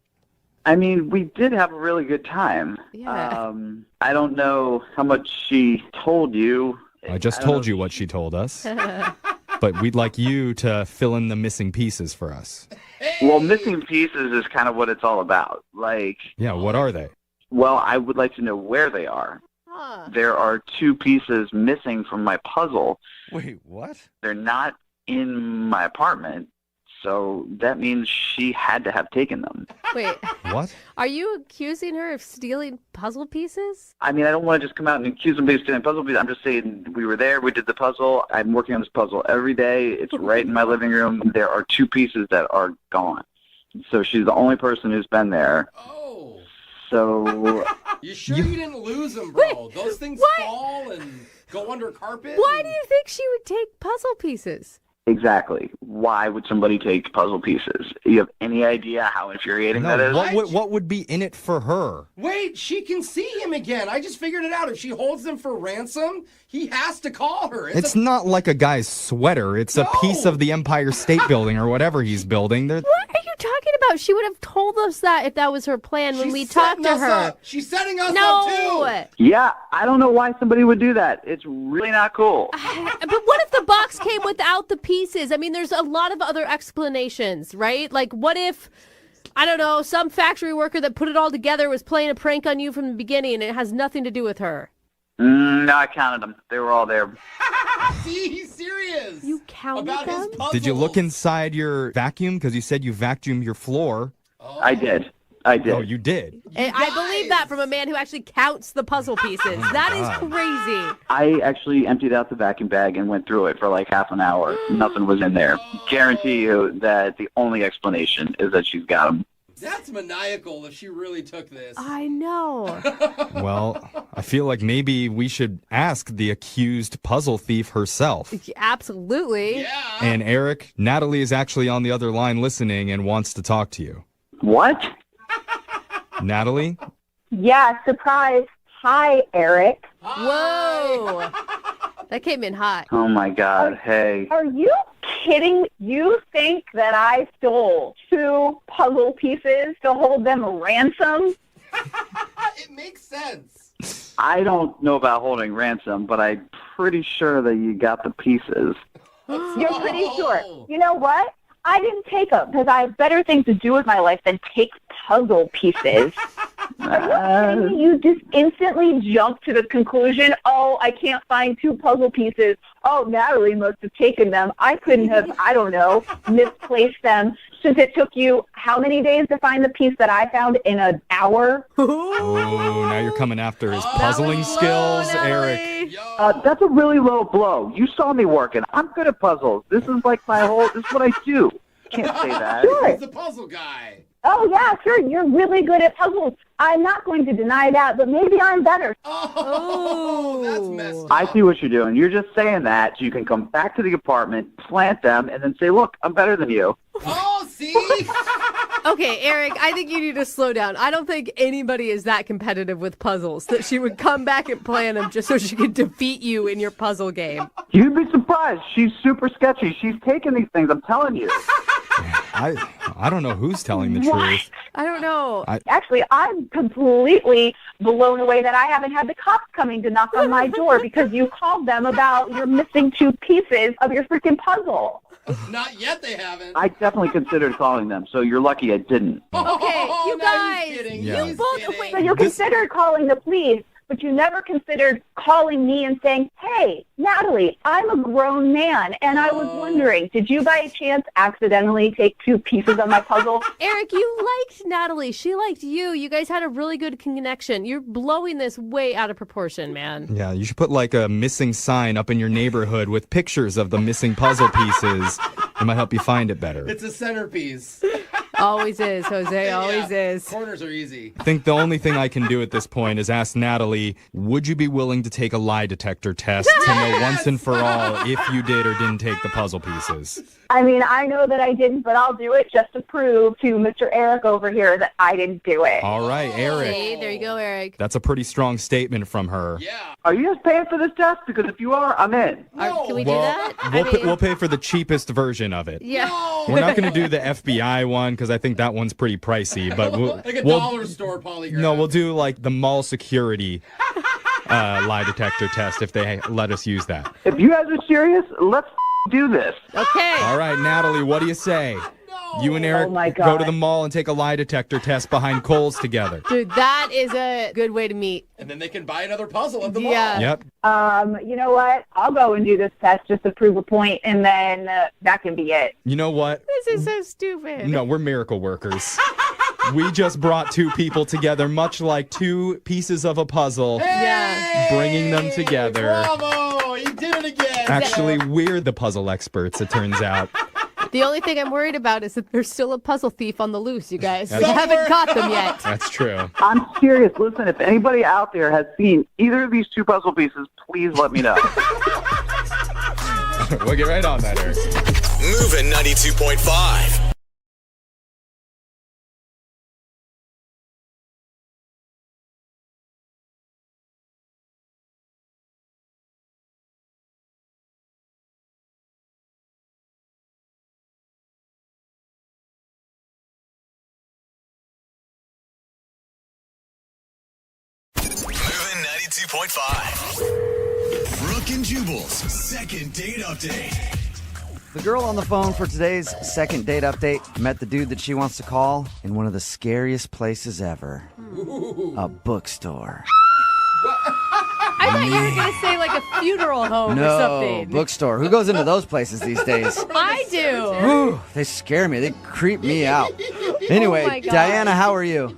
R: I mean, we did have a really good time.
C: Yeah.
R: I don't know how much she told you.
M: I just told you what she told us. But we'd like you to fill in the missing pieces for us.
R: Well, missing pieces is kind of what it's all about. Like,
M: yeah, what are they?
R: Well, I would like to know where they are. There are 2 pieces missing from my puzzle.
B: Wait, what?
R: They're not in my apartment, so that means she had to have taken them.
C: Wait.
M: What?
C: Are you accusing her of stealing puzzle pieces?
R: I mean, I don't want to just come out and accuse somebody of stealing puzzle pieces. I'm just saying we were there, we did the puzzle. I'm working on this puzzle every day. It's right in my living room. There are 2 pieces that are gone. So she's the only person who's been there.
N: Oh.
R: So...
N: You sure you didn't lose them, bro? Those things fall and go under carpet?
C: Why do you think she would take puzzle pieces?
R: Exactly. Why would somebody take puzzle pieces? You have any idea how infuriating that is?
M: What would be in it for her?
N: Wait, she can see him again. I just figured it out. If she holds them for ransom, he has to call her.
M: It's not like a guy's sweater. It's a piece of the Empire State Building or whatever he's building.
C: What are you talking about? She would have told us that if that was her plan when we talked to her.
N: Up. She's setting us up, too.
R: Yeah, I don't know why somebody would do that. It's really not cool.
C: But what if the box came without the pieces? I mean, there's a lot of other explanations, right? Like, what if, I don't know, some factory worker that put it all together was playing a prank on you from the beginning and it has nothing to do with her?
R: No, I counted them. They were all there.
N: See, he's serious.
C: You counted
N: about
C: them?
N: his puzzles.
M: Did you look inside your vacuum? Because you said you vacuumed your floor.
R: I did.
M: Oh, you did?
C: I believe that from a man who actually counts the puzzle pieces. That is crazy.
R: I actually emptied out the vacuum bag and went through it for like half an hour. Nothing was in there. Guarantee you that the only explanation is that she's got them.
N: That's maniacal if she really took this.
C: I know.
M: Well, I feel like maybe we should ask the accused puzzle thief herself.
C: Absolutely.
N: Yeah.
M: And Eric, Natalie is actually on the other line listening and wants to talk to you.
R: What?
M: Natalie?
S: Yeah, surprise. Hi, Eric.
C: Whoa. That came in hot.
R: Oh, my God. Hey.
S: Are you kidding? You think that I stole 2 puzzle pieces to hold them ransom?
N: It makes sense.
R: I don't know about holding ransom, but I'm pretty sure that you got the pieces.
S: You're pretty sure. You know what? I didn't take them because I have better things to do with my life than take puzzle pieces. Are you kidding me? You just instantly jump to the conclusion, oh, I can't find 2 puzzle pieces. Oh, Natalie must have taken them. I couldn't have, I don't know, misplaced them since it took you how many days to find the piece that I found in an hour?
M: Oh, now you're coming after his puzzling skills, Eric.
R: That's a really low blow. You saw me working. I'm good at puzzles. This is like this is what I do. Can't say that.
S: Sure.
N: He's the puzzle guy.
S: Oh, yeah, sure, you're really good at puzzles. I'm not going to deny that, but maybe I'm better.
N: Oh, that's messed up.
R: I see what you're doing. You're just saying that so you can come back to the apartment, plant them, and then say, look, I'm better than you.
N: Oh, see?
C: Okay, Eric, I think you need to slow down. I don't think anybody is that competitive with puzzles that she would come back and plan them just so she could defeat you in your puzzle game.
R: You'd be surprised. She's super sketchy. She's taking these things, I'm telling you.
M: I don't know who's telling the truth.
C: I don't know.
S: Actually, I'm completely blown away that I haven't had the cops coming to knock on my door because you called them about your missing 2 pieces of your freaking puzzle.
N: Not yet, they haven't.
R: I definitely considered calling them, so you're lucky I didn't.
C: Okay, you guys.
M: Yeah.
C: You both. Wait,
S: So you considered calling the police, but you never considered calling me and saying, hey, Natalie, I'm a grown man, and I was wondering, did you by chance accidentally take 2 pieces of my puzzle?
C: Eric, you liked Natalie. She liked you. You guys had a really good connection. You're blowing this way out of proportion, man.
M: Yeah, you should put like a missing sign up in your neighborhood with pictures of the missing puzzle pieces. It might help you find it better.
N: It's a centerpiece.
C: Always is, Jose. Always is.
N: Corners are easy.
M: I think the only thing I can do at this point is ask Natalie, would you be willing to take a lie detector test to know once and for all if you did or didn't take the puzzle pieces?
S: I mean, I know that I didn't, but I'll do it just to prove to Mr. Eric over here that I didn't do it.
M: All right, Eric.
C: See, there you go, Eric.
M: That's a pretty strong statement from her.
N: Yeah.
R: Are you guys paying for this test? Because if you are, I'm in.
C: Can we do that?
M: We'll pay for the cheapest version of it.
C: Yeah.
N: No.
M: We're not going to do the FBI one because I think that one's pretty pricey. But
N: Like a dollar store polygraph.
M: No, we'll do like the mall security lie detector test if they let us use that.
R: If you guys are serious, let's do this.
C: Okay.
M: All right, Natalie, what do you say? You and Eric
S: my
M: go to
S: God.
M: the mall and take a lie detector test behind Kohl's together.
C: Dude, that is a good way to meet.
N: And then they can buy another puzzle at the mall.
C: Yeah.
M: Yep.
S: You know what? I'll go and do this test just to prove a point, and then that can be it.
M: You know what?
C: This is so stupid.
M: No, we're miracle workers. We just brought 2 people together, much like 2 pieces of a puzzle,
C: Yeah.
M: bringing them together.
N: Bravo! You did it again.
M: Actually, we're the puzzle experts, it turns out.
C: The only thing I'm worried about is that there's still a puzzle thief on the loose, you guys. We
M: That's-
C: haven't caught them yet.
M: That's true.
R: I'm serious. Listen, if anybody out there has seen either of these 2 puzzle pieces, please let me know.
M: We'll get right on that, Eric.
A: Moving 92.5. Moving 92.5. Brooke and Jubal's second date update.
B: The girl on the phone for today's second date update met the dude that she wants to call in one of the scariest places ever. A bookstore.
C: I thought you were going to say like a funeral home or
B: No,
C: something.
B: bookstore. Who goes into those places these days?
C: I do.
B: Whew, they scare me. They creep me out. Anyway,
C: Oh my God.
B: Diana, how are you?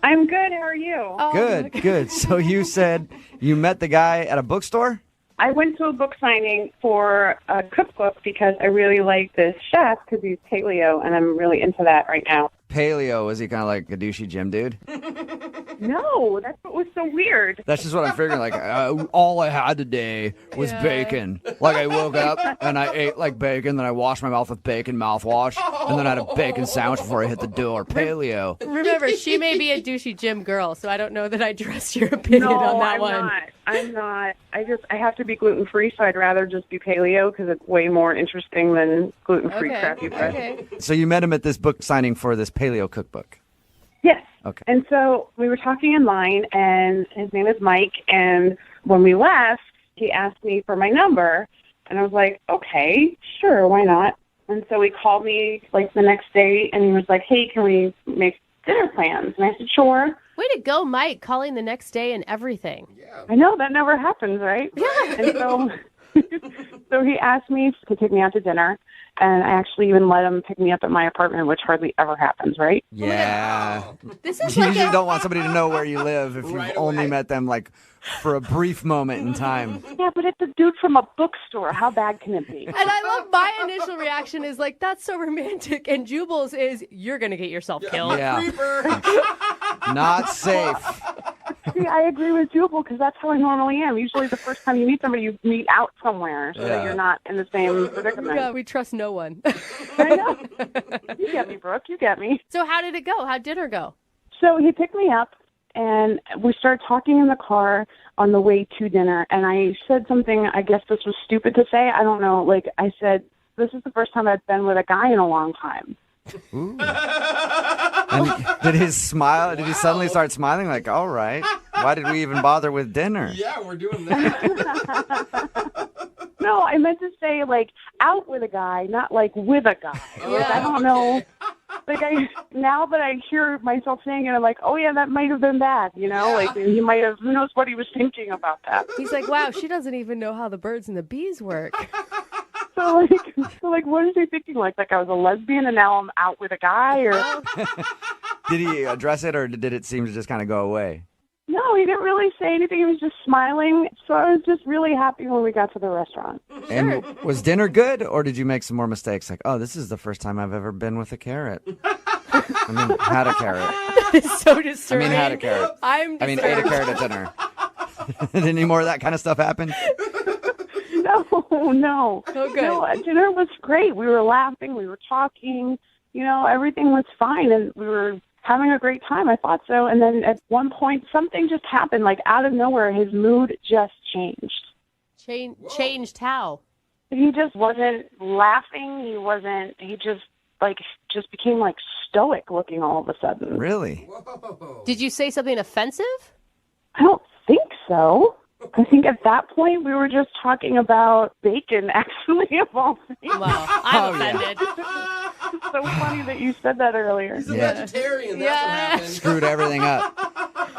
T: I'm good. How are you?
C: Oh,
B: Good, good. So you said you met the guy at a bookstore?
T: I went to a book signing for a cookbook because I really like this chef because he's paleo, and I'm really into that right now.
B: Paleo, is he kind of like a douchey gym dude?
T: No, that's what was so weird.
B: That's just what I'm figuring. Like, all I had today was bacon. Like, I woke up and I ate like bacon, then I washed my mouth with bacon mouthwash, and then I had a bacon sandwich before I hit the door. Paleo.
C: Remember, she may be a douchey gym girl, so I don't know that I trust your opinion on that
T: I'm
C: one.
T: not. I'm not. I have to be gluten-free, so I'd rather just be paleo because it's way more interesting than gluten-free crappy bread.
C: Okay.
B: So you met him at this book signing for this paleo cookbook.
T: Yes.
B: Okay.
T: And so we were talking in line, and his name is Mike, and when we left, he asked me for my number, and I was like, okay, sure, why not? And so he called me, like, the next day, and he was like, hey, can we make dinner plans? And I said, sure.
C: Way to go, Mike, calling the next day and everything.
T: I know, that never happens, right?
C: Yeah.
T: And so So he asked me to take me out to dinner, and I actually even let him pick me up at my apartment, which hardly ever happens, right?
B: Yeah.
C: This is
B: You
C: like
B: usually
C: a-
B: don't want somebody to know where you live if you've only met them like for a brief moment in time.
T: Yeah, but it's a dude from a bookstore. How bad can it be?
C: And I love my initial reaction is like, that's so romantic. And Jubal's is, you're going to get yourself killed.
B: Yeah. Not safe.
T: See, I agree with Jubal because that's how I normally am. Usually the first time you meet somebody, you meet out somewhere so that you're not in the same predicament.
C: Yeah, we trust no one.
T: I know. You get me, Brooke. You get me.
C: So how did it go? How'd dinner go?
T: So he picked me up, and we started talking in the car on the way to dinner, and I said something, I guess this was stupid to say. I don't know. Like, I said, this is the first time I've been with a guy in a long time.
B: Ooh. And did his smile? Did he suddenly start smiling? Like, all right, why did we even bother with dinner?
N: Yeah, we're doing that.
T: No, I meant to say, like, out with a guy, not, like, with a guy. Like, I don't know. Like, now that I hear myself saying it, I'm like, oh, yeah, that might have been bad, you know?
C: Yeah.
T: Like, he might have, who knows what he was thinking about that.
C: He's like, wow, she doesn't even know how the birds and the bees work.
T: So, what is he thinking? Like I was a lesbian and now I'm out with a guy? Or
B: Did he address it, or did it seem to just kind of go away?
T: No, he didn't really say anything. He was just smiling. So I was just really happy when we got to the restaurant.
B: And was dinner good, or did you make some more mistakes? Like, oh, this is the first time I've ever been with a carrot. I mean, had a carrot.
C: It's so disturbing.
B: I mean, had a carrot.
C: I'm
B: ate a carrot at dinner. Did any more of that kind of stuff happen?
T: No.
C: Okay.
T: No, dinner was great. We were laughing. We were talking. You know, everything was fine. And we were having a great time. I thought so. And then at one point, something just happened. Like, out of nowhere, his mood just changed.
C: Changed how?
T: He just wasn't laughing. He just became, like, stoic looking all of a sudden.
B: Really?
C: Did you say something offensive?
T: I don't think so. I think at that point we were just talking about bacon, actually, of all things.
C: Wow, I'm offended.
T: It's so funny that you said that earlier.
N: He's a vegetarian. That's what happened.
B: Screwed everything up.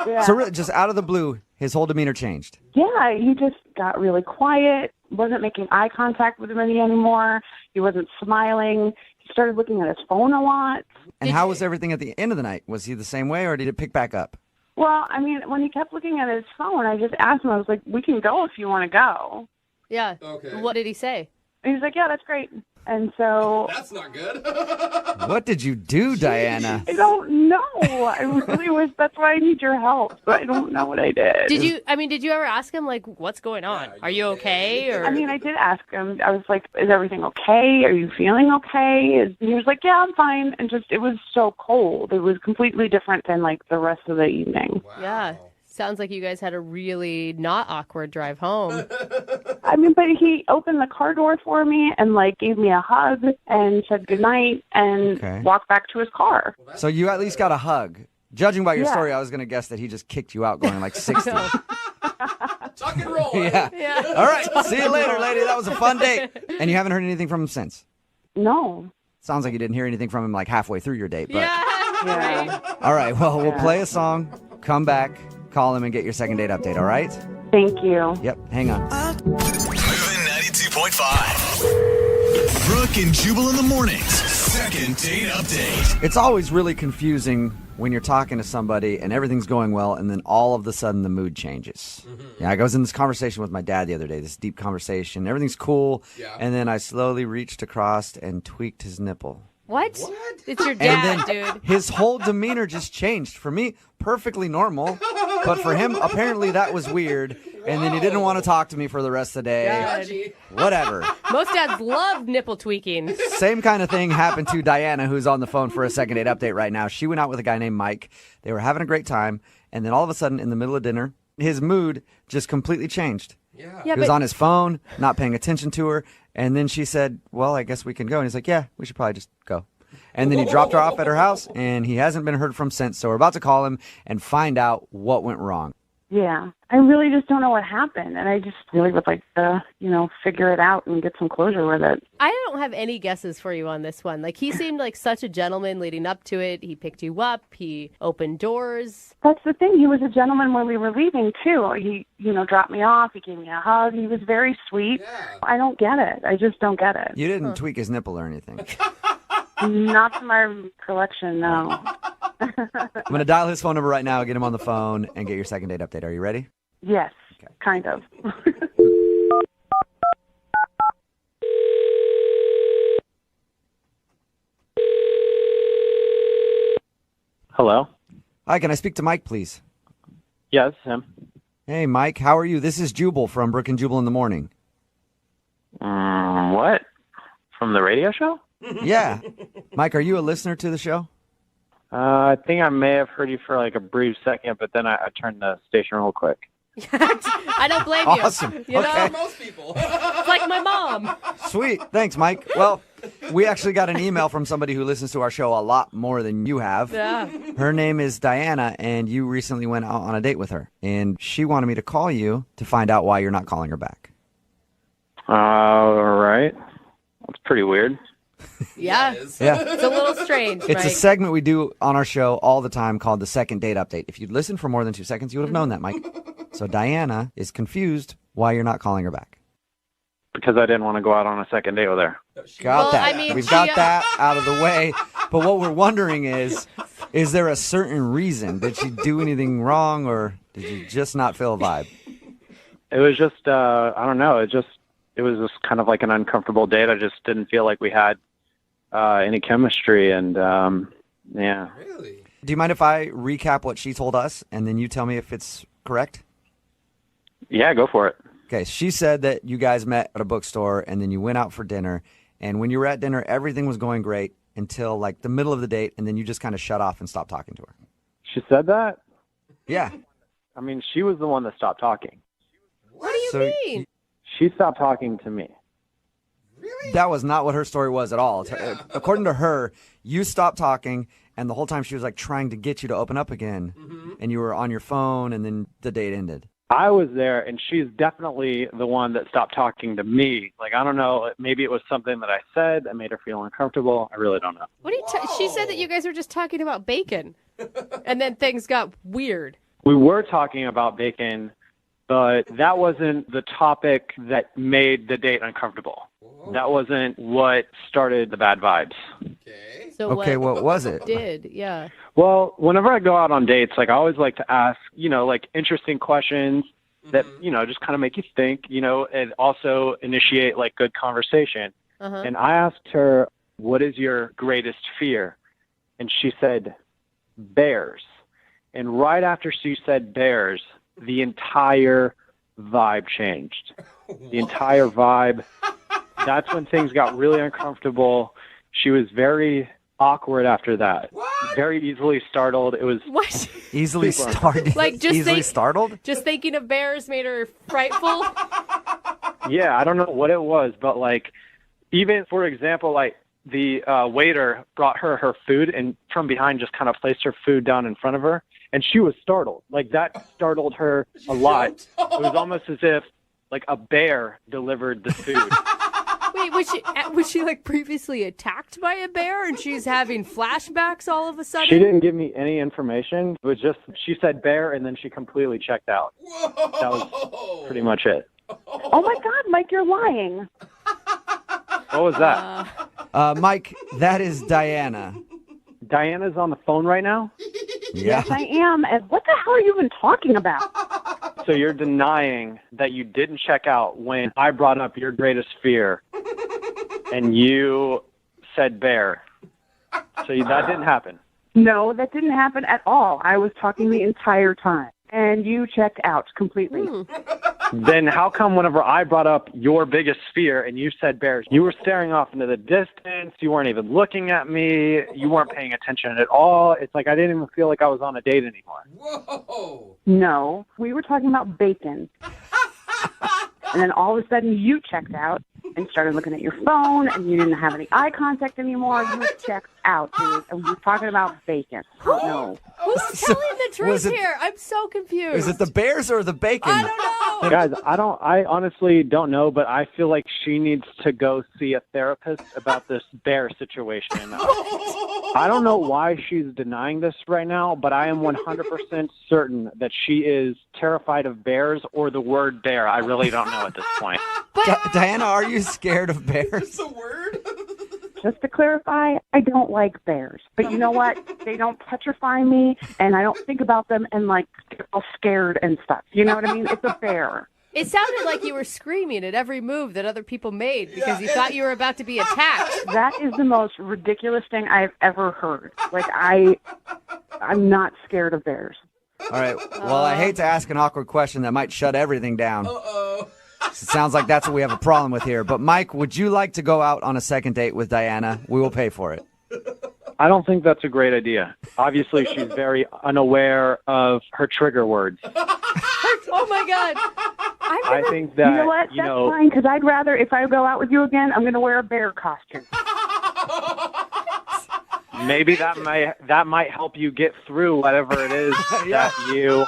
T: Yeah.
B: So really, just out of the blue, his whole demeanor changed.
T: Yeah, he just got really quiet, wasn't making eye contact with me anymore. He wasn't smiling. He started looking at his phone a lot.
B: And how was everything at the end of the night? Was he the same way, or did it pick back up?
T: Well, I mean, when he kept looking at his phone, I just asked him, I was like, we can go if you want to go.
C: Yeah.
N: Okay.
C: What did he say?
T: And he's like, yeah, that's great. And so...
N: That's not good.
B: What did you do, Diana?
T: I don't know. I really was. That's why I need your help. But I don't know what I did.
C: Did you ever ask him, like, what's going on? Are you okay? Or
T: I mean, I did ask him. I was like, is everything okay? Are you feeling okay? And he was like, yeah, I'm fine. And just, it was so cold. It was completely different than, like, the rest of the evening.
N: Wow.
C: Yeah. Sounds like you guys had a really not awkward drive home.
T: I mean, but he opened the car door for me and, like, gave me a hug and said goodnight and walked back to his car.
B: So you at least got a hug. Judging by your
T: Yeah.
B: story, I was going to guess that he just kicked you out going like 60.
N: Tuck and roll.
B: Yeah. All right. See you later, lady. That was a fun date. And you haven't heard anything from him since?
T: No.
B: Sounds like you didn't hear anything from him like halfway through your date. But...
T: Yeah.
B: All right. Well, we'll play a song, come back, call him, and get your second date update. All right?
T: Thank you.
B: Yep. Hang on.
A: Moving 92.5. Brooke and Jubal in the mornings. Second date update.
B: It's always really confusing when you're talking to somebody and everything's going well, and then all of a sudden the mood changes. Yeah, I was in this conversation with my dad the other day, this deep conversation. Everything's cool, and then I slowly reached across and tweaked his nipple.
C: What? It's your
B: And
C: dad,
B: then
C: dude.
B: his whole demeanor just changed. For me, perfectly normal. But for him, apparently that was weird. And then he didn't want to talk to me for the rest of the day. Whatever.
C: Most dads love nipple tweaking.
B: Same kind of thing happened to Diana, who's on the phone for a second date update right now. She went out with a guy named Mike. They were having a great time. And then all of a sudden, in the middle of dinner, his mood just completely changed.
C: Yeah,
B: He was on his phone, not paying attention to her. And then she said, well, I guess we can go. And he's like, yeah, we should probably just go. And then he dropped her off at her house, and he hasn't been heard from since. So we're about to call him and find out what went wrong.
T: Yeah. I really just don't know what happened, and I just really would like to, figure it out and get some closure with it.
C: I don't have any guesses for you on this one. Like, he seemed like such a gentleman leading up to it. He picked you up. He opened doors.
T: That's the thing. He was a gentleman when we were leaving, too. He, dropped me off. He gave me a hug. He was very sweet. Yeah. I don't get it. I just don't get it.
B: You didn't tweak his nipple or anything.
T: Not to my recollection, no.
B: I'm going to dial his phone number right now, get him on the phone, and get your second date update. Are you ready?
T: Yes, kind of.
U: Hello?
B: Hi, can I speak to Mike, please?
U: Yes, him.
B: Hey, Mike, how are you? This is Jubal from Brooke and Jubal in the morning.
U: What? From the radio show?
B: Yeah. Mike, are you a listener to the show?
U: I think I may have heard you for like a brief second, but then I turned the station real quick.
C: I don't blame you.
B: Awesome.
C: You know?
B: Okay.
N: Most people.
C: It's like my mom.
B: Sweet. Thanks, Mike. Well, we actually got an email from somebody who listens to our show a lot more than you have.
C: Yeah.
B: Her name is Diana, and you recently went out on a date with her. And she wanted me to call you to find out why you're not calling her back.
U: All right. That's pretty weird.
C: Yeah.
B: Yeah.
C: It's a little strange,
B: It's a
C: Mike.
B: segment we do on our show all the time called the second date update. If you'd listened for more than 2 seconds, you would have known that, Mike. So Diana is confused why you're not calling her back.
U: Because I didn't want to go out on a second date with her.
B: Got that.
C: I mean,
B: We've got that out of the way. But what we're wondering is there a certain reason? Did she do anything wrong, or did you just not feel a vibe?
U: It was just, I don't know. It was just kind of like an uncomfortable date. I just didn't feel like we had any chemistry, and yeah.
N: Really?
B: Do you mind if I recap what she told us, and then you tell me if it's correct?
U: Yeah, go for it.
B: Okay, she said that you guys met at a bookstore, and then you went out for dinner, and when you were at dinner, everything was going great until like the middle of the date, and then you just kind of shut off and stopped talking to her.
U: She said that?
B: Yeah.
U: I mean, she was the one that stopped talking.
C: What do you mean?
U: She stopped talking to me.
B: That was not what her story was at all. According to her, you stopped talking, and the whole time she was like trying to get you to open up again, and you were on your phone, and then the date ended.
U: I was there, and she's definitely the one that stopped talking to me. Like, I don't know, maybe it was something that I said that made her feel uncomfortable. I really don't know.
C: What are you she said that you guys were just talking about bacon, and then things got weird.
U: We were talking about bacon, but that wasn't the topic that made the date uncomfortable. That wasn't what started the bad vibes.
C: So
B: Okay, what was it?
C: Did yeah.
U: Well, whenever I go out on dates, like I always like to ask, like interesting questions that, just kind of make you think, and also initiate like good conversation.
C: Uh-huh.
U: And I asked her, what is your greatest fear? And she said, bears. And right after she said bears, the entire vibe changed. The entire vibe. That's when things got really uncomfortable. She was very awkward after that. Very easily startled. It was
C: what?
B: Easily startled.
C: Like just
B: easily startled.
C: Just thinking of bears made her frightful.
U: Yeah, I don't know what it was, but like, even for example, like the waiter brought her food, and from behind just kind of placed her food down in front of her, and she was startled. Like that startled her a lot. It was almost as if like a bear delivered the food.
C: Wait, was she like previously attacked by a bear, and she's having flashbacks all of a sudden?
U: She didn't give me any information. It was just she said bear, and then she completely checked out. That was pretty much it.
T: Oh my God, Mike, you're lying.
U: What was that?
B: Mike, that is Diana.
U: Diana's on the phone right now?
B: Yeah.
T: Yes, I am. And what the hell are you even talking about?
U: So you're denying that you didn't check out when I brought up your greatest fear and you said bear. So that didn't happen.
T: No, that didn't happen at all. I was talking the entire time, and you checked out completely.
U: Then how come whenever I brought up your biggest fear and you said bears, you were staring off into the distance, you weren't even looking at me, you weren't paying attention at all? It's like I didn't even feel like I was on a date anymore.
N: Whoa!
T: No, we were talking about bacon. And then all of a sudden you checked out. and started looking at your phone, and you didn't have any eye contact anymore. You were checked out, dude. And we were talking about bacon. Oh, no.
C: Who's telling the truth here? I'm so confused.
B: Is it the bears or the bacon?
C: I don't know.
U: Guys, I honestly don't know, but I feel like she needs to go see a therapist about this bear situation. I don't know why she's denying this right now, but I am 100% certain that she is terrified of bears or the word bear. I really don't know at this point.
B: Diana, are you scared of bears?
N: That's a word?
T: Just to clarify, I don't like bears. But you know what? They don't petrify me, and I don't think about them and, like, get all scared and stuff. You know what I mean? It's a bear.
C: It sounded like you were screaming at every move that other people made because you thought you were about to be attacked.
T: That is the most ridiculous thing I've ever heard. Like, I'm not scared of bears.
B: All right. Well, I hate to ask an awkward question that might shut everything down.
N: Uh-oh.
B: It sounds like that's what we have a problem with here. But, Mike, would you like to go out on a second date with Diana? We will pay for it.
U: I don't think that's a great idea. Obviously, she's very unaware of her trigger words.
C: Oh, my God.
U: I think that,
T: you know what? That's fine, because I'd rather, if I go out with you again, I'm going to wear a bear costume.
U: Maybe that might help you get through whatever it is that you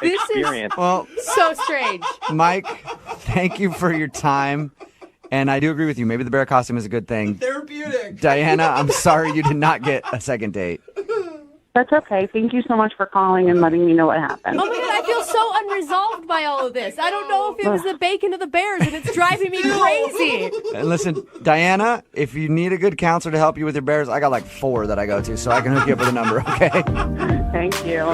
U: experience.
B: Well,
C: so strange.
B: Mike, thank you for your time. And I do agree with you. Maybe the bear costume is a good thing.
N: Therapeutic.
B: Diana, I'm sorry you did not get a second date.
T: That's okay. Thank you so much for calling and letting me know what happened.
C: Oh, my God. I feel so unresolved by all of this. I don't know if it was the bacon or the bears, and it's driving me crazy.
B: And listen, Diana, if you need a good counselor to help you with your bears, I got like 4 that I go to, so I can hook you up with a number, okay?
T: Thank you.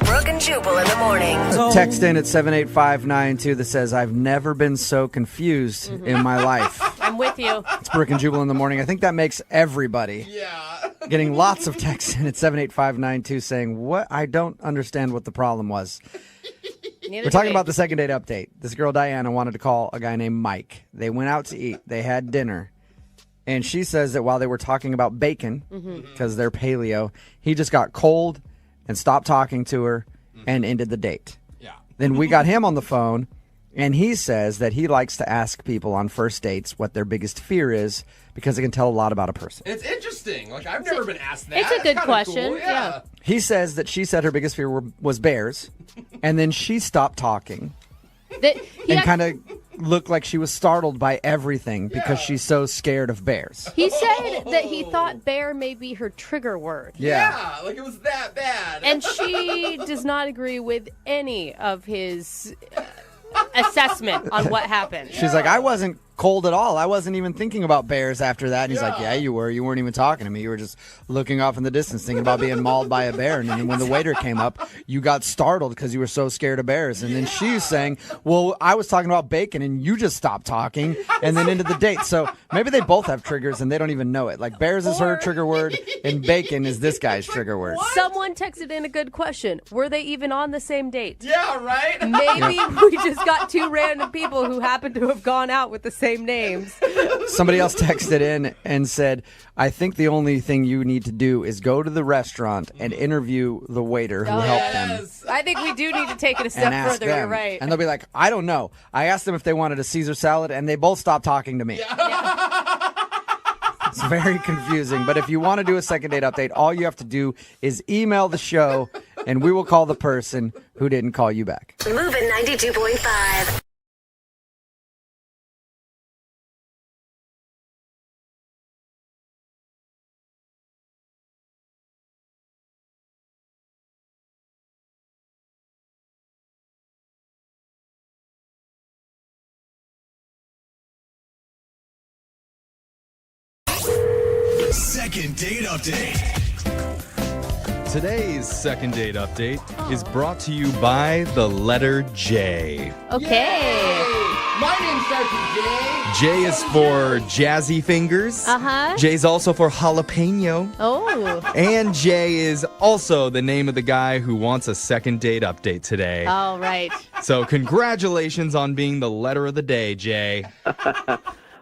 H: Brooke and Jubal in the morning.
B: Text in at 78592 that says, I've never been so confused in my life.
C: I'm with you.
B: It's Brooke and Jubal in the morning. I think that makes everybody. Getting lots of texts in at 78592 saying, "What? I don't understand what the problem was." We're talking about the second date update. This girl, Diana, wanted to call a guy named Mike. They went out to eat. They had dinner. And she says that while they were talking about bacon, because they're paleo, he just got cold and stopped talking to her and ended the date.
N: Yeah.
B: Then we got him on the phone, and he says that he likes to ask people on first dates what their biggest fear is because it can tell a lot about a person.
N: It's interesting. Like, I've never been asked that.
C: It's a good
N: That's kinda
C: question.
N: cool. Yeah.
B: He says that she said her biggest fear was bears, and then she stopped talking and kind of looked like she was startled by everything because she's so scared of bears.
C: He said that he thought bear may be her trigger word.
B: Yeah.
N: Like it was that bad.
C: And she does not agree with any of his assessment on what happened.
B: She's like, I wasn't cold at all. I wasn't even thinking about bears after that. And he's like, yeah, you were. You weren't even talking to me. You were just looking off in the distance thinking about being mauled by a bear. And then when the waiter came up, you got startled because you were so scared of bears. And then she's saying, well, I was talking about bacon and you just stopped talking and then ended the date. So maybe they both have triggers and they don't even know it. Like bears is her trigger word and bacon is this guy's trigger word.
C: Someone texted in a good question. Were they even on the same date?
N: Yeah, right?
C: Maybe we just got 2 random people who happen to have gone out with the same names.
B: Somebody else texted in and said, I think the only thing you need to do is go to the restaurant and interview the waiter who helped them.
C: I think we do need to take it a step
B: And ask
C: further.
B: them.
C: You're right.
B: And they'll be like, I don't know. I asked them if they wanted a Caesar salad, and they both stopped talking to me. It's very confusing. But if you want to do a second date update, all you have to do is email the show, and we will call the person who didn't call you back.
H: Moving 92.5.
A: Second date update.
M: Today's second date update is brought to you by the letter J.
C: Okay.
N: My name starts with J.
M: J is for jazzy fingers.
C: Uh-huh.
M: J is also for jalapeno.
C: Oh.
M: And J is also the name of the guy who wants a second date update today.
C: All right.
M: So congratulations on being the letter of the day, Jay.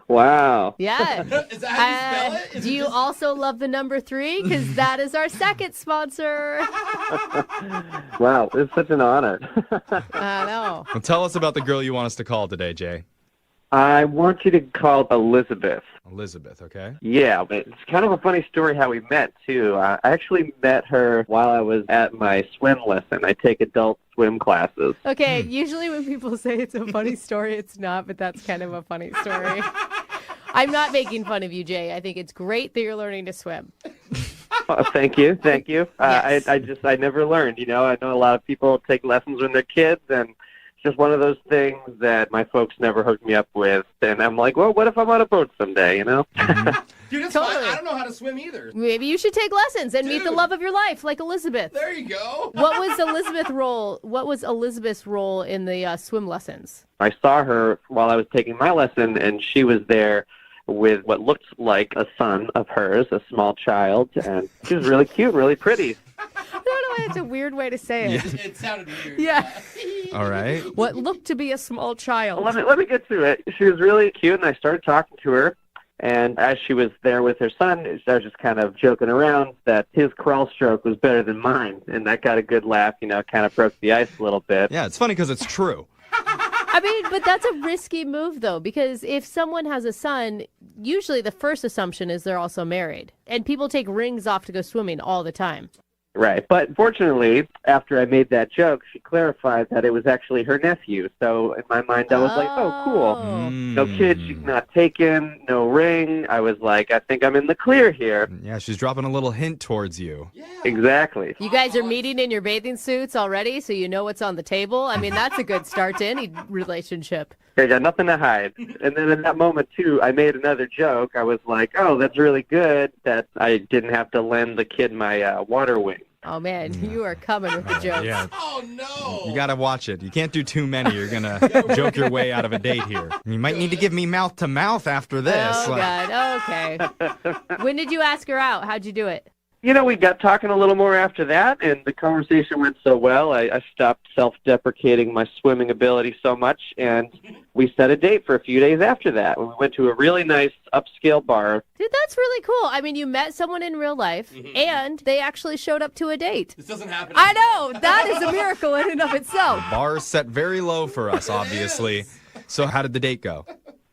U: Wow.
C: Yeah.
N: Is that how you spell it?
C: Do you also love the number 3? Because that is our second sponsor.
U: Wow, it's such an honor.
C: I know.
M: Well, tell us about the girl you want us to call today, Jay.
F: I want you to call Elizabeth.
M: Elizabeth, okay.
F: Yeah, but it's kind of a funny story how we met, too. I actually met her while I was at my swim lesson. I take adult swim classes.
C: Okay, usually when people say it's a funny story, it's not, but that's kind of a funny story. I'm not making fun of you, Jay. I think it's great that you're learning to swim.
F: Thank you. Yes. I never learned, I know a lot of people take lessons when they're kids, and it's just one of those things that my folks never hooked me up with. And I'm like, well, what if I'm on a boat someday,
M: Mm-hmm.
N: Dude, it's fine. I don't know how to swim either.
C: Maybe you should take lessons and meet the love of your life, like Elizabeth.
N: There you go.
C: What was Elizabeth's role in the swim lessons?
F: I saw her while I was taking my lesson, and she was there with what looked like a son of hers, a small child, and she was really cute, really pretty.
C: I don't know why it's a weird way to say it.
N: It sounded weird.
C: Yeah.
M: All right.
C: What looked to be a small child.
F: Well, let me get to it. She was really cute, and I started talking to her. And as she was there with her son, I was just kind of joking around that his crawl stroke was better than mine. And that got a good laugh, kind of broke the ice a little bit.
M: Yeah, it's funny because it's true.
C: I mean, but that's a risky move, though, because if someone has a son, usually the first assumption is they're also married. And people take rings off to go swimming all the time.
F: Right. But fortunately, after I made that joke, she clarified that it was actually her nephew. So in my mind, I was like, oh, cool. No kid, she's not taken, no ring. I was like, I think I'm in the clear here.
M: Yeah, she's dropping a little hint towards you.
F: Yeah. Exactly.
C: You guys are meeting in your bathing suits already, so you know what's on the table. I mean, that's a good start to any relationship.
F: I got nothing to hide. And then in that moment, too, I made another joke. I was like, oh, that's really good that I didn't have to lend the kid my water wing.
C: Oh, man, you are coming with the jokes.
M: Yeah.
N: Oh, no.
M: You got to watch it. You can't do too many. You're going to joke your way out of a date here. You might need to give me mouth to mouth after this.
C: Oh, God. Okay. When did you ask her out? How'd you do it?
F: We got talking a little more after that, and the conversation went so well, I stopped self-deprecating my swimming ability so much, and we set a date for a few days after that. We went to a really nice upscale bar.
C: Dude, that's really cool. I mean, you met someone in real life, and they actually showed up to a date.
N: This doesn't happen.
C: I know. That is a miracle in and of itself.
M: The bar is set very low for us, obviously. So how did the date go?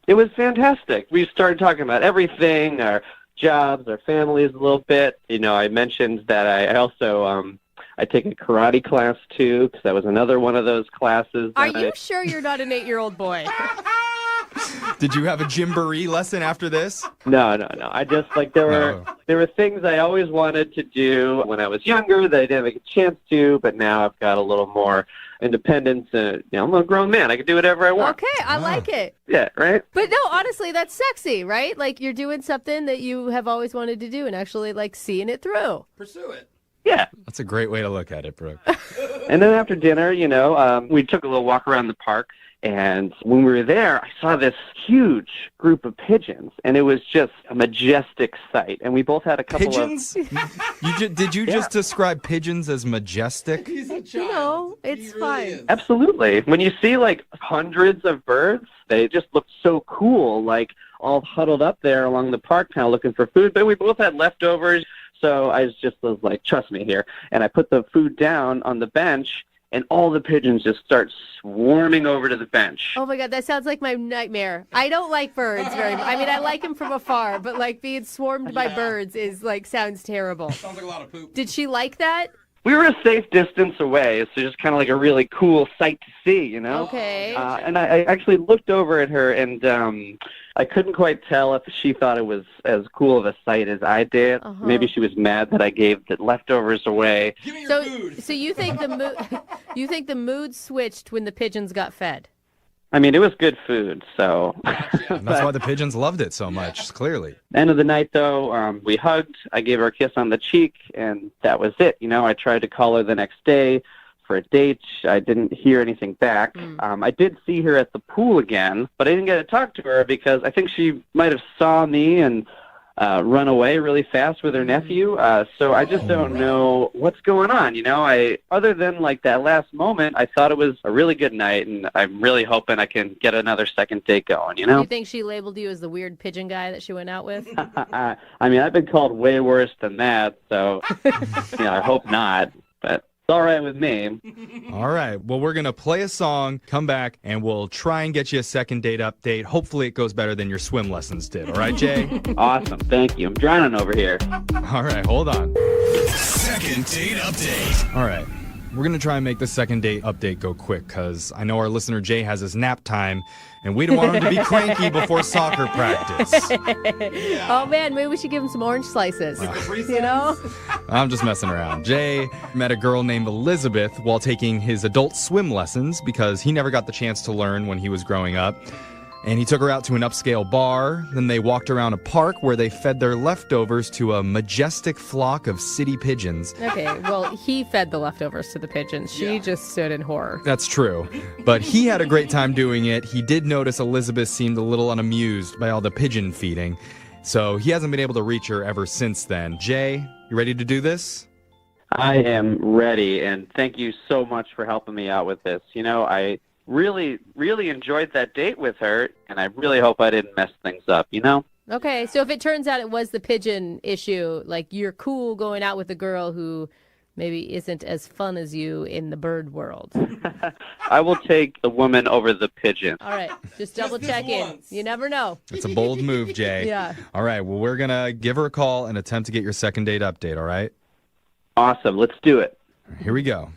F: It was fantastic. We started talking about everything, our jobs, our families a little bit. I mentioned that I also I take a karate class too, because that was another one of those classes.
C: Are you sure you're not an 8-year-old boy?
M: Did you have a gymboree lesson after this?
F: No. I just there were things I always wanted to do when I was younger that I didn't have a chance to, but now I've got a little more independence. I'm a grown man. I can do whatever I want.
C: Okay, I like it.
F: Yeah, right?
C: But no, honestly, that's sexy, right? Like you're doing something that you have always wanted to do and actually seeing it through.
N: Pursue it.
F: Yeah.
M: That's a great way to look at it, Brooke.
F: And then after dinner, we took a little walk around the park. And when we were there, I saw this huge group of pigeons, and it was just a majestic sight. And we both had a couple
M: pigeons? Did you just describe pigeons as majestic?
N: He's a child.
C: It's fine.
F: Absolutely. When you see hundreds of birds, they just look so cool, all huddled up there along the park, kind of looking for food. But we both had leftovers, so I was like, trust me here. And I put the food down on the bench, and all the pigeons just start swarming over to the bench.
C: Oh, my God, that sounds like my nightmare. I don't like birds very much. I mean, I like them from afar, but, being swarmed by birds is, sounds terrible.
N: Sounds like a lot of poop.
C: Did she like that?
F: We were a safe distance away, so just kind of a really cool sight to see,
C: Okay.
F: And I actually looked over at her, and I couldn't quite tell if she thought it was as cool of a sight as I did.
C: Uh-huh.
F: Maybe she was mad that I gave the leftovers away.
N: Give me your food.
C: So you think the mood switched when the pigeons got fed?
F: I mean, it was good food, so.
M: And that's why the pigeons loved it so much, clearly.
F: End of the night, though, we hugged. I gave her a kiss on the cheek, and that was it. I tried to call her the next day for a date. I didn't hear anything back. I did see her at the pool again, but I didn't get to talk to her because I think she might have saw me and run away really fast with her nephew. So I just don't know what's going on. Other than that last moment, I thought it was a really good night, and I'm really hoping I can get another second date going.
C: Do you think she labeled you as the weird pigeon guy that she went out with?
F: I mean, I've been called way worse than that, so I hope not. But all right with me.
M: All right. Well, we're going to play a song, come back, and we'll try and get you a second date update. Hopefully it goes better than your swim lessons did. All right, Jay?
F: Awesome. Thank you. I'm drowning over here.
M: All right. Hold on.
A: Second date update.
M: All right. We're going to try and make the second date update go quick because I know our listener Jay has his nap time and we don't want him to be cranky before soccer practice.
C: Oh, man, maybe we should give him some orange slices. You know?
M: I'm just messing around. Jay met a girl named Elizabeth while taking his adult swim lessons because he never got the chance to learn when he was growing up. And he took her out to an upscale bar. Then they walked around a park where they fed their leftovers to a majestic flock of city pigeons.
C: Okay, well, he fed the leftovers to the pigeons. She just stood in horror.
M: That's true. But he had a great time doing it. He did notice Elizabeth seemed a little unamused by all the pigeon feeding. So he hasn't been able to reach her ever since then. Jay, you ready to do this?
F: I am ready, and thank you so much for helping me out with this. You know, I really enjoyed that date with her, and I really hope I didn't mess things up, you know?
C: Okay, so if it turns out it was the pigeon issue, like you're cool going out with a girl who maybe isn't as fun as you in the bird world.
F: I will take the woman over the pigeon.
C: All right, just double check in. You never know.
M: It's a bold move, Jay.
C: Yeah.
M: All right, well, we're going to give her a call and attempt to get your second date update, all right?
F: Awesome, let's do it.
M: Here we go.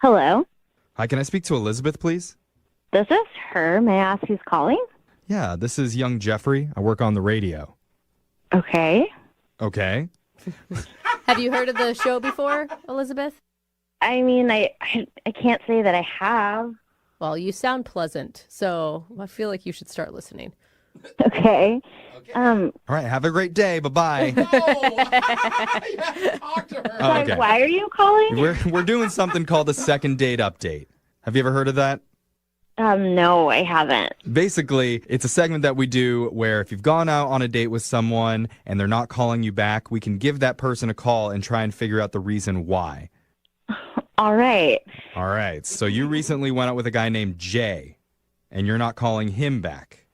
S: Hello,
M: Hi, can I speak to Elizabeth, please?
S: this is her. May I ask who's calling?
M: Yeah, this is young Jeffrey. I work on the radio.
S: Okay.
M: Okay.
C: Have you heard of the show before, Elizabeth?
S: I mean, I can't say that I have.
C: Well, you sound pleasant, so I feel like you should start listening.
S: Okay.
M: All right, have a great day. Bye-bye. Oh, okay.
S: Why are you calling?
M: We're doing something called a second date update. Have you ever heard of that?
S: No, I haven't.
M: Basically, it's a segment that we do where if you've gone out on a date with someone and they're not calling you back, we can give that person a call and try and figure out the reason why.
S: All right.
M: All right. So you recently went out with a guy named Jay, and you're not calling him back.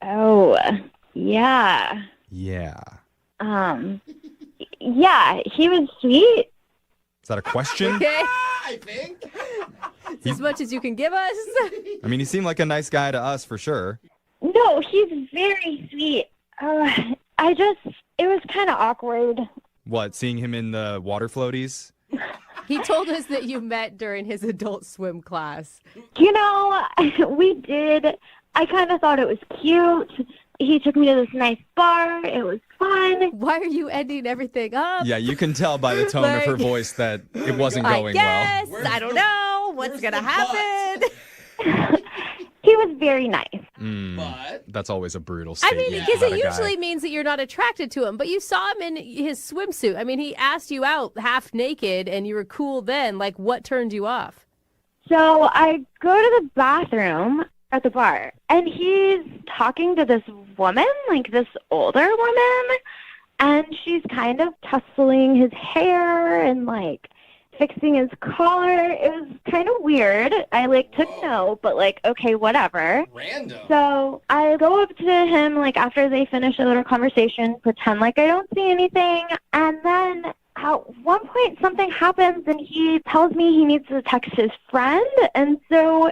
S: Oh, yeah.
M: Yeah.
S: Yeah, he was sweet.
M: Is that a question?
C: Okay.
N: I think.
C: It's as much as you can give us.
M: I mean, he seemed like a nice guy to us for sure.
S: No, he's very sweet. It was kind of awkward.
M: What, seeing him in the water floaties?
C: He told us that you met during his adult swim class.
S: You know, we did. I kind of thought it was cute. He took me to this nice bar. It was fun.
C: Why are you ending everything up?
M: Yeah, you can tell by the tone of her voice that it wasn't going
C: I
M: well.
C: guess. I don't know what's going to happen.
S: He was very nice.
M: That's always a brutal
C: I
M: statement.
C: mean, because
M: about
C: it
M: a guy.
C: usually means that you're not attracted to him, but you saw him in his swimsuit. I mean, he asked you out half naked and you were cool then. Like, what turned you off?
S: So I go to the bathroom at the bar, and he's talking to this woman, like this older woman, and she's kind of tussling his hair and like fixing his collar. It was kind of weird. I took note, but okay, whatever.
N: Random.
S: So I go up to him after they finish a little conversation, pretend like I don't see anything, and then at one point something happens and he tells me he needs to text his friend, and so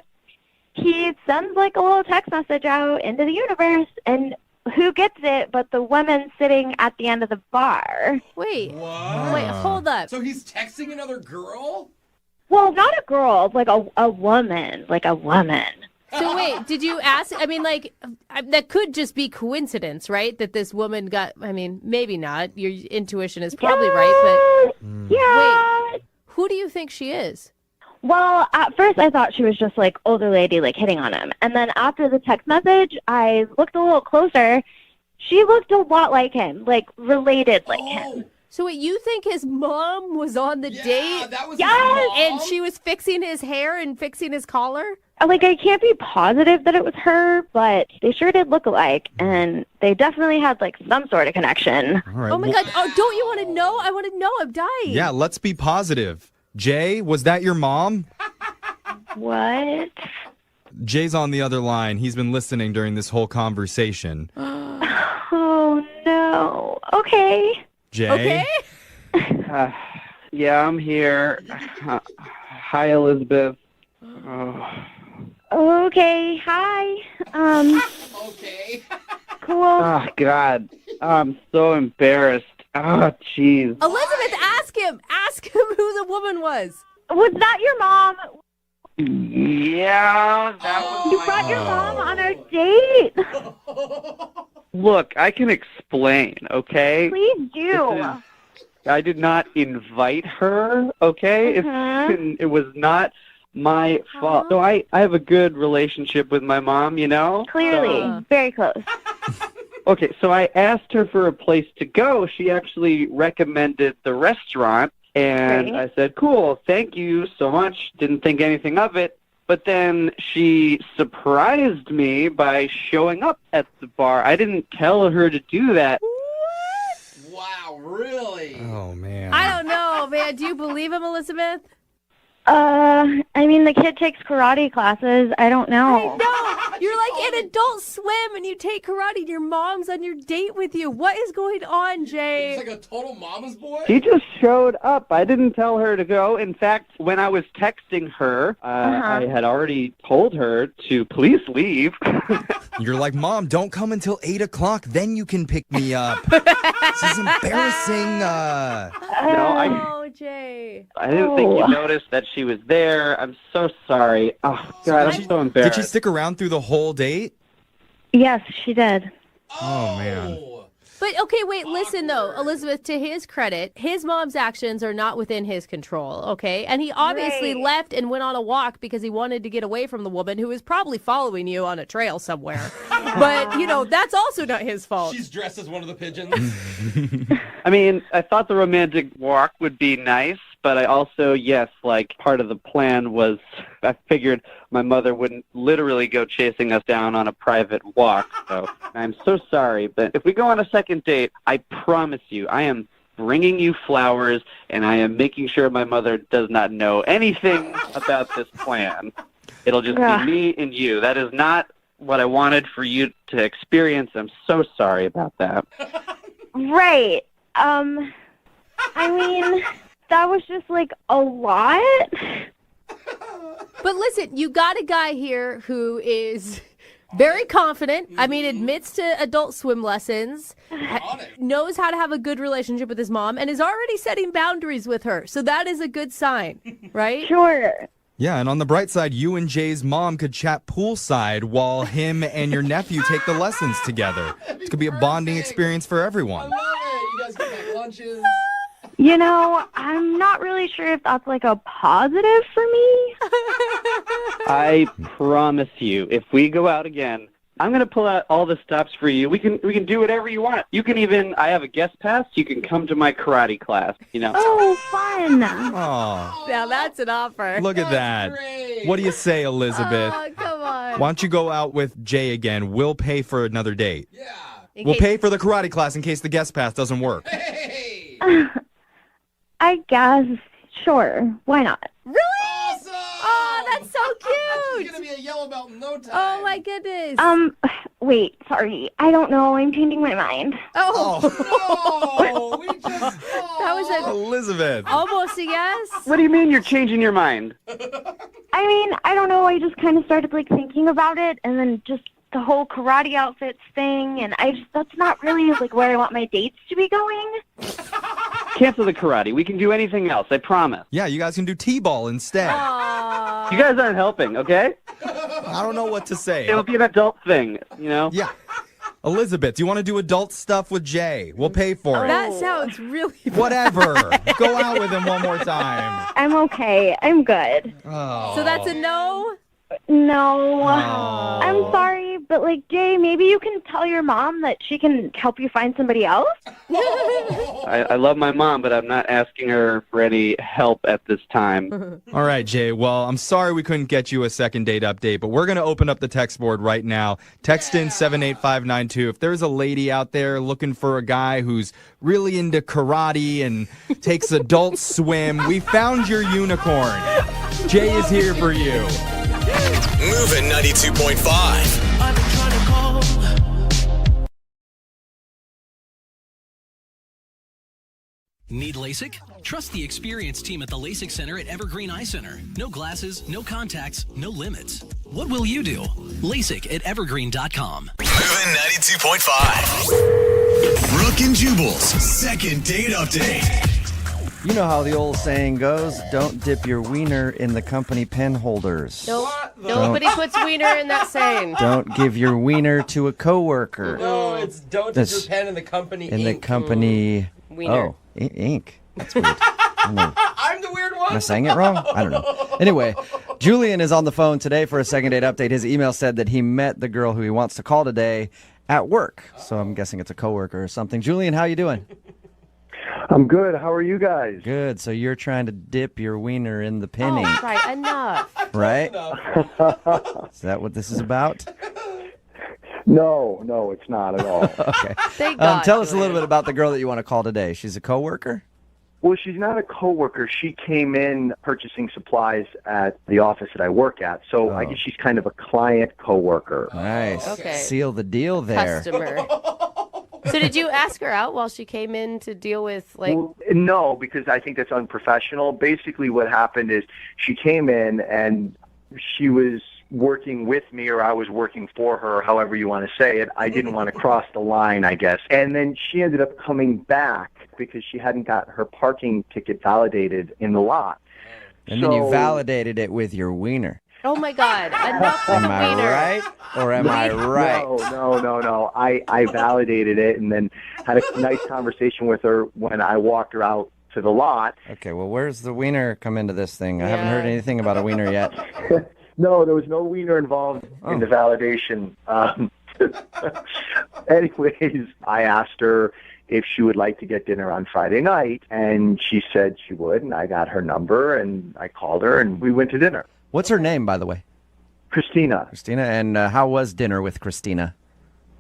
S: he sends a little text message out into the universe, and who gets it but the woman sitting at the end of the bar.
C: Wait,
N: What?
C: wait, hold up.
N: So he's texting another girl?
S: Well, not a girl, a woman, a woman.
C: So wait, did you ask? I mean, that could just be coincidence, right? That this woman got, I mean, maybe not. Your intuition is probably right, but
S: Yeah.
C: wait, who do you think she is?
S: Well, at first I thought she was just older lady hitting on him. And then after the text message, I looked a little closer. She looked a lot like him, related like him.
C: So wait, you think his mom was on the date?
N: That was
S: Yes!
C: And she was fixing his hair and fixing his collar?
S: I can't be positive that it was her, but they sure did look alike, and they definitely had some sort of connection.
M: All right,
C: Oh my God! Oh, don't you want to know? I want to know. I'm dying.
M: Yeah, let's be positive. Jay, was that your mom?
S: What?
M: Jay's on the other line. He's been listening during this whole conversation.
G: Okay.
M: Jay?
C: Okay.
F: Yeah, I'm here. Hi, Elizabeth.
G: Okay. Hi.
N: Okay.
G: Cool.
F: Oh, God. I'm so embarrassed. Oh, jeez.
C: Elizabeth, ask him. Ask him who the woman was.
G: Was that your mom?
F: Yeah, that was
G: You brought your mom on our date.
F: Look, I can explain, okay?
G: Please do.
F: I did not invite her, okay? It was not my fault. So I have a good relationship with my mom, you know?
G: Clearly. Very close.
F: Okay, so I asked her for a place to go. She actually recommended the restaurant, and
G: Great.
F: I said, cool, thank you so much. Didn't think anything of it. But then she surprised me by showing up at the bar. I didn't tell her to do that.
N: Wow, really?
M: Oh, man.
C: I don't know, man. Do you believe him, Elizabeth?
G: I mean, the kid takes karate classes. I don't know.
C: No, you're like in Adult Swim and you take karate and your mom's on your date with you. What is going on, Jay?
N: It's like a total mama's boy?
F: She just showed up. I didn't tell her to go. In fact, when I was texting her, I had already told her to please leave.
M: You're like, Mom, don't come until 8 o'clock. Then you can pick me up. This is embarrassing.
C: Oh, Jay.
F: I didn't think you noticed that she was there. I'm so sorry. Oh, God, I'm so embarrassed.
M: Did she stick around through the whole date?
G: Yes, she did.
M: Oh, man.
C: But, okay, wait, listen, though. Elizabeth, to his credit, his mom's actions are not within his control, okay? And he obviously left and went on a walk because he wanted to get away from the woman who was probably following you on a trail somewhere. But, you know, that's also not his fault.
N: She's dressed as one of the pigeons.
F: I mean, I thought the romantic walk would be nice, but I also, yes, like part of the plan was I figured my mother wouldn't literally go chasing us down on a private walk. So I'm so sorry, but if we go on a second date, I promise you, I am bringing you flowers, and I am making sure my mother does not know anything about this plan. It'll just be me and you. That is not what I wanted for you to experience. I'm so sorry about that.
G: Right. I mean, that was just like a lot.
C: But listen, you got a guy here who is very confident. I mean, admits to Adult Swim lessons, knows how to have a good relationship with his mom, and is already setting boundaries with her. So that is a good sign, right?
G: Sure.
M: Yeah, and on the bright side, you and Jay's mom could chat poolside while him and your nephew take the lessons together. It could be a bonding experience for everyone.
N: I love it. You guys get like lunches.
G: You know, I'm not really sure if that's like a positive for me.
F: I promise you, if we go out again, I'm going to pull out all the stops for you. We can do whatever you want. You can even, I have a guest pass. You can come to my karate class, you know.
G: Oh, fun.
M: Oh,
C: Now that's an offer.
M: look at that.
N: Great.
M: What do you say, Elizabeth?
C: Oh, come on.
M: Why don't you go out with Jay again? We'll pay for another date.
N: Yeah.
M: We'll pay for the karate class in case the guest pass doesn't work.
N: Hey.
G: I guess. Sure. Why not?
C: Really?
N: Awesome.
C: Oh, that's so
N: She's
C: cute.
N: gonna be a yellow belt in no time.
C: Oh, my goodness.
G: Wait, sorry. I don't know. I'm changing my mind.
C: Oh.
N: No, we just.
C: That was
M: Elizabeth.
C: almost a yes.
F: What do you mean you're changing your mind?
G: I mean, I don't know. I just kind of started like thinking about it, and then just the whole karate outfits thing, and that's not really like where I want my dates to be going.
F: Cancel the karate. We can do anything else, I promise.
M: Yeah, you guys can do T-ball instead.
F: You guys aren't helping, okay?
M: I don't know what to say.
F: It'll be an adult thing, you know?
M: Yeah. Elizabeth, do you want to do adult stuff with Jay? We'll pay for it.
C: That sounds really
M: Whatever. Go out with him one more time.
G: I'm okay. I'm good.
M: Oh.
C: So that's a no?
G: No.
M: Oh.
G: I'm sorry, but like, Jay, maybe you can tell your mom that she can help you find somebody else?
F: I love my mom, but I'm not asking her for any help at this time.
M: All right, Jay. Well, I'm sorry we couldn't get you a second date update, but we're going to open up the text board right now. Text in 78592. If there's a lady out there looking for a guy who's really into karate and takes Adult Swim, we found your unicorn. Jay is here for you.
A: Moving 92.5.
I: Need LASIK? Trust the experienced team at the LASIK Center at Evergreen Eye Center. No glasses, no contacts, no limits. What will you do? LASIK at evergreen.com.
A: Moving 92.5. Brooke and Jubal's second date update.
B: You know how the old saying goes, don't dip your wiener in the company pen holders.
C: Nope. Nobody puts wiener in that saying.
B: Don't give your wiener to a coworker.
N: No, it's don't dip your pen in the company
B: In the
N: ink.
B: company...
C: Wiener.
B: Oh, ink. That's weird.
N: I'm the weird one.
B: Am I saying it wrong? I don't know. Anyway, Julian is on the phone today for a second date update. His email said that he met the girl who he wants to call today at work. So I'm guessing it's a coworker or something. Julian, how you doing?
D: I'm good. How are you guys?
B: Good. So you're trying to dip your wiener in the pen ink,
C: Oh, right, enough.
B: right? Is that what this is about?
D: No, it's not at all.
B: Okay.
C: Thank God,
B: Tell us a
C: Julian.
B: little bit about the girl that you want to call today. She's a coworker?
D: Well, she's not a coworker. She came in purchasing supplies at the office that I work at. So I guess she's kind of a client coworker.
B: Nice.
C: Okay.
B: Seal the deal there.
C: Customer. So did you ask her out while she came in to deal with, like...
D: Well, no, because I think that's unprofessional. Basically what happened is she came in and she was working with me, or I was working for her, however you want to say it. I didn't want to cross the line, I guess. And then she ended up coming back because she hadn't got her parking ticket validated in the lot.
B: And then you validated it with your wiener.
C: Oh, my God. Enough with
B: Am
C: the
B: I
C: wiener.
B: right? Or am I right?
D: No. I validated it and then had a nice conversation with her when I walked her out to the lot.
B: Okay, well, where's the wiener come into this thing? I haven't heard anything about a wiener yet.
D: No, there was no wiener involved in the validation. Anyways, I asked her if she would like to get dinner on Friday night, and she said she would, and I got her number, and I called her, and we went to dinner.
B: What's her name, by the way?
D: Christina.
B: Christina, and how was dinner with Christina?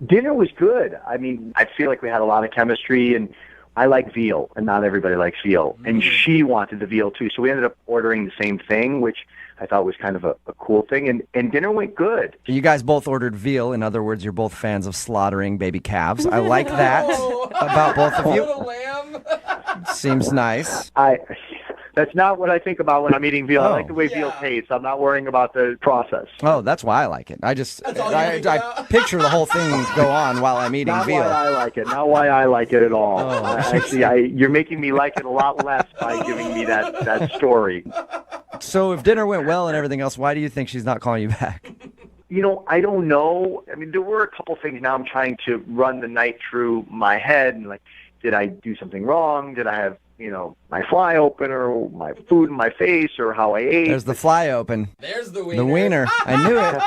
D: Dinner was good. I mean, I feel like we had a lot of chemistry, and I like veal, and not everybody likes veal. And she wanted the veal, too, so we ended up ordering the same thing, which I thought was kind of a cool thing, and dinner went good.
B: You guys both ordered veal. In other words, you're both fans of slaughtering baby calves. I like that about both of you. Seems nice.
D: That's not what I think about when I'm eating veal. I like the way veal tastes. I'm not worrying about the process.
B: Oh, that's why I like it. I picture the whole thing go on while I'm eating veal.
D: Not why I like it. Not why I like it at all. Actually, you're making me like it a lot less by giving me that story.
B: So if dinner went well and everything else, why do you think she's not calling you back?
D: You know, I don't know. I mean, there were a couple things. Now I'm trying to run the night through my head and like, did I do something wrong? Did I have, my fly open or my food in my face or how I ate?
B: There's the fly open.
N: There's the wiener.
B: The wiener. I knew it.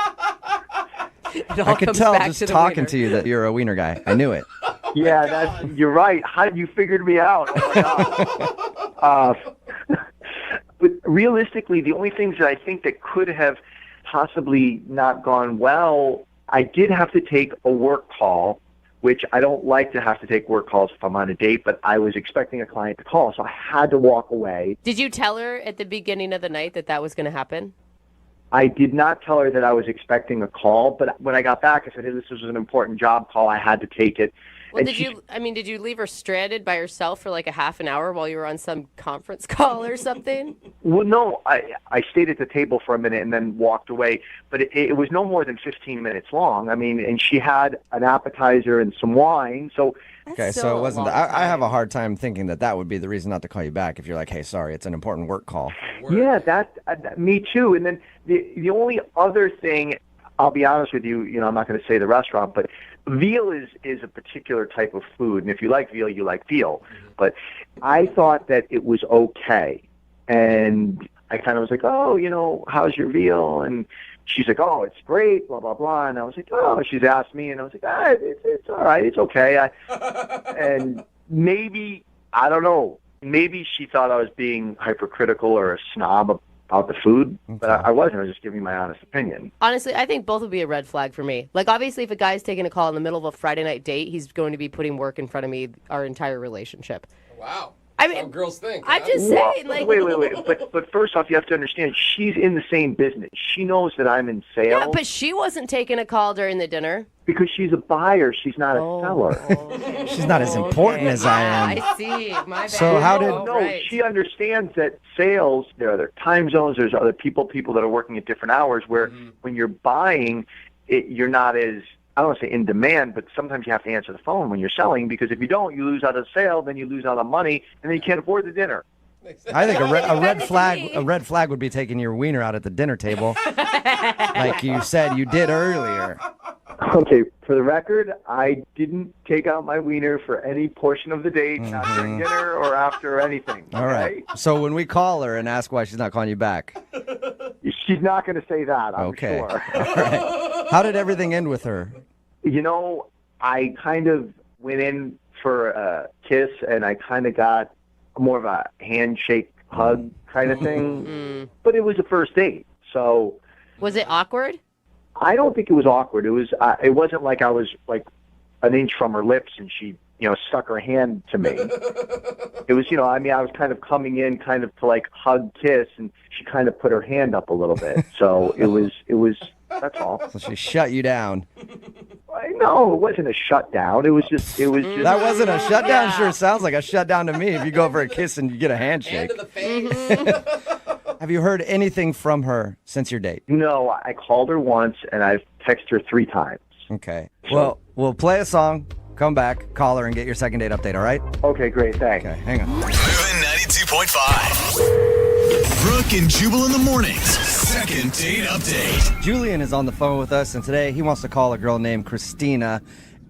B: I could tell just talking to you that you're a wiener guy. I knew it.
D: Yeah, you're right. How did you figure me out? Oh, my God. But realistically, the only things that I think that could have possibly not gone well, I did have to take a work call, which I don't like to have to take work calls if I'm on a date, but I was expecting a client to call, so I had to walk away.
C: Did you tell her at the beginning of the night that was going to happen?
D: I did not tell her that I was expecting a call, but when I got back, I said, hey, this was an important job call. I had to take it.
C: Well, did you leave her stranded by herself for like a half an hour while you were on some conference call or something?
D: Well, no, I stayed at the table for a minute and then walked away, but it was no more than 15 minutes long. I mean, and she had an appetizer and some wine, so...
B: Okay, so it wasn't... I have a hard time thinking that would be the reason not to call you back if you're like, hey, sorry, it's an important work call.
D: Yeah, me too. And then the only other thing, I'll be honest with you, I'm not going to say the restaurant, but veal is a particular type of food, and if you like veal, you like veal. But I thought that it was okay, and I kind of was like, oh, how's your veal? And she's like, oh, it's great, blah, blah, blah. And I was like, oh, she's asked me, and I was like, it's all right, it's okay. And maybe, I don't know, maybe she thought I was being hypercritical or a snob about the food, but I wasn't. I was just giving my honest opinion.
C: Honestly, I think both would be a red flag for me. Like, obviously, if a guy's taking a call in the middle of a Friday night date, he's going to be putting work in front of me our entire relationship.
N: Wow.
C: I mean,
N: How girls think.
C: I'm just saying, like.
D: Wait. But first off, you have to understand, she's in the same business. She knows that I'm in sales.
C: Yeah, but she wasn't taking a call during the dinner.
D: Because she's a buyer, she's not a seller.
B: She's not as important as I am.
C: I see. My bad.
B: So how did?
D: No, she understands that sales, there are other time zones, there's other people that are working at different hours, where when you're buying, you're not as, I don't want to say in demand, but sometimes you have to answer the phone when you're selling, because if you don't, you lose out on sale, then you lose out on money, and then you can't afford the dinner.
B: I think a red flag would be taking your wiener out at the dinner table, like you said you did earlier.
D: Okay, for the record, I didn't take out my wiener for any portion of the date, not during dinner or after or anything.
B: All right. So when we call her and ask why she's not calling you back,
D: she's not going to say that, I'm sure.
B: All right. How did everything end with her?
D: You know, I kind of went in for a kiss, and I kind of got more of a handshake, hug kind of thing. But it was a first date, so.
C: Was it awkward?
D: I don't think it was awkward. It was. It wasn't like I was like an inch from her lips and she, stuck her hand to me. It was, I was kind of coming in kind of to like hug, kiss, and she kind of put her hand up a little bit. So it was. That's all.
B: So she shut you down.
D: No, it wasn't a shutdown. It was just.
B: That wasn't a shutdown. Sure sounds like a shutdown to me. If you go for a kiss and you get a handshake.
N: Hand to the face.
B: Have you heard anything from her since your date?
D: No, I called her once and I've texted her 3 times.
B: Okay. Well, we'll play a song, come back, call her, and get your second date update, all right?
D: Okay, great. Thanks.
B: Okay, hang on.
A: Moving 92.5. Brooke and Jubal in the mornings. Second date update.
B: Julian is on the phone with us, and today he wants to call a girl named Christina.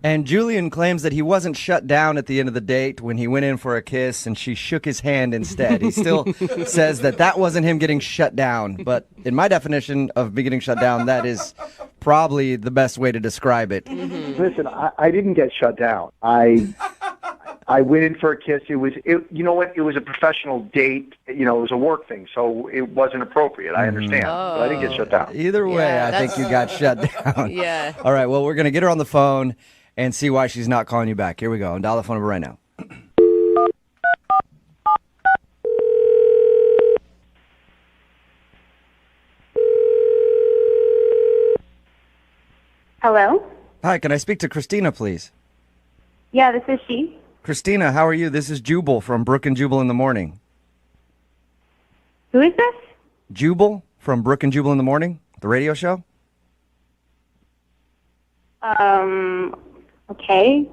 B: And Julian claims that he wasn't shut down at the end of the date when he went in for a kiss and she shook his hand instead. He still says that wasn't him getting shut down. But in my definition of me getting shut down, that is probably the best way to describe it.
D: Listen, I didn't get shut down. I went in for a kiss. You know what? It was a professional date. It was a work thing, so it wasn't appropriate. I understand. But I didn't get shut down.
B: Either way, I think you got shut down.
C: Yeah.
B: All right, well, we're going to get her on the phone and see why she's not calling you back. Here we go. Dial the phone number right now.
S: Hello?
B: Hi, can I speak to Christina, please?
S: Yeah, this is she.
B: Christina, how are you? This is Jubal from Brooke and Jubal in the morning.
S: Who is this?
B: Jubal from Brooke and Jubal in the morning, the radio show.
S: Okay.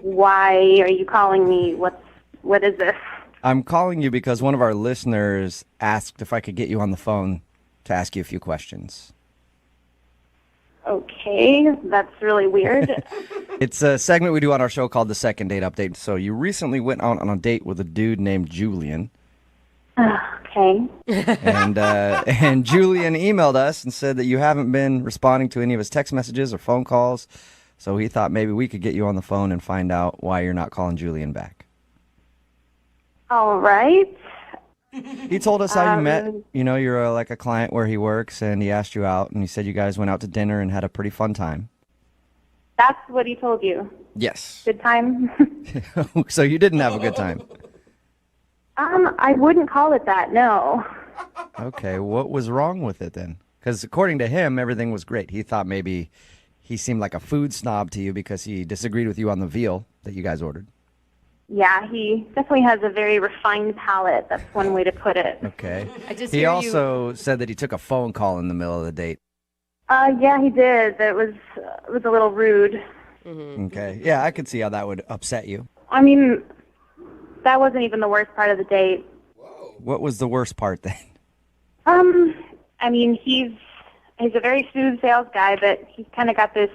S: Why are you calling me? What is this?
B: I'm calling you because one of our listeners asked if I could get you on the phone to ask you a few questions.
S: Okay, that's really weird.
B: It's a segment we do on our show called the Second Date Update. So you recently went out on a date with a dude named Julian.
S: Okay.
B: And Julian emailed us and said that you haven't been responding to any of his text messages or phone calls. So he thought maybe we could get you on the phone and find out why you're not calling Julian back.
S: All right.
B: He told us how you met. You're like a client where he works, and he asked you out, and he said you guys went out to dinner and had a pretty fun time.
S: That's what he told you?
B: Yes.
S: Good time?
B: So you didn't have a good time?
S: I wouldn't call it that, no.
B: Okay, what was wrong with it then? Because according to him, everything was great. He thought maybe he seemed like a food snob to you because he disagreed with you on the veal that you guys ordered.
S: Yeah, he definitely has a very refined palate. That's one way to put it.
B: Okay. He also said that he took a phone call in the middle of the date.
S: Yeah, he did. It was a little rude.
B: Okay. Yeah, I could see how that would upset you.
S: I mean, that wasn't even the worst part of the date.
B: What was the worst part then?
S: I mean, he's a very smooth sales guy, but he's kind of got this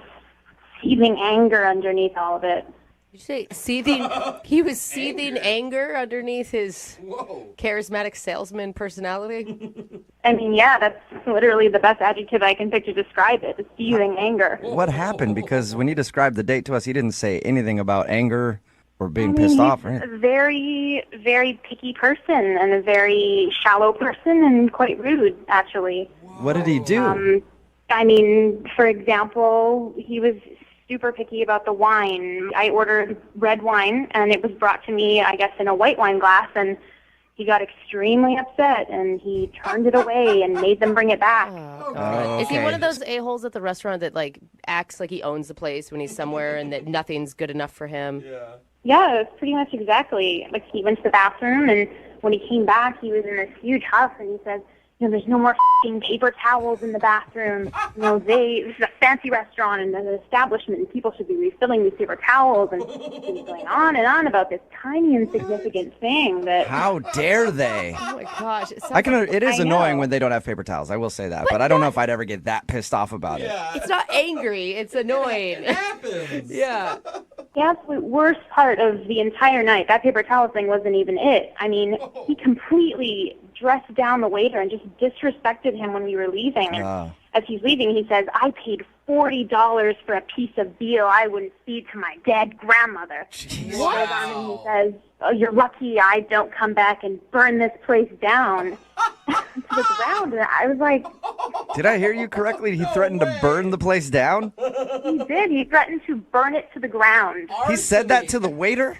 S: seething anger underneath all of it.
C: Did you say seething? He was seething anger underneath his charismatic salesman personality?
S: I mean, yeah, that's literally the best adjective I can pick to describe it, seething anger.
B: What happened? Because when he described the date to us, he didn't say anything about anger or being pissed off or anything.
S: He's a very, very picky person and a very shallow person and quite rude, actually.
B: What did he do?
S: I mean, for example, he was super picky about the wine. I ordered red wine, and it was brought to me, I guess, in a white wine glass, and he got extremely upset, and he turned it away and made them bring it back.
B: Oh,
J: Is he
B: okay.
J: one of those a-holes at the restaurant that, like, acts like he owns the place when he's somewhere and that nothing's good enough for him?
S: Yeah, that's pretty much exactly. Like, he went to the bathroom, and when he came back, he was in this huge huff, and he said, there's no more f***ing paper towels in the bathroom. This is a fancy restaurant and an establishment, and people should be refilling these paper towels. And he was going on and on about this tiny insignificant thing that...
B: How dare they?
J: Oh, my gosh.
B: It is
S: I
B: annoying
S: know.
B: when they don't have paper towels. I will say that. But I don't know if I'd ever get that pissed off about it.
J: It's not angry. It's annoying.
N: It happens.
J: Yeah.
S: The absolute worst part of the entire night, that paper towel thing wasn't even it. I mean, he completely dressed down the waiter and just disrespected him when we were leaving. And as he's leaving, he says, I paid $40 for a piece of veal I wouldn't feed to my dead grandmother. And he goes on and he says, oh, you're lucky I don't come back and burn this place down to the ground. And I was like...
B: Did I hear you correctly? He threatened to burn the place down?
S: He did. He threatened to burn it to the ground.
B: He said that to the waiter?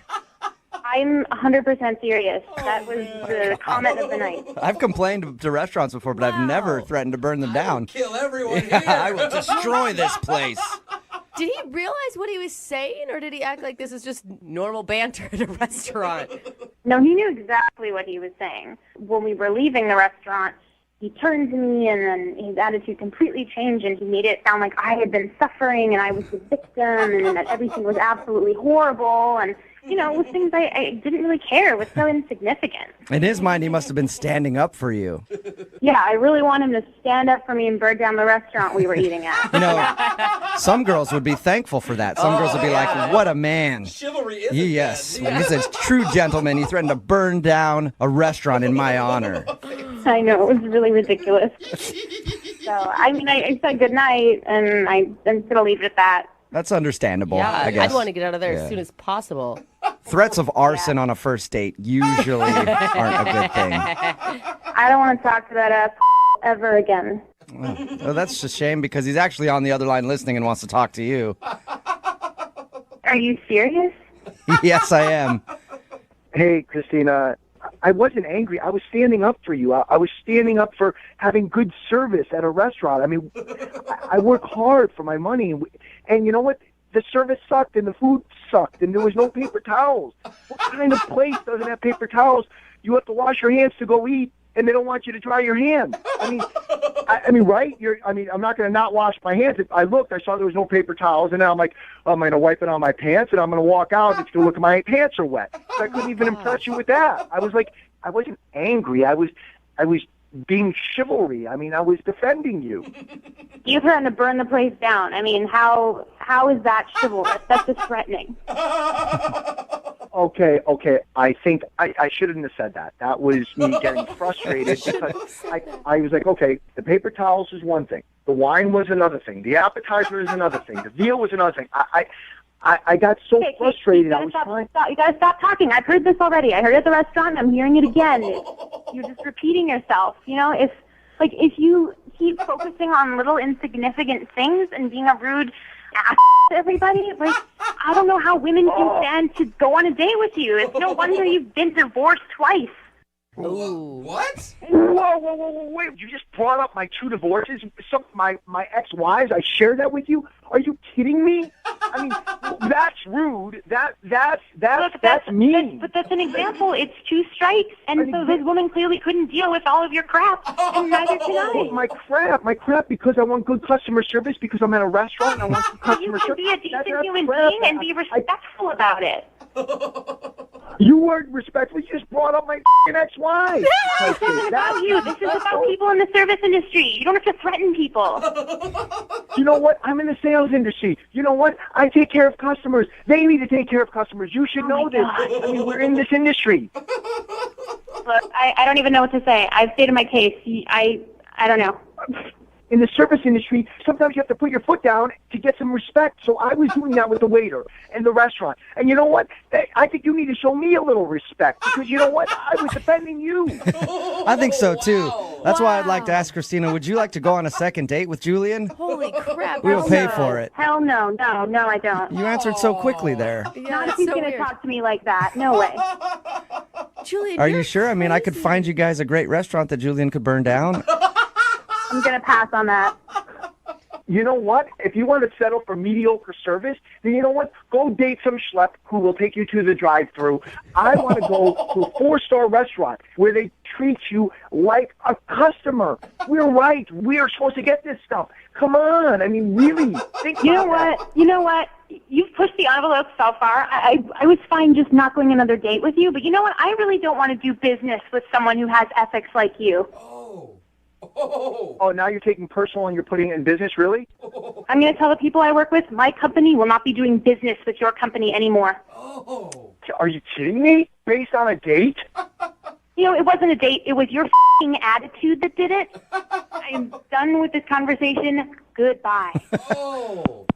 S: I'm 100% serious. That was the comment of the night.
B: I've complained to restaurants before, but I've never threatened to burn them down.
N: Kill everyone
B: Yeah,
N: here.
B: I will destroy this place.
J: Did he realize what he was saying, or did he act like this is just normal banter at a restaurant?
S: No, he knew exactly what he was saying. When we were leaving the restaurant, he turned to me, and then his attitude completely changed, and he made it sound like I had been suffering, and I was the victim, and that everything was absolutely horrible, and... it was things I didn't really care. It was so insignificant.
B: In his mind, he must have been standing up for you.
S: Yeah, I really want him to stand up for me and burn down the restaurant we were eating at.
B: Some girls would be thankful for that. Some girls would be like, what a man.
N: Chivalry is
B: Yes, he's a true gentleman. He threatened to burn down a restaurant in my honor.
S: I know, it was really ridiculous. So, I said goodnight, and I'm going to leave it at that.
B: That's understandable,
J: Yeah,
B: I guess.
J: I'd want to get out of there as soon as possible.
B: Threats of arson on a first date usually aren't a good thing.
S: I don't want to talk to that ass ever again.
B: Well, that's a shame because he's actually on the other line listening and wants to talk to you.
S: Are you serious?
B: Yes, I am.
D: Hey, Christina, I wasn't angry. I was standing up for you. I was standing up for having good service at a restaurant. I mean, I work hard for my money. And you know what? The service sucked and the food sucked and there was no paper towels. What kind of place doesn't have paper towels? You have to wash your hands to go eat and they don't want you to dry your hands. I mean, right? I'm not going to not wash my hands. If I looked, I saw there was no paper towels, and now I'm like, I'm going to wipe it on my pants, and I'm going to walk out. It's going to look like my pants are wet. So I couldn't even impress you with that. I was like, I wasn't angry. I was being chivalry. I mean, I was defending you.
S: You threatened to burn the place down. I mean, how is that chivalrous? That's just threatening.
D: Okay. I think I shouldn't have said that. That was me getting frustrated because I was like, okay, the paper towels is one thing. The wine was another thing. The appetizer is another thing. The veal was another thing. I got so frustrated.
S: You gotta stop talking. I've heard this already. I heard it at the restaurant. I'm hearing it again. You're just repeating yourself. If you keep focusing on little insignificant things and being a rude ass to everybody, I don't know how women can stand to go on a date with you. It's no wonder you've been divorced twice.
J: Ooh.
N: What?
D: Whoa, wait. You just brought up my two divorces, my ex-wives. I shared that with you? Are you kidding me? I mean, that's rude. That's mean.
S: But that's an example. It's 2 strikes, and so this woman clearly couldn't deal with all of your crap, and neither can I.
D: My crap, because I want good customer service, because I'm at a restaurant and I want good customer service.
S: You can be a decent human being and be respectful about it.
D: You weren't respectful. You just brought up my ex-wife.
S: This isn't about you. This is about people in the service industry. You don't have to threaten people.
D: You know what? I'm in the sales industry. You know what? I take care of customers. They need to take care of customers. You should know this. I mean, we're in this industry.
S: Look, I don't even know what to say. I've stated my case. I don't know.
D: In the service industry, sometimes you have to put your foot down to get some respect. So I was doing that with the waiter and the restaurant. And you know what? I think you need to show me a little respect because you know what? I was defending you.
B: I think so too. That's why I'd like to ask Christina, would you like to go on a second date with Julian?
C: Holy crap.
B: We will pay for it.
S: Hell no, no, I don't.
B: You answered so quickly there.
C: Yeah,
S: Not if
C: it's
S: he's
C: so
S: going to
C: weird.
S: talk to me like that. No way.
C: Julian,
B: Are
C: you're
B: you sure? I mean, I could find you guys a great restaurant that Julian could burn down.
S: I'm going to pass on that.
D: You know what? If you want to settle for mediocre service, then you know what? Go date some schlep who will take you to the drive-thru. I want to go to a 4-star restaurant where they treat you like a customer. We're right. We are supposed to get this stuff. Come on. I mean, really. Think
S: You know
D: about
S: what? You know what? You've pushed the envelope so far. I was fine just not going another date with you, but you know what? I really don't want to do business with someone who has ethics like you.
D: Oh, now you're taking personal and you're putting it in business, really?
S: I'm going to tell the people I work with, my company will not be doing business with your company anymore.
D: Are you kidding me? Based on a date?
S: You know, it wasn't a date. It was your f***ing attitude that did it. I'm done with this conversation. Goodbye.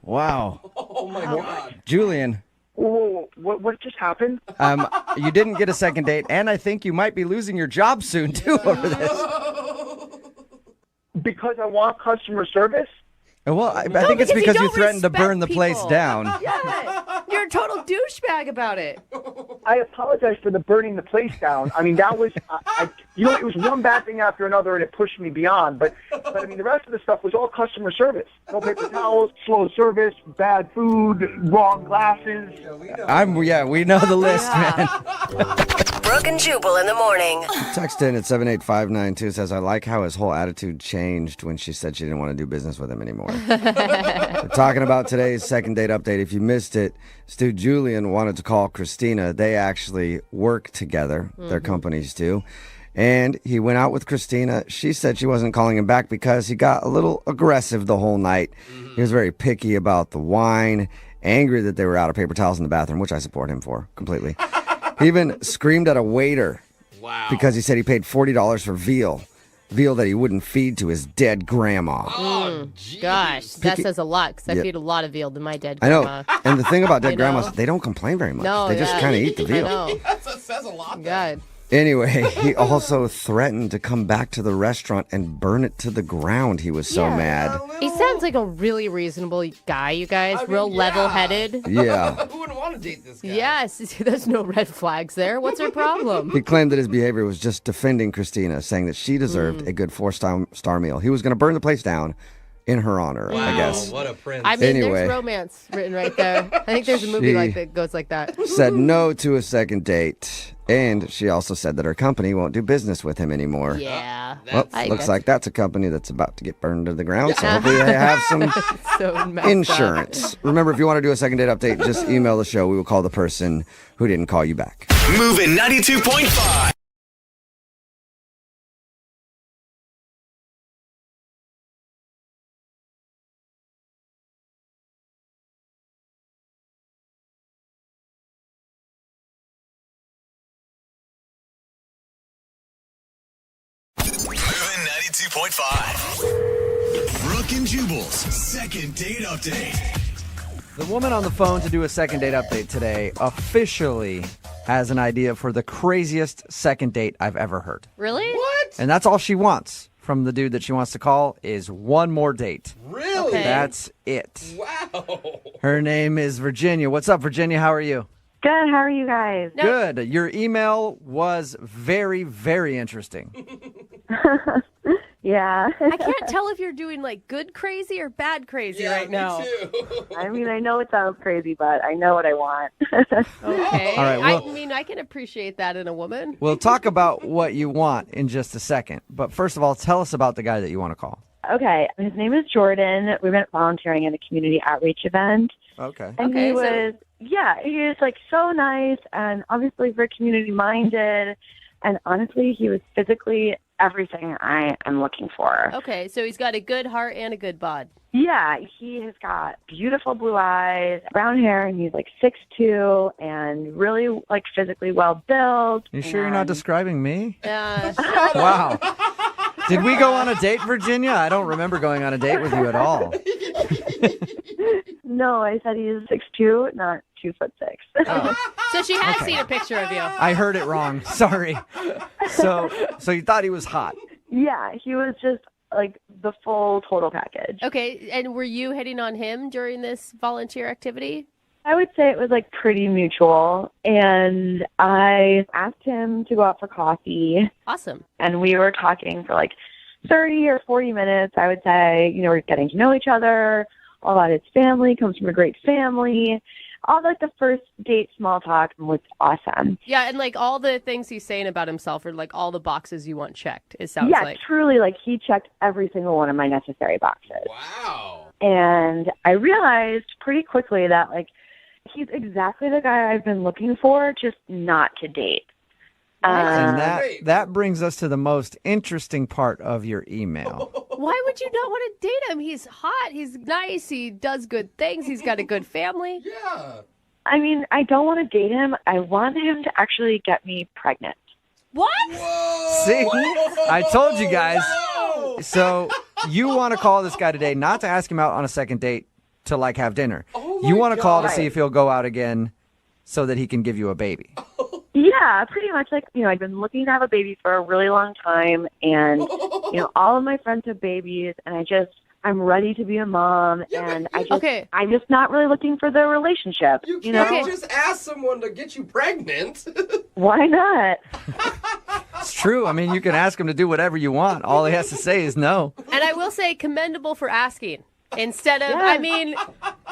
B: Wow.
N: Oh, my God.
B: Julian,
D: Whoa, what just happened?
B: you didn't get a second date, and I think you might be losing your job soon, too, over this.
D: Because I want customer service?
B: Well, I think it's because you
C: don't
B: threatened to burn the
C: respect
B: place
C: people.
B: down.
C: Yeah, you're a total douchebag about it.
D: I apologize for the burning the place down. I mean, that was, it was one bad thing after another, and it pushed me beyond. But I mean, the rest of the stuff was all customer service. No paper towels, slow service, bad food, wrong glasses.
B: We know the list, man.
H: Brooke and Jubal in the morning.
B: Text in at 78592 says, I like how his whole attitude changed when she said she didn't want to do business with him anymore. We're talking about today's second date update. If you missed it, Stu Julian wanted to call Christina. They actually work together. Their companies do. And he went out with Christina. She said she wasn't calling him back because he got a little aggressive the whole night. He was very picky about the wine, angry that they were out of paper towels in the bathroom, which I support him for completely. He even screamed at a waiter because he said he paid $40 for veal that he wouldn't feed to his dead grandma.
J: Gosh, that says a lot because I feed a lot of veal to my dead
B: I
J: grandma.
B: know. And the thing about dead grandmas, they don't complain very much.
J: No,
B: they just kind of eat the veal.
J: I know.
N: That says a lot.
J: God.
B: Anyway, he also threatened to come back to the restaurant and burn it to the ground. He was so mad.
J: He sounds like a really reasonable guy, you guys. Real level-headed.
B: Yeah.
N: Who wouldn't want to date this guy?
J: Yes, there's no red flags there. What's her problem?
B: He claimed that his behavior was just defending Christina, saying that she deserved a good 4-star meal. He was going to burn the place down in her honor, I guess.
N: What a prince.
J: I mean,
B: Anyway.
J: there's romance written right there. I think there's a movie that goes like that.
B: Said no to a second date. And she also said that her company won't do business with him anymore.
J: Yeah.
B: Well, looks like that's a company that's about to get burned to the ground. So hopefully they have some
J: So messed up.
B: insurance. Remember, if you want to do a second date update, just email the show. We will call the person who didn't call you back.
A: Moving 92.5. Moving 92.5. Brooke and Jubal's second date update.
B: The woman on the phone to do a second date update today officially has an idea for the craziest second date I've ever heard.
J: Really?
N: What?
B: And that's all she wants from the dude that she wants to call is one more date.
N: Really?
J: Okay.
B: That's it.
N: Wow.
B: Her name is Virginia. What's up, Virginia? How are you?
S: Good. How are you guys?
B: Good. Your email was very, very interesting.
S: Yeah.
C: I can't tell if you're doing like good crazy or bad crazy right now.
N: Me too.
S: I mean, I know it sounds crazy, but I know what I want.
C: Okay.
B: All right, well-
C: I mean, I can appreciate that in a woman.
B: We'll talk about what you want in just a second. But first of all, tell us about the guy that you want to call.
S: Okay. His name is Jordan. We've been volunteering at a community outreach event.
B: Okay.
S: And
C: Okay,
S: he
C: so-
S: was, he was like so nice and obviously very community minded. And honestly, he was physically everything I am looking for.
C: Okay, so he's got a good heart and a good bod.
S: Yeah, he has got beautiful blue eyes, brown hair, and he's like 6'2", and really like physically well built.
B: You sure you're not describing me?
C: Uh,
B: Wow. Did we go on a date, Virginia? I don't remember going on a date with you at all.
S: No, I said he's 6'2", not 2'6".
B: Oh.
C: so she has
B: Okay.
C: seen a picture of you.
B: I heard it wrong. Sorry. So you thought he was hot.
K: Yeah, he was just like the full total package.
C: Okay, and were you hitting on him during this volunteer activity?
K: I would say it was like pretty mutual, and I asked him to go out for coffee.
C: Awesome.
K: And we were talking for like 30 or 40 minutes. I would say, we're getting to know each other. All about his family, comes from a great family. All like the first date small talk was awesome.
C: Yeah, and like all the things he's saying about himself are like all the boxes you want checked, it sounds like.
K: Yeah, truly, like he checked every single one of my necessary boxes.
N: Wow.
K: And I realized pretty quickly that like he's exactly the guy I've been looking for, just not to date.
B: And that brings us to the most interesting part of your email.
C: Why would you not want to date him? He's hot. He's nice. He does good things. He's got a good family.
N: Yeah.
K: I mean, I don't want to date him. I want him to actually get me pregnant.
C: What?
B: See? I told you guys. So you want to call this guy today, not to ask him out on a second date to like have dinner. You want to call to see if he'll go out again so that he can give you a baby.
K: Yeah, pretty much. Like, I've been looking to have a baby for a really long time, and, all of my friends have babies, and I'm ready to be a mom, and I'm just not really looking for the relationship.
N: You can't just ask someone to get you pregnant.
K: Why not?
B: It's true. I mean, you can ask him to do whatever you want. All he has to say is no.
C: And I will say commendable for asking. Instead of, I mean,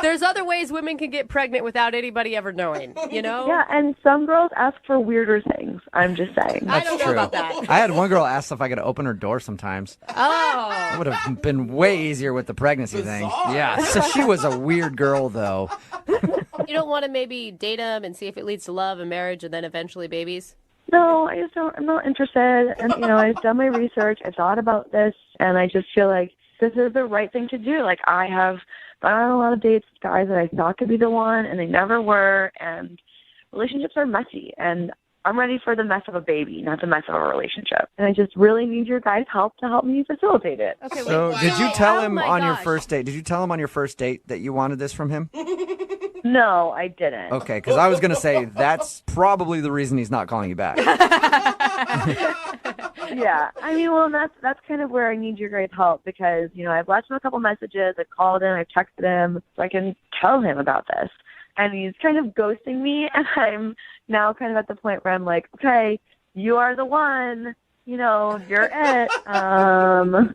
C: there's other ways women can get pregnant without anybody ever knowing,
K: Yeah, and some girls ask for weirder things. I'm just saying.
C: I don't know about that.
B: I had one girl ask if I could open her door sometimes.
C: Oh.
B: It would have been way easier with the pregnancy thing. Yeah, so she was a weird girl, though.
C: You don't want to maybe date him and see if it leads to love and marriage and then eventually babies?
K: No, I just don't. I'm not interested. And, I've done my research. I thought about this, and I just feel like this is the right thing to do. Like, I have gone on a lot of dates with guys that I thought could be the one, and they never were, and relationships are messy, and I'm ready for the mess of a baby, not the mess of a relationship. And I just really need your guys' help to help me facilitate it.
C: Okay,
B: so did you tell him on your first date? Did you tell him on your first date that you wanted this from him?
K: No, I didn't.
B: Okay, because I was going to say that's probably the reason he's not calling you back.
K: Yeah, I mean, well, that's kind of where I need your guys' help because, I've left him a couple messages, I've called him, I've texted him, so I can tell him about this. And he's kind of ghosting me, and I'm now kind of at the point where I'm like, okay, you are the one, you're it.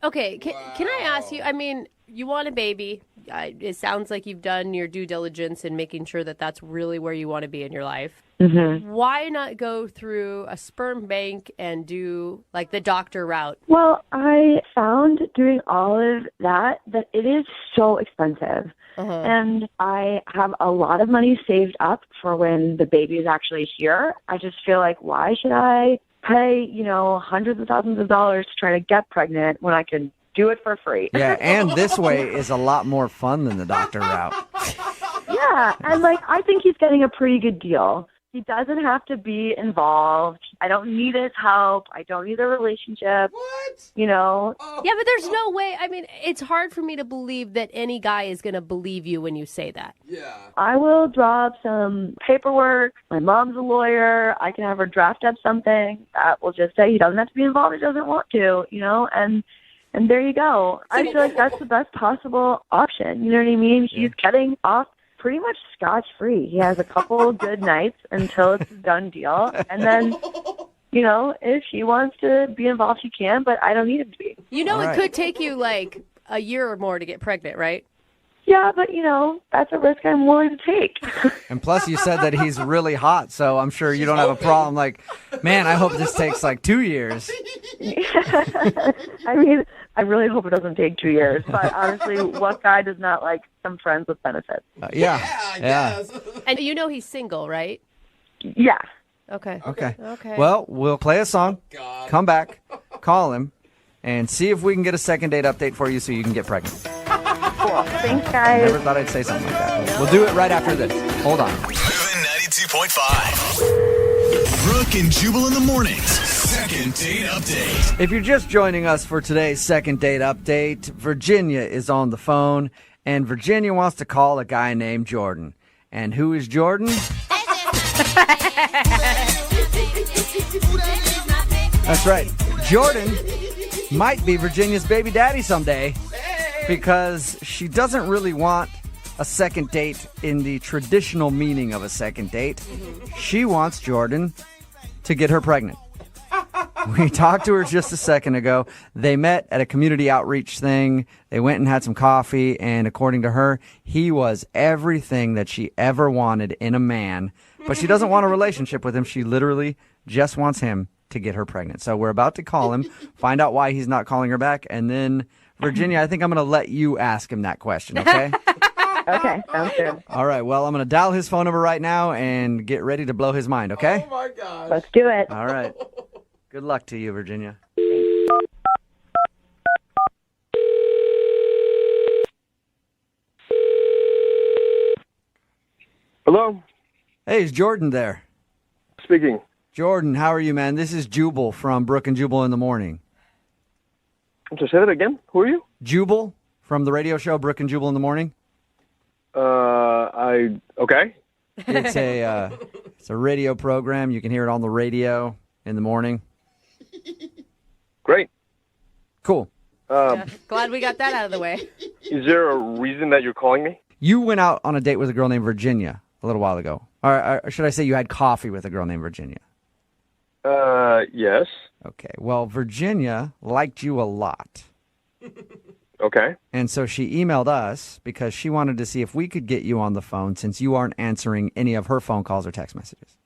C: Okay, can I ask you, I mean, you want a baby. It sounds like you've done your due diligence in making sure that that's really where you want to be in your life.
K: Mm-hmm.
C: Why not go through a sperm bank and do like the doctor route?
K: Well, I found doing all of that it is so expensive. And I have a lot of money saved up for when the baby is actually here. I just feel like, why should I pay, hundreds of thousands of dollars to try to get pregnant when I can do it for free?
B: Yeah, and this way is a lot more fun than the doctor route.
K: Yeah, and I think he's getting a pretty good deal. He doesn't have to be involved. I don't need his help. I don't need a relationship.
N: What?
K: Yeah,
C: but there's no way. I mean, it's hard for me to believe that any guy is going to believe you when you say that.
N: Yeah.
K: I will draw up some paperwork. My mom's a lawyer. I can have her draft up something that will just say he doesn't have to be involved. He doesn't want to, and there you go. I feel like that's the best possible option. You know what I mean? He's getting off pretty much scotch-free. He has a couple of good nights until it's a done deal. And then, if he wants to be involved, he can, but I don't need him to be.
C: It could take you like a year or more to get pregnant, right?
K: Yeah, but, that's a risk I'm willing to take.
B: And plus you said that he's really hot, so I'm sure you don't have a problem. Like, man, I hope this takes like 2 years.
K: I mean, I really hope it doesn't take 2 years. But honestly, what guy does not like some friends with benefits?
B: Yeah.
C: And he's single, right?
K: Yeah.
C: Okay.
B: Well, we'll play a song, come back, call him, and see if we can get a second date update for you so you can get pregnant.
K: Cool. Thanks, guys.
B: Never thought I'd say something like that. We'll do it right after this. Hold on.
A: Moving 92.5. Brooke and Jubal in the mornings. Second date update.
B: If you're just joining us for today's second date update, Virginia is on the phone, and Virginia wants to call a guy named Jordan. And who is Jordan? That's right. Jordan might be Virginia's baby daddy someday because she doesn't really want a second date in the traditional meaning of a second date. She wants Jordan to get her pregnant. We talked to her just a second ago. They met at a community outreach thing. They went and had some coffee, and according to her, he was everything that she ever wanted in a man. But she doesn't want a relationship with him. She literally just wants him to get her pregnant. So we're about to call him, find out why he's not calling her back, and then, Virginia, I think I'm going to let you ask him that question, okay?
S: Okay, sounds good.
B: All right, well, I'm going to dial his phone number right now and get ready to blow his mind, okay?
N: Oh, my gosh.
S: Let's do it.
B: All right. Good luck to you, Virginia.
E: Hello?
B: Hey, is Jordan there?
E: Speaking.
B: Jordan, how are you, man? This is Jubal from Brooke and Jubal in the Morning.
E: Just say that again. Who are you?
B: Jubal from the radio show Brooke and Jubal in the Morning.
E: Okay.
B: It's a radio program. You can hear it on the radio in the morning.
E: Great.
B: Cool.
J: Glad we got that out of the way.
E: Is there a reason that you're calling me?
B: You went out on a date with a girl named Virginia a little while ago. Or should I say you had coffee with a girl named Virginia?
E: Yes.
B: Okay. Well, Virginia liked you a lot.
E: Okay.
B: And so she emailed us because she wanted to see if we could get you on the phone since you aren't answering any of her phone calls or text messages.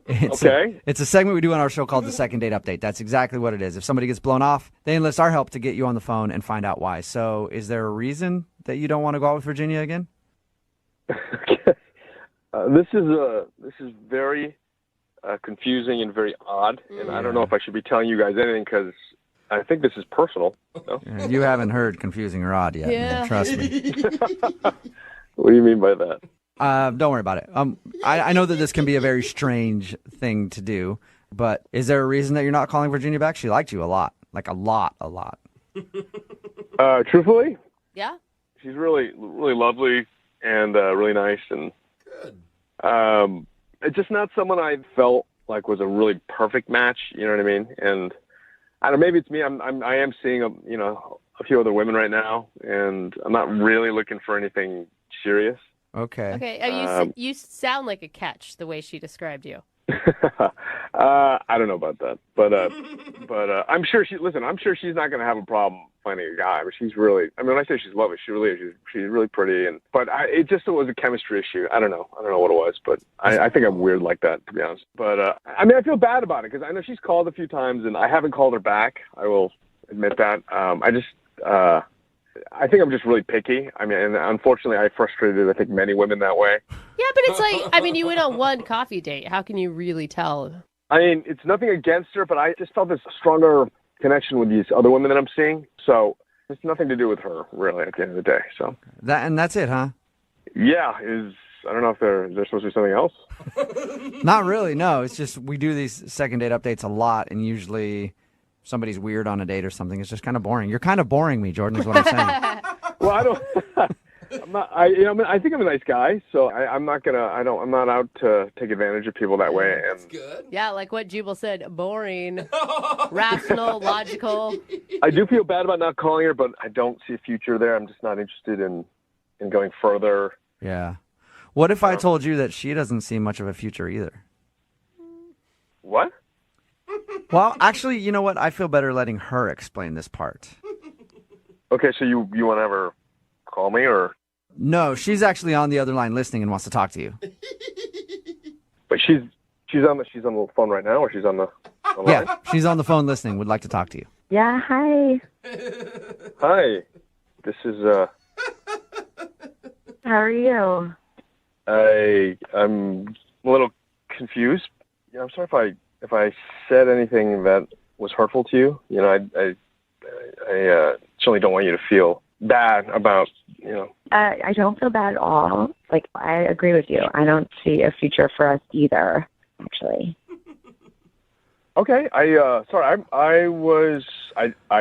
B: It's a segment we do on our show called the Second Date Update. That's exactly what it is. If somebody gets blown off, they enlist our help to get you on the phone and find out why. So is there a reason that you don't want to go out with Virginia again?
E: This is very confusing and very odd, and I don't know if I should be telling you guys anything because I think this is personal. No?
B: Yeah, you haven't heard confusing or odd yet. Man, trust me.
E: What do you mean by that?
B: Don't worry about it. I know that this can be a very strange thing to do, but is there a reason that you're not calling Virginia back? She liked you a lot, like a lot.
E: Truthfully?
J: Yeah?
E: She's really, really lovely and really nice, and it's just not someone I felt like was a really perfect match. You know what I mean? And I don't know, maybe it's me. I am seeing a few other women right now, and I'm not really looking for anything serious.
B: Okay.
J: Okay. You sound like a catch the way she described you.
E: I don't know about that, but I'm sure I'm sure she's not going to have a problem finding a guy. But she's really, when I say she's lovely, she really is. She's really pretty, it was a chemistry issue. I don't know what it was, but I think I'm weird like that, to be honest. But I feel bad about it because I know she's called a few times and I haven't called her back. I will admit that. I think I'm just really picky. And unfortunately, I frustrated, I think, many women that way.
J: Yeah, but it's like, you went on one coffee date. How can you really tell?
E: It's nothing against her, but I just felt this stronger connection with these other women that I'm seeing. So it's nothing to do with her, really, at the end of the day. So
B: that's it, huh?
E: Yeah. I don't know if there's supposed to be something else.
B: Not really, no. It's just we do these second date updates a lot, and usually somebody's weird on a date or something. It's just kind of boring. You're kind of boring me, Jordan, is what I'm saying.
E: Well, I don't. I'm not. I think I'm a nice guy, so I'm not gonna. I'm not out to take advantage of people that way. And
J: good. Yeah, like what Jubal said, boring, rational, logical.
E: I do feel bad about not calling her, but I don't see a future there. I'm just not interested in going further.
B: Yeah. What if I told you that she doesn't see much of a future either?
E: What?
B: Well, actually, you know what? I feel better letting her explain this part.
E: Okay, so you want to have her call me, or?
B: No, she's actually on the other line listening and wants to talk to you.
E: But she's on the phone right now, or she's on the line?
B: Yeah, she's on the phone listening. Would like to talk to you.
S: Yeah, hi.
E: Hi. This is
S: How are you?
E: I'm a little confused. Yeah, I'm sorry if I said anything that was hurtful to you. I certainly don't want you to feel bad about,
S: I don't feel bad at all. Like, I agree with you. I don't see a future for us either, actually.
E: Okay. I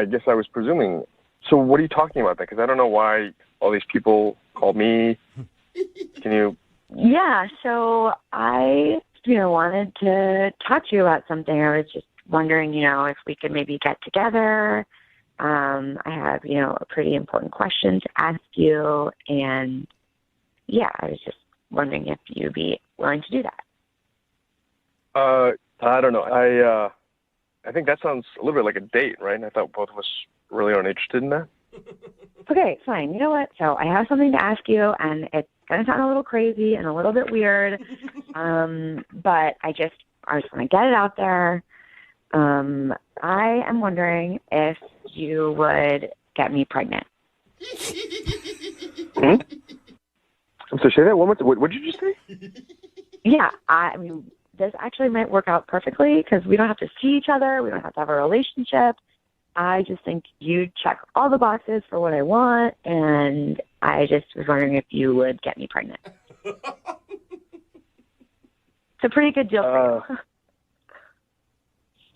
E: guess I was presuming. So what are you talking about then? Because I don't know why all these people called me. Can you?
S: Yeah, so I, wanted to talk to you about something. I was just
K: wondering, if we could maybe get together. I have, a pretty important question to ask you. And yeah, I was just wondering if you'd be willing to do that.
E: I don't know. I think that sounds a little bit like a date, right? And I thought both of us really aren't interested in that.
K: Okay, fine. You know what? So I have something to ask you, and it's going to sound a little crazy and a little bit weird, but I just want to get it out there. I am wondering if you would get me pregnant.
E: I'm sorry, say that one more time. What did you just say?
K: Yeah, I mean, this actually might work out perfectly because we don't have to see each other. We don't have to have a relationship. I just think you check all the boxes for what I want, and I just was wondering if you would get me pregnant. It's a pretty good deal for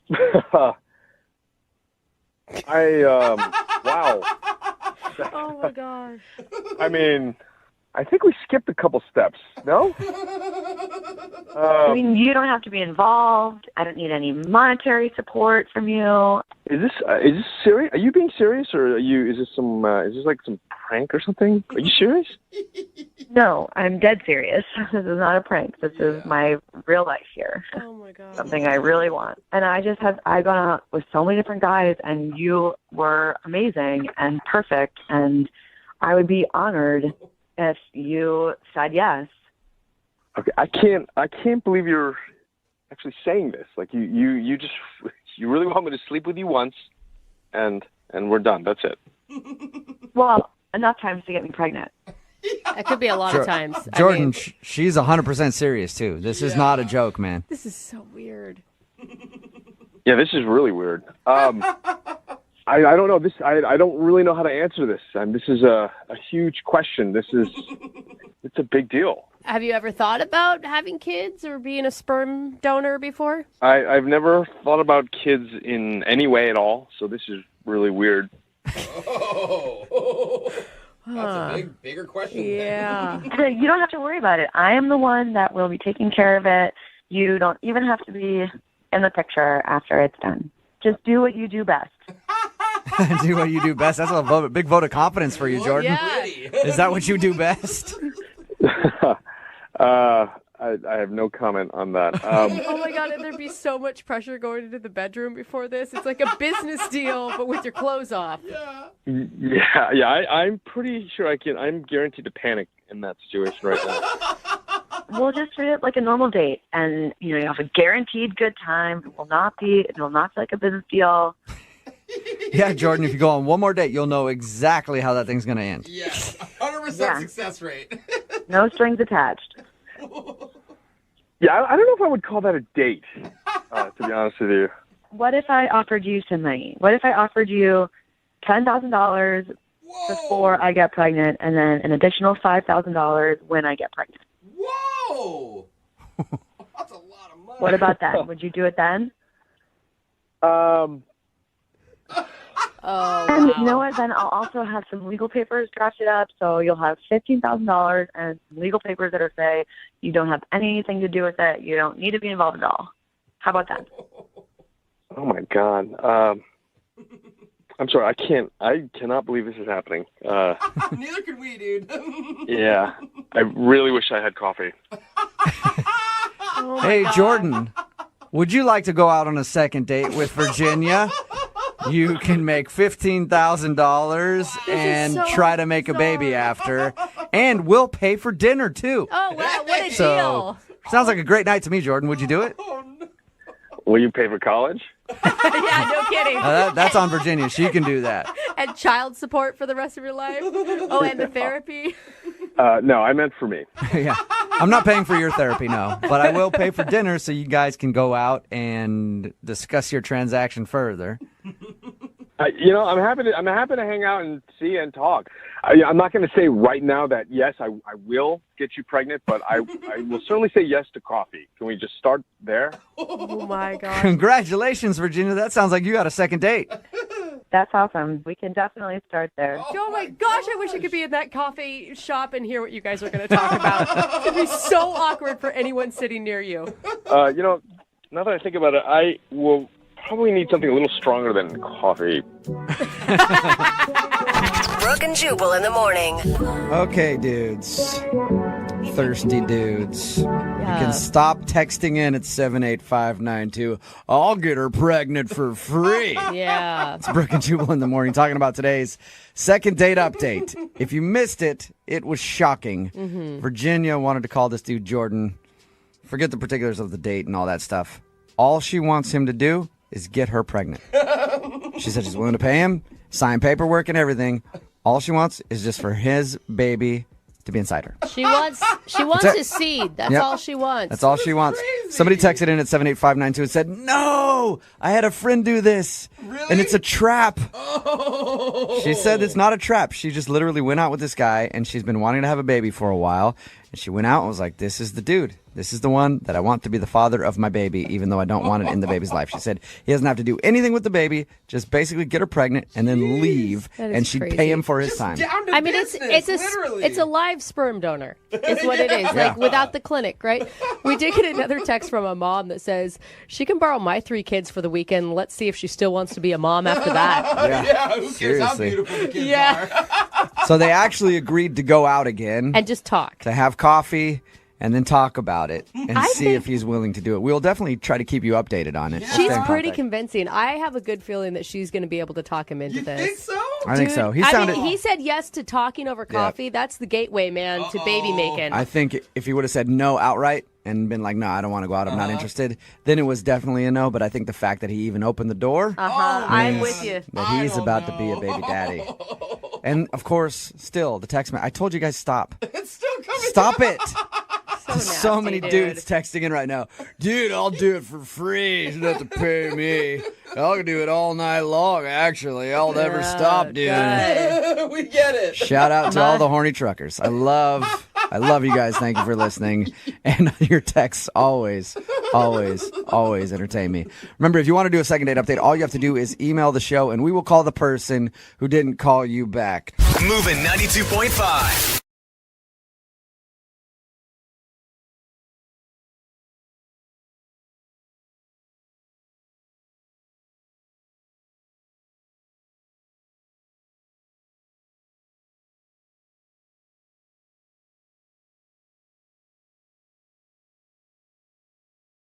E: you. Wow.
C: Oh my gosh.
E: I mean, I think we skipped a couple steps. No?
K: I mean, you don't have to be involved. I don't need any monetary support from you.
E: Is this serious? Are you being serious, or is this like some prank or something? Are you serious?
K: No, I'm dead serious. This is not a prank. This is my real life here.
C: Oh my god.
K: Something I really want. And I've gone out with so many different guys, and you were amazing and perfect, and I would be honored if you said yes.
E: Okay, I can't believe you're actually saying this. Like you really want me to sleep with you once, and we're done. That's it.
K: Well, enough times to get me pregnant.
C: That could be a lot of times.
B: Jordan, she's 100% serious too. This is not a joke, man.
C: This is so weird.
E: Yeah, this is really weird. I don't know this. I don't really know how to answer this. And this is a huge question. It's a big deal.
C: Have you ever thought about having kids or being a sperm donor before?
E: I've never thought about kids in any way at all. So this is really weird.
N: That's a bigger question.
C: Yeah.
K: You don't have to worry about it. I am the one that will be taking care of it. You don't even have to be in the picture after it's done. Just do what you do best.
B: Do what you do best. That's a big vote of confidence for you, Jordan.
C: Yeah.
B: Is that what you do best?
E: I have no comment on that.
C: Oh my god, there'd be so much pressure going into the bedroom before this. It's like a business deal, but with your clothes off.
E: Yeah. I'm pretty sure I'm guaranteed to panic in that situation right now.
K: We'll just treat it like a normal date, and you have a guaranteed good time. It will not feel like a business deal.
B: Yeah, Jordan, if you go on one more date, you'll know exactly how that thing's going to end.
N: Yeah, 100% success rate.
K: No strings attached.
E: Yeah, I don't know if I would call that a date, to be honest with you.
K: What if I offered you some money? What if I offered you $10,000 before I get pregnant, and then an additional $5,000 when I get pregnant?
N: Whoa! That's a lot of money.
K: What about that? Would you do it then?
C: Oh,
K: and
C: wow.
K: you know what? Then I'll also have some legal papers drafted up, so you'll have $15,000 and some legal papers that say you don't have anything to do with it. You don't need to be involved at all. How about that?
E: Oh my God. I'm sorry. I cannot believe this is happening.
N: Neither can we, dude.
E: Yeah. I really wish I had coffee.
C: Oh
B: Hey,
C: God.
B: Jordan, would you like to go out on a second date with Virginia? You can make $15,000 and
C: so
B: try to make a baby after, and we'll pay for dinner too.
C: Oh, wow, what a
B: So,
C: deal.
B: sounds like a great night to me, Jordan. Would you do it?
E: Will you pay for college?
C: Yeah, no kidding.
B: That's on Virginia. She can do that.
C: And child support for the rest of your life. Oh, and the therapy.
E: No, I meant for me.
B: Yeah, I'm not paying for your therapy, no, but I will pay for dinner so you guys can go out and discuss your transaction further.
E: I'm happy to hang out and see and talk. I'm not going to say right now that yes, I will get you pregnant, but I will certainly say yes to coffee. Can we just start there?
C: Oh my God!
B: Congratulations, Virginia. That sounds like you got a second date.
K: That's awesome. We can definitely start there.
C: Oh my gosh, I wish I could be in that coffee shop and hear what you guys are going to talk about. It'd be so awkward for anyone sitting near you.
E: Now that I think about it, I will probably need something a little stronger than coffee.
H: Brooke and Jubal in the morning.
B: Okay, dudes. Thirsty dudes. You can stop texting in at 78592. I'll get her pregnant for free.
C: Yeah.
B: It's Brooke and Jubal in the morning talking about today's second date update. If you missed it, it was shocking.
C: Mm-hmm.
B: Virginia wanted to call this dude Jordan. Forget the particulars of the date and all that stuff. All she wants him to do is get her pregnant. She said she's willing to pay him, sign paperwork and everything. All she wants is just for his baby to be inside her.
C: She wants his seed. That's
B: Yep.
C: all she wants.
B: That's all she wants. Somebody texted in at 78592 and said, "No, I had a friend do this, and it's a trap." She said it's not a trap. She just literally went out with this guy, and she's been wanting to have a baby for a while. And she went out and was like, "This is the dude. This is the one that I want to be the father of my baby, even though I don't want it in the baby's life." She said he doesn't have to do anything with the baby, just basically get her pregnant and then leave, and she'd
C: crazy.
B: pay him for his time.
C: I mean, it's a live sperm donor. Is what it is. Like without the clinic, right? We did get another text from a mom that says she can borrow my 3 kids for the weekend. Let's see if she still wants to be a mom after that.
N: Who cares how beautiful the kids are?
B: So they actually agreed to go out again
C: and just talk,
B: to have coffee, and then talk about it and
C: I
B: see
C: think-
B: if he's willing to do it. We'll definitely try to keep you updated on it.
C: She's pretty convincing. I have a good feeling that she's going to be able to talk him into this.
N: Think so?
B: I think so. He
C: He said yes to talking over coffee. That's the gateway, man, to baby making.
B: I think if he would have said no outright and been like, "No, I don't want to go out. I'm not interested," then it was definitely a no. But I think the fact that he even opened the door,
C: I'm
B: means
C: with you.
B: that he's about to be a baby daddy. And of course, still the text. I told you guys stop.
N: It's still coming.
B: Stop it.
C: nasty,
B: So many
C: dude.
B: dudes texting in right now. Dude, I'll do it for free. You don't have to pay me. I'll do it all night long, actually. I'll never stop doing it.
N: We get it.
B: Shout out to all the horny truckers. I love you guys. Thank you for listening. And your texts always entertain me. Remember, if you want to do a second date update, all you have to do is email the show, and we will call the person who didn't call you back.
A: Moving 92.5.